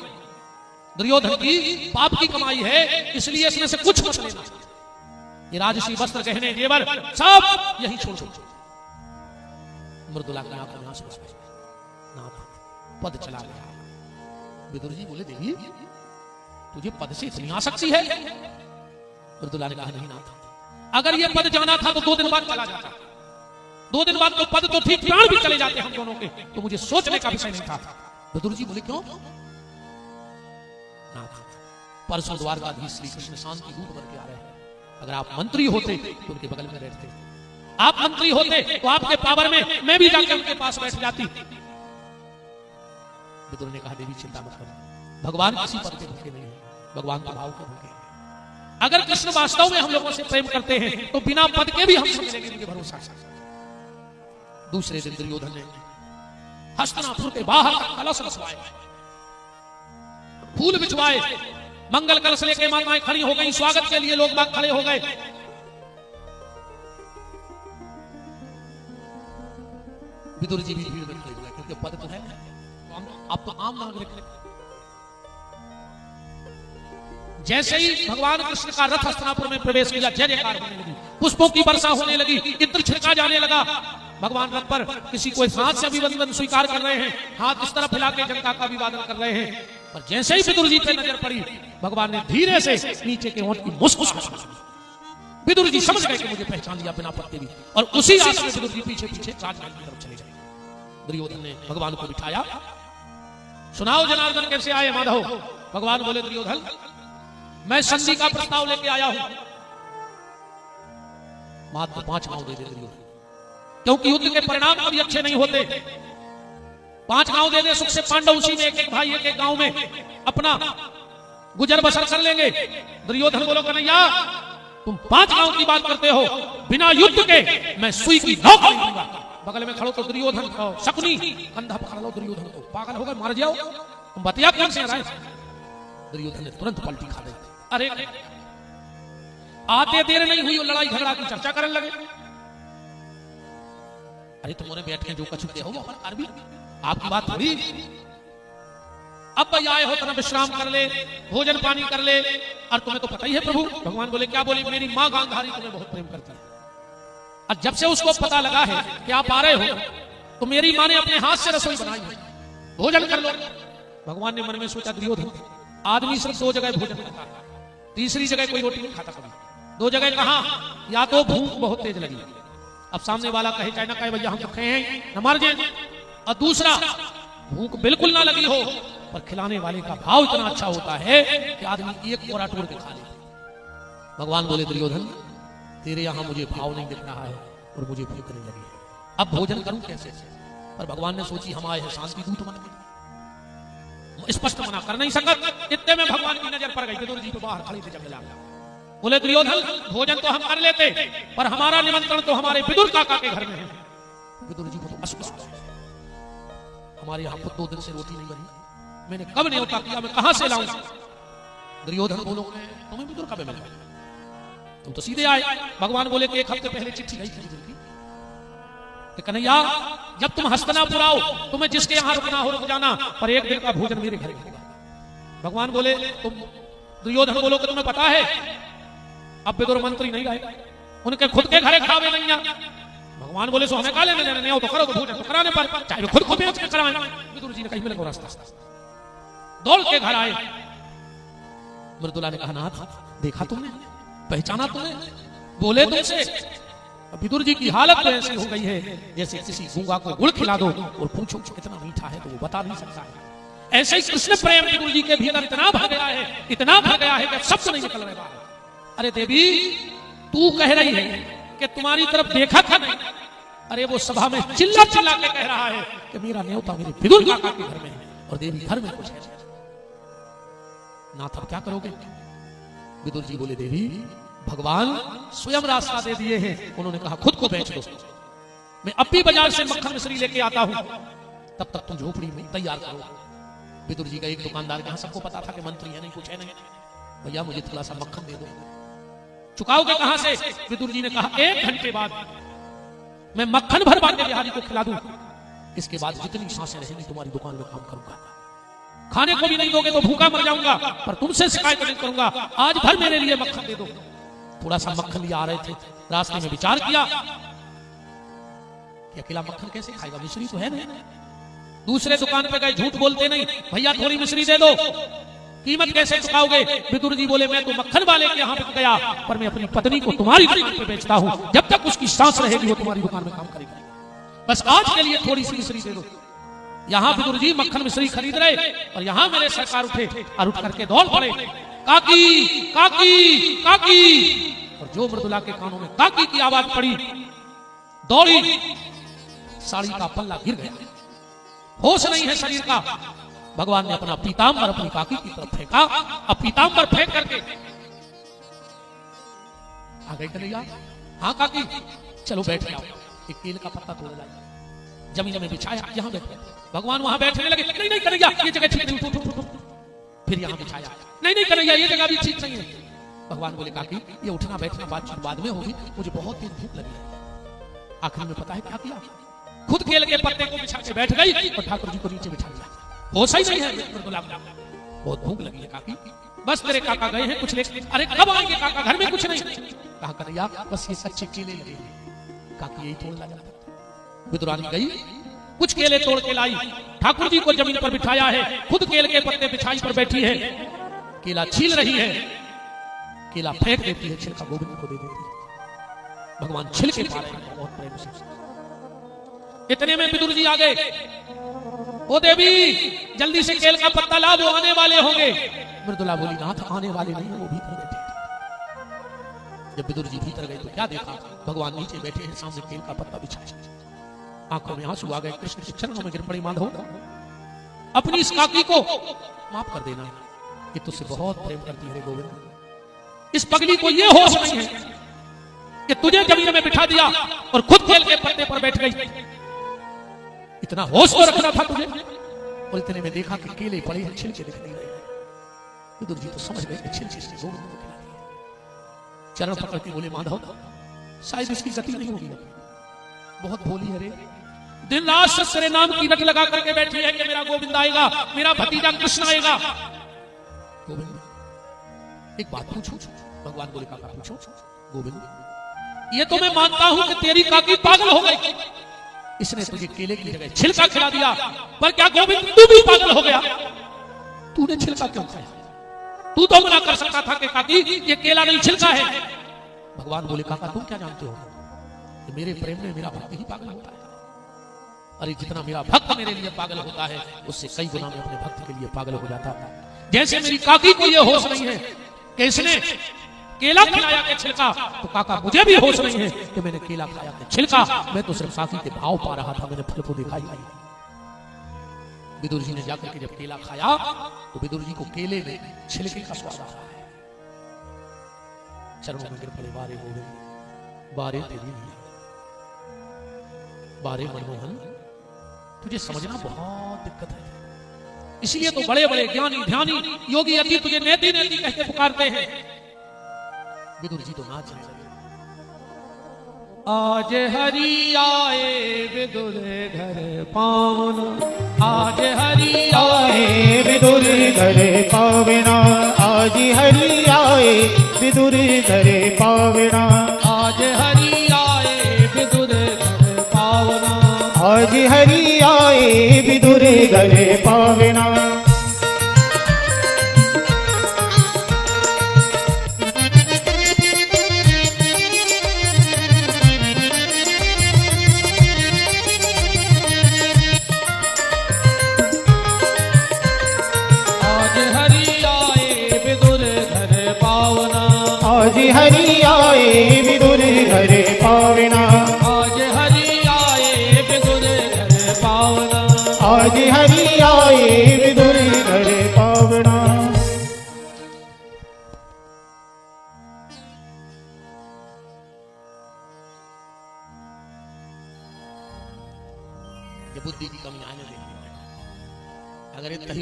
दुर्योधन की पाप की कमाई है, इसलिए इसमें से कुछ मत लेना। ये राजसी वस्त्र, गहने, जेवर सब यही छोड़ दो। मृदुला की आंखों में आंसू आ गए, पद चला गया। विदुर जी बोले, देवी तुझे पद से इतनी आसक्ति है? मृदुला ने कहा, नहीं नाथ, अगर ये पद जाना था तो 2 दिन बाद चला जाता। 2 दिन बाद तो पद तो ठीक, प्राण भी चले जाते हम दोनों के, तो मुझे सोचने का विषय नहीं था। विदुर जी बोले, क्यों? नाथ, परसों द्वारकाधीश श्री कृष्ण शांति दूत बन के आ रहे हैं। अगर आप मंत्री होते तो उनके बगल में बैठते, आप मंत्री होते तो आपके पावर में मैं भी जाकर उनके पास बैठ जाती। विदुर ने कहा, देवी चिंता मत करो, भगवान किसी पद के भूखे नहीं है, भगवान तो भाव के भूखे हैं। अगर कृष्ण वास्तव में हम लोगों से प्रेम करते हैं तो बिना पद के भी हमसे मिलेंगे, मुझे भरोसा है। दूसरे दिन दुर्योधन ने हस्तिनापुर के बाहर कलश रचवाए, फूल बिछवाए, मंगल कलश लेके माताएं खड़ी हो गई, स्वागत के लिए लोग बाग खड़े हो गए। विदुर जी भी भीड़ में खड़े हुए, क्योंकि पद तो है, अब तो आम नागरिक। जैसे ही भगवान कृष्ण का रथ हस्तिनापुर में प्रवेश किया, जय जयकार होने लगी, पुष्पों की वर्षा होने लगी, इत्र छिड़का जाने लगा। भगवान रथ पर किसी को हाथ से अभिवंदन स्वीकार कर रहे हैं, हाथ इस तरफ हिला के जनता का अभिवादन कर रहे हैं। पर जैसे ही विदुर जी पे नजर पड़ी, भगवान ने धीरे से नीचे के होंठ की मुस्कुराहट। विदुर जी समझ गए कि मुझे पहचान लिया बिना पत्ते भी, और उसी रास्ते में विदुर जी पीछे पीछे राजमहल की तरफ चले गए। दुर्योधन ने भगवान को बिठाया, सुनाओ जनार्दन कैसे आए माधव? भगवान बोले, दुर्योधन मैं संधि का प्रस्ताव लेके आया हूं, मात्र 5 गांव दे दे दुर्योधन, क्योंकि युद्ध के परिणाम कभी अच्छे नहीं होते। 5 गांव दे दे, सुख से पांडव उसी में एक एक भाई एक एक गांव में अपना गुजर बसर कर लेंगे। दुर्योधन बोलो, कन्हैया तुम 5 गांव की बात करते हो, बिना युद्ध के मैं सुई की नोक नहीं दूंगा। बगल में खड़ो तो दुर्योधन, शकुनी कंधा पकड़ लो दुर्योधन को, पागल हो गए, मार जाओ, तुम बतिया कौन से रहे? दुर्योधन ने तुरंत पलटी खा दी। अरे आते देर नहीं हुई, लड़ाई झगड़ा की चर्चा करने लगे। अरे तुम्हारे बैठ के जो कछु हो वो कर भी, आपकी बात थोड़ी। अब भाई आए हो तो विश्राम कर ले, भोजन पानी कर ले, और तुम्हें तो पता ही है प्रभु। भगवान बोले, क्या बोली? मेरी माँ गांधारी तुम्हें बहुत प्रेम करती है, और जब से उसको पता लगा है कि आप आ रहे हो, तो मेरी माँ ने अपने हाथ से रसोई बनाई है, भोजन कर लो। भगवान ने मन में सोचा, दुर्योधन आदमी सिर्फ 2 जगह भोजन करता है, तीसरी जगह कोई रोटी नहीं खाता कभी। 2 जगह कहां? या तो भूख बहुत तेज लगी, अब सामने वाला कहे चाहे ना कहे भैया हम भूखे हैं न मर जाए, और दूसरा भूख बिल्कुल ना लगी हो पर खिलाने वाले का भाव इतना अच्छा होता है कि आदमी एक कोरा टोड़ के खा ले। भगवान बोले, दुर्योधन तेरे यहां मुझे भाव नहीं दिख रहा है और मुझे भूख नहीं लगी है, अब भोजन करूं कैसे? पर भगवान ने सोची हम आए हैं शांति दूत बन के, स्पष्ट मना कर नहीं सकत। इतने में भगवान की नजर पड़ गई, विदुर जी तो बाहर खड़े थे जंगल में। बोले, दुर्योधन भोजन तो हम कर लेते, पर हमारा निमंत्रण तो हमारे विदुर काका के घर में है। विदुर जी को तो अश्रु, हमारे यहाँ खुद 2 दिन से रोटी नहीं बनी, मैंने कब न्योता किया, मैं कहां से लाऊं? दुर्योधन बोलो, तुम्हें विदुर कब मिला? तुम तो सीधे आए। भगवान बोले कि 1 हफ्ते पहले चिट्ठी गई थी विदुर की, कन्हैया जब तुम हस्तिनापुर आओ, तुम्हें जिसके यहां रुकना हो रुक जाना, पर 1 दिन का भोजन मेरे घर होगा। भगवान बोले, तुम दुर्योधन बोलो कि तुम्हें पता है अब विदुर मंत्री नहीं रहे, उनके खुद के घरे खावे नहीं आ। भगवान बोले, सो हमें काले में नहीं हो तो करो, तो भोजन तो कराने पर चाहे खुद को बेच के कराएं। विदुर जी ने कहीं मिले रास्ता दौड़ के घर आए। मृदुला ने कहा, नाथ देखा तुमने, पहचाना तुमने? बोले तुमसे। विदुर जी की हालत तो ऐसी हो गई है जैसे किसी गूंगा को गुड़ खिला दो और पूछो कितना मीठा है तो वो बता नहीं सकता है। ऐसे ही कृष्ण प्रेम विदुर जी के भीतर इतना भर गया है, इतना भर गया है कि शब्द नहीं निकल रहे। अरे देवी तू कह रही है कि तुम्हारी तरफ देखा था नहीं, अरे वो सभा में चिल्ला चिल्ला के कह रहा है कि मेरा न्योता मेरे विदुर काका के घर में है और देवी घर में कुछ है। नाथ अब क्या करोगे? विदुर जी बोले, देवी भगवान स्वयं रास्ता दे दिए हैं। उन्होंने कहा खुद को बेच दो, मैं अब भी बाजार से मक्खन मिश्री लेके आता हूं, तब तक तुम झोपड़ी में तैयार करो। विदुर जी का एक दुकानदार, जहां सबको पता था कि मंत्री है नहीं, कुछ है नहीं, भैया मुझे थोड़ा सा मक्खन दे दो। चुकाओगे कहां से? विदुर जी ने कहा 1 घंटे बाद मैं मक्खन भर बांके बिहारी को खिला दूं, इसके बाद जितनी सांसें रहेंगी तुम्हारी दुकान में काम करूंगा। खाने को भी नहीं दोगे तो भूखा मर जाऊंगा, पर तुमसे शिकायत नहीं करूंगा। आज भर मेरे लिए मक्खन दे दो। थोड़ा सा मक्खन लिए आ रहे थे, रास्ते में विचार किया कि अकेला मक्खन कैसे खाएगा, मिश्री तो है नहीं। दूसरे दुकान पे गए, झूठ बोलते नहीं, भैया थोड़ी मिश्री दे दो, कीमत कैसे चुकाओगे? विदुर जी बोले मैं तो मक्खन वाले के यहाँ पे गया, पर मैं अपनी पत्नी को तुम्हारी दुकान पे बेचता हूँ, जब तक उसकी सांस रहेगी वो तुम्हारी दुकान में काम करेगी, बस आज के लिए थोड़ी सी मिश्री दे दो। यहाँ विदुर जी मक्खन मिश्री खरीद रहे और यहाँ मेरे सरकार उठे और उठ करके दौड़ पड़े, काकी काकी काकी। और जो मृदुला के कानों में काकी की आवाज पड़ी, दौड़ी, साड़ी का पल्ला गिर गया, होश नहीं है शरीर का। भगवान ने अपना पीताम्बर अपनी काकी की तरफ फेंका, अब पीताम्बर फेंक करके आ गई कन्हैया। हाँ काकी चलो बैठ जाओ, एक केले का पत्ता तोड़ लाया, जमीन में बिछाया, यहाँ बैठ गए। भगवान वहां बैठने लगे, नहीं नहीं कन्हैया ये जगह ठीक नहीं, फिर यहाँ बिछाया, नहीं नहीं कन्हैया ये जगह भी ठीक नहीं है। भगवान बोले काकी ये उठना बैठना बातचीत बाद में होगी, मुझे बहुत तेज भूख लगी है। आखिर में पता है क्या किया? खुद केले के पत्ते को बिछा के बैठ गई और ठाकुर जी को नीचे बिठा दिया। होश ही नहीं है मृदुला को, बहुत भूख लगी है काकी, बस तेरे काका गए हैं कुछ लेके। अरे कब आएंगे काका, घर में कुछ नहीं। कहा कन्हैया बस ये सच्चे केले लगे हैं, काकी यही तोड़ लाया। विदुरानी गई, कुछ केले तोड़ के लाई, ठाकुर जी को जमीन पर बिठाया है, खुद केले के पत्ते बिछाई पर बैठी है, केला छील रही है, केला फेंक देती है, छिलका गोविंद को दे देती है। भगवान छिलके पा रहे हैं बहुत प्रेम से। इतने में विदुर जी आ गए, ओ देवी जल्दी से केल का पत्ता ला, वो आने वाले होंगे। मृदुला बोली नाथ आने वाले नहीं, वो भीतर बैठे। जब विदुर जी भीतर गए तो क्या देखा? भगवान नीचे बैठे हैं, सामने केल का पत्ता बिछाया, आंखों में आंसू आ गए, कृष्ण के चरणों में गिर पड़ी। माधव अपनी इस काकी को माफ कर देना, ये तुझसे बहुत प्रेम करती है गोविंद। इस पगली को ये होश नहीं है कि तुझे जमीन में बिठा दिया और खुद केल के पत्ते पर बैठ गई। इतना होश तो रखना था तुझे। और इतने में देखा कि केले पड़े हैं, छिलके दिख नहीं रहे। विदुर जी तो समझ गए कि छिलके से गोविंद को खिला दिया। चरण पकड़ती बोले माधव शायद इसकी गति नहीं होगी, बहुत भोली है रे, दिन रात तेरे नाम की रट लगा करके बैठी है कि मेरा गोविंद आएगा, मेरा भतीजा कृष्ण आएगा। गोविंद एक बात पूछूं? भगवान बोले काका पूछो। गोविंद ये तो मैं मानता हूं कि तेरी काकी पागल हो गई, इसने तुझे केले की जगह छिलका खिला दिया, पर क्या गोविंद तू भी पागल हो गया? तूने छिलका क्यों खाया? तू तो मना कर सकता था कि काकी ये केला नहीं छिलका है। भगवान बोले काका तुम क्या जानते हो कि मेरे प्रेम में मेरा भक्त ही पागल होता है। अरे जितना मेरा भक्त मेरे लिए पागल होता है, उससे कई गुना मैं अपने भक्त के लिए पागल हो जाता हूं। जैसे मेरी काकी को यह होश नहीं है कि इसने केला खिलाया के छिलका, तो काका मुझे भी होश नहीं है कि मैंने केला खाया के छिलका। मैं तो सिर्फ काकी के भाव पा रहा था, मैंने फल को देखा ही नहीं। विदुर जी ने जाकर के जब केला खाया तो विदुर जी को केले में छिलके का स्वाद आ रहा है। चरणों में गिर पड़े, बारे गोविंद बारे तेरी लीला, बारे मनमोहन तुझे समझना बहुत दिक्कत है, इसलिए तो बड़े बड़े ज्ञानी ध्यानी योगी अति तुझे नेति नेति कह के पुकारते हैं। विदुर जी तो नाच रहे लगे। आज हरि आए विदुर घर पावन, आज हरि आए विदुर घर पावना, आज हरि आए विदुर घर पावना, आज हरि आए विदुर घर पावना, आज हरि आए विदुर घर पावना। आज हरि आए विदुर घर पावना, आज हरि आए विदुर घर पावना, आज हरि आए विदुर घर पावना।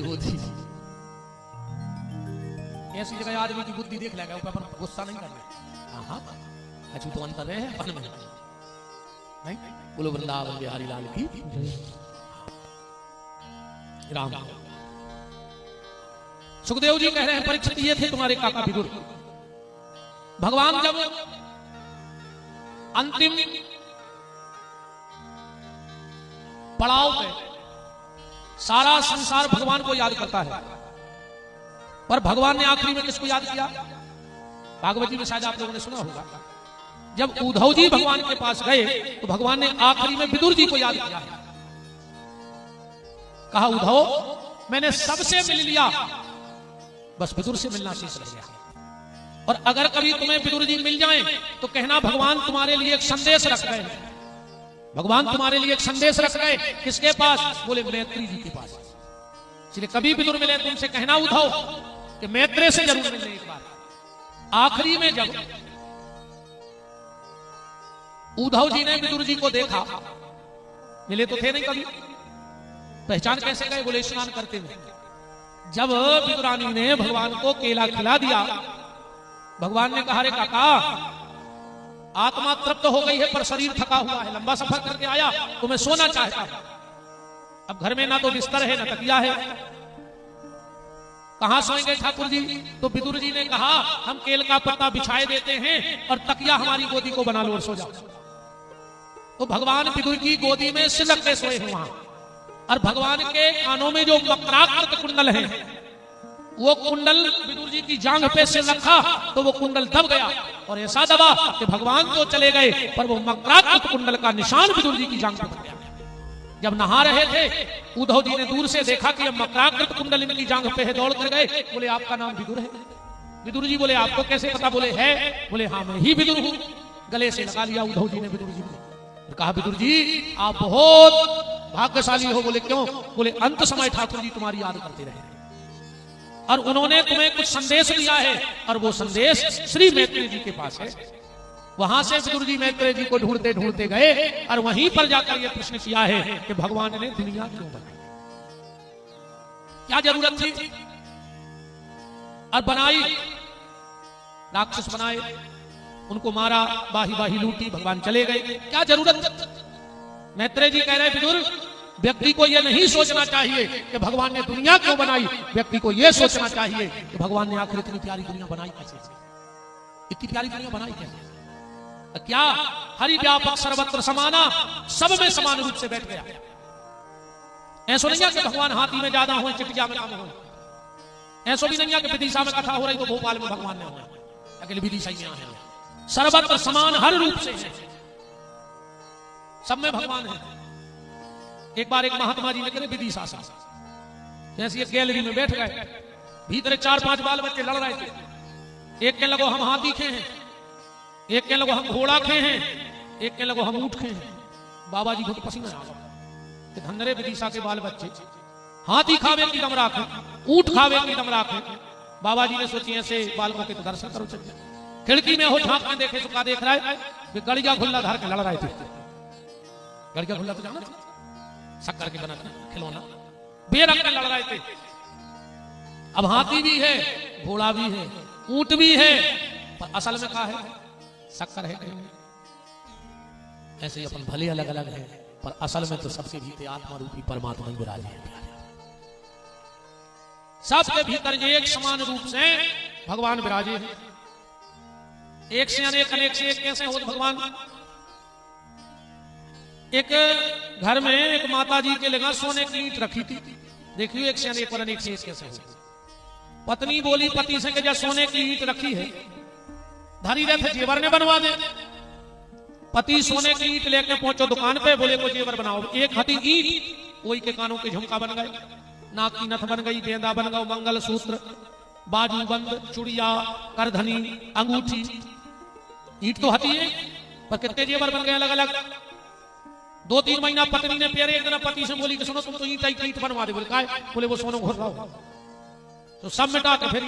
विभूति। ऐसी जगह आदमी की बुद्धि देख लेगा, ऊपर अपन गुस्सा नहीं करना। हाँ अच्छी तो अंतर है अपन में नहीं बोलो वृंदावन बिहारी लाल की राम। सुखदेव जी कह रहे हैं परीक्षित ये थे तुम्हारे काका विदुर। भगवान जब अंतिम पड़ाव पे सारा संसार भगवान को याद करता है, पर भगवान ने आखिरी में किसको याद किया? भागवत जी में शायद आप लोगों ने सुना होगा, जब उद्धव जी भगवान के पास गए तो भगवान ने आखिरी में विदुर जी को याद किया। कहा उद्धव मैंने सबसे मिल लिया, बस विदुर से मिलना शेष रह गया। और अगर कभी तुम्हें विदुर जी मिल जाएं तो कहना भगवान तुम्हारे लिए एक संदेश रख गए। भगवान तुम्हारे लिए एक संदेश रख गए। किसके पास? बोले मैत्री जी के पास। इसलिए कभी विदुर मिले तुमसे कहना उद्धव कि मैत्रेय से जरूर मिलने एक बार। आखिरी में जब उद्धव जी ने विदुर जी को देखा, मिले तो थे नहीं कभी, पहचान कैसे गए? बोले स्नान करते हुए। जब विदुरानी ने भगवान को केला खिला दिया, भगवान ने कहा रे काका आत्मा तृप्त हो गई है पर शरीर थका हुआ है, लंबा सफर करके आया तो मैं सोना चाहता हूं। अब घर में ना तो बिस्तर है ना तकिया है, कहां सोएंगे ठाकुर जी? तो विदुर जी ने कहा हम केल का पत्ता बिछाए देते हैं और तकिया हमारी गोदी को बना लो और सो जाओ। तो भगवान विदुर की गोदी में सिलक के सोए हैं वहां, और भगवान के कानों में जो मकराकृत कुंडल है, वो कुंडल विदुर जी की जांघ पे से रखा तो वो कुंडल दब गया, और ऐसा दबा कि भगवान तो चले गए पर वो मकराकृत कुंडल का निशान विदुर जी की जांघ पे पड़ गया। जब नहा रहे थे उद्धव जी ने दूर से देखा कि मकराकृत कुंडल इनकी जांघ पे है, दौड़ कर गए। बोले आपका नाम विदुर है? विदुर जी बोले आपको कैसे पता? बोले है। बोले हाँ मैं ही विदुर हूं। गले से लगा लिया उद्धव जी ने विदुर जी को, कहा विदुर जी आप बहुत भाग्यशाली हो। बोले क्यों? बोले अंत समय ठाकुर जी तुम्हारी याद करते रहे और उन्होंने तुम्हें कुछ संदेश दिया है, और वो संदेश श्री मैत्रेय जी के पास है। वहां से विदुर जी मैत्रेय जी को ढूंढते ढूंढते गए और वहीं पर जाकर ये प्रश्न किया है कि भगवान ने दुनिया क्यों बनाई, क्या जरूरत थी? और बनाई, राक्षस बनाए, उनको मारा, बाही बाही लूटी, भगवान चले गए, क्या जरूरत? मैत्रेय जी कह रहे विदुर व्यक्ति को यह नहीं सोचना चाहिए कि भगवान ने दुनिया क्यों बनाई, व्यक्ति को यह सोचना चाहिए कि भगवान ने आखिर इतनी प्यारी दुनिया बनाई कैसे? इतनी प्यारी दुनिया बनाई कैसे? क्या हरि व्यापक सर्वत्र समाना, सब में समान रूप से बैठ गया। ऐसा नहीं है कि भगवान हाथी में ज्यादा हो, चिटिया में कम हो। ऐसा भी नहीं है कि विदिशा में कथा हो रही तो भोपाल में भगवान ने हो, अकेले विदिशा में है। सर्वत्र समान हर रूप से है, सब में भगवान है। एक बार एक महात्मा जी निकले विदिशा से, जैसे एक गैलरी में बैठ गए, भीतर 4-5 बाल बच्चे लड़ रहे थे। एक के लगो हम हाथी खे हैं, एक के लगो हम घोड़ा खे हैं, एक के लगो हम ऊंट खे हैं। बाबा जी को तो पसीना आ गया कि धन्यरे विदिशा के बाल बच्चे हाथी खावे की दम राखे, ऊंट खावे की दम राखे। बाबा जी ने सोची ऐसे बालकों के तो दर्शन करो। चलिए खिड़की में हो झांक में देखे तो क्या देख रहा है कि गड़िया खुल्ला धार के लड़ रहे थे। गड़िया खुल्ला तो जाना शक्कर के बना खिलौना, बेरंग में लड़ रहे थे। अब हाथी भी है, घोड़ा भी है, ऊंट भी है, पर असल में क्या है? शक्कर है। ऐसे ही अपन भले अलग अलग है पर असल में तो सबके भीतर आत्मा रूपी परमात्मा ही विराजे है। सबके भीतर एक समान रूप से भगवान विराजे हैं। एक से अनेक, अनेक से एक कैसे हो भगवान? एक घर में एक माता जी के लगा सोने की ईंट रखी थी। देखिए एक से अनेक और अनेक से एक कैसे हो। पत्नी बोली पति से कि जैसे सोने की ईंट रखी है, धरी रहे जेवर ने बनवा दे। पति सोने की ईंट लेके पहुंचो दुकान पे, बोले को जेवर बनाओ। एक हटी ईंट, कोई के कानों के झुमका बन गए, नाक की नथ बन गई, गेंदा बन गया, मंगल सूत्र, बाजू बंद, चुड़िया, करधनी, अंगूठी। ईंट तो हती है पर कितने जेवर बन गए अलग अलग। 2-3 महीना पत्नी ने प्यारे एक दिन पति से बोली कि सुनो तुम तो ईंट बनवा दे। बोले काय? बोले वो सोनो घोर रहा हो। तो सब मिटा के फिर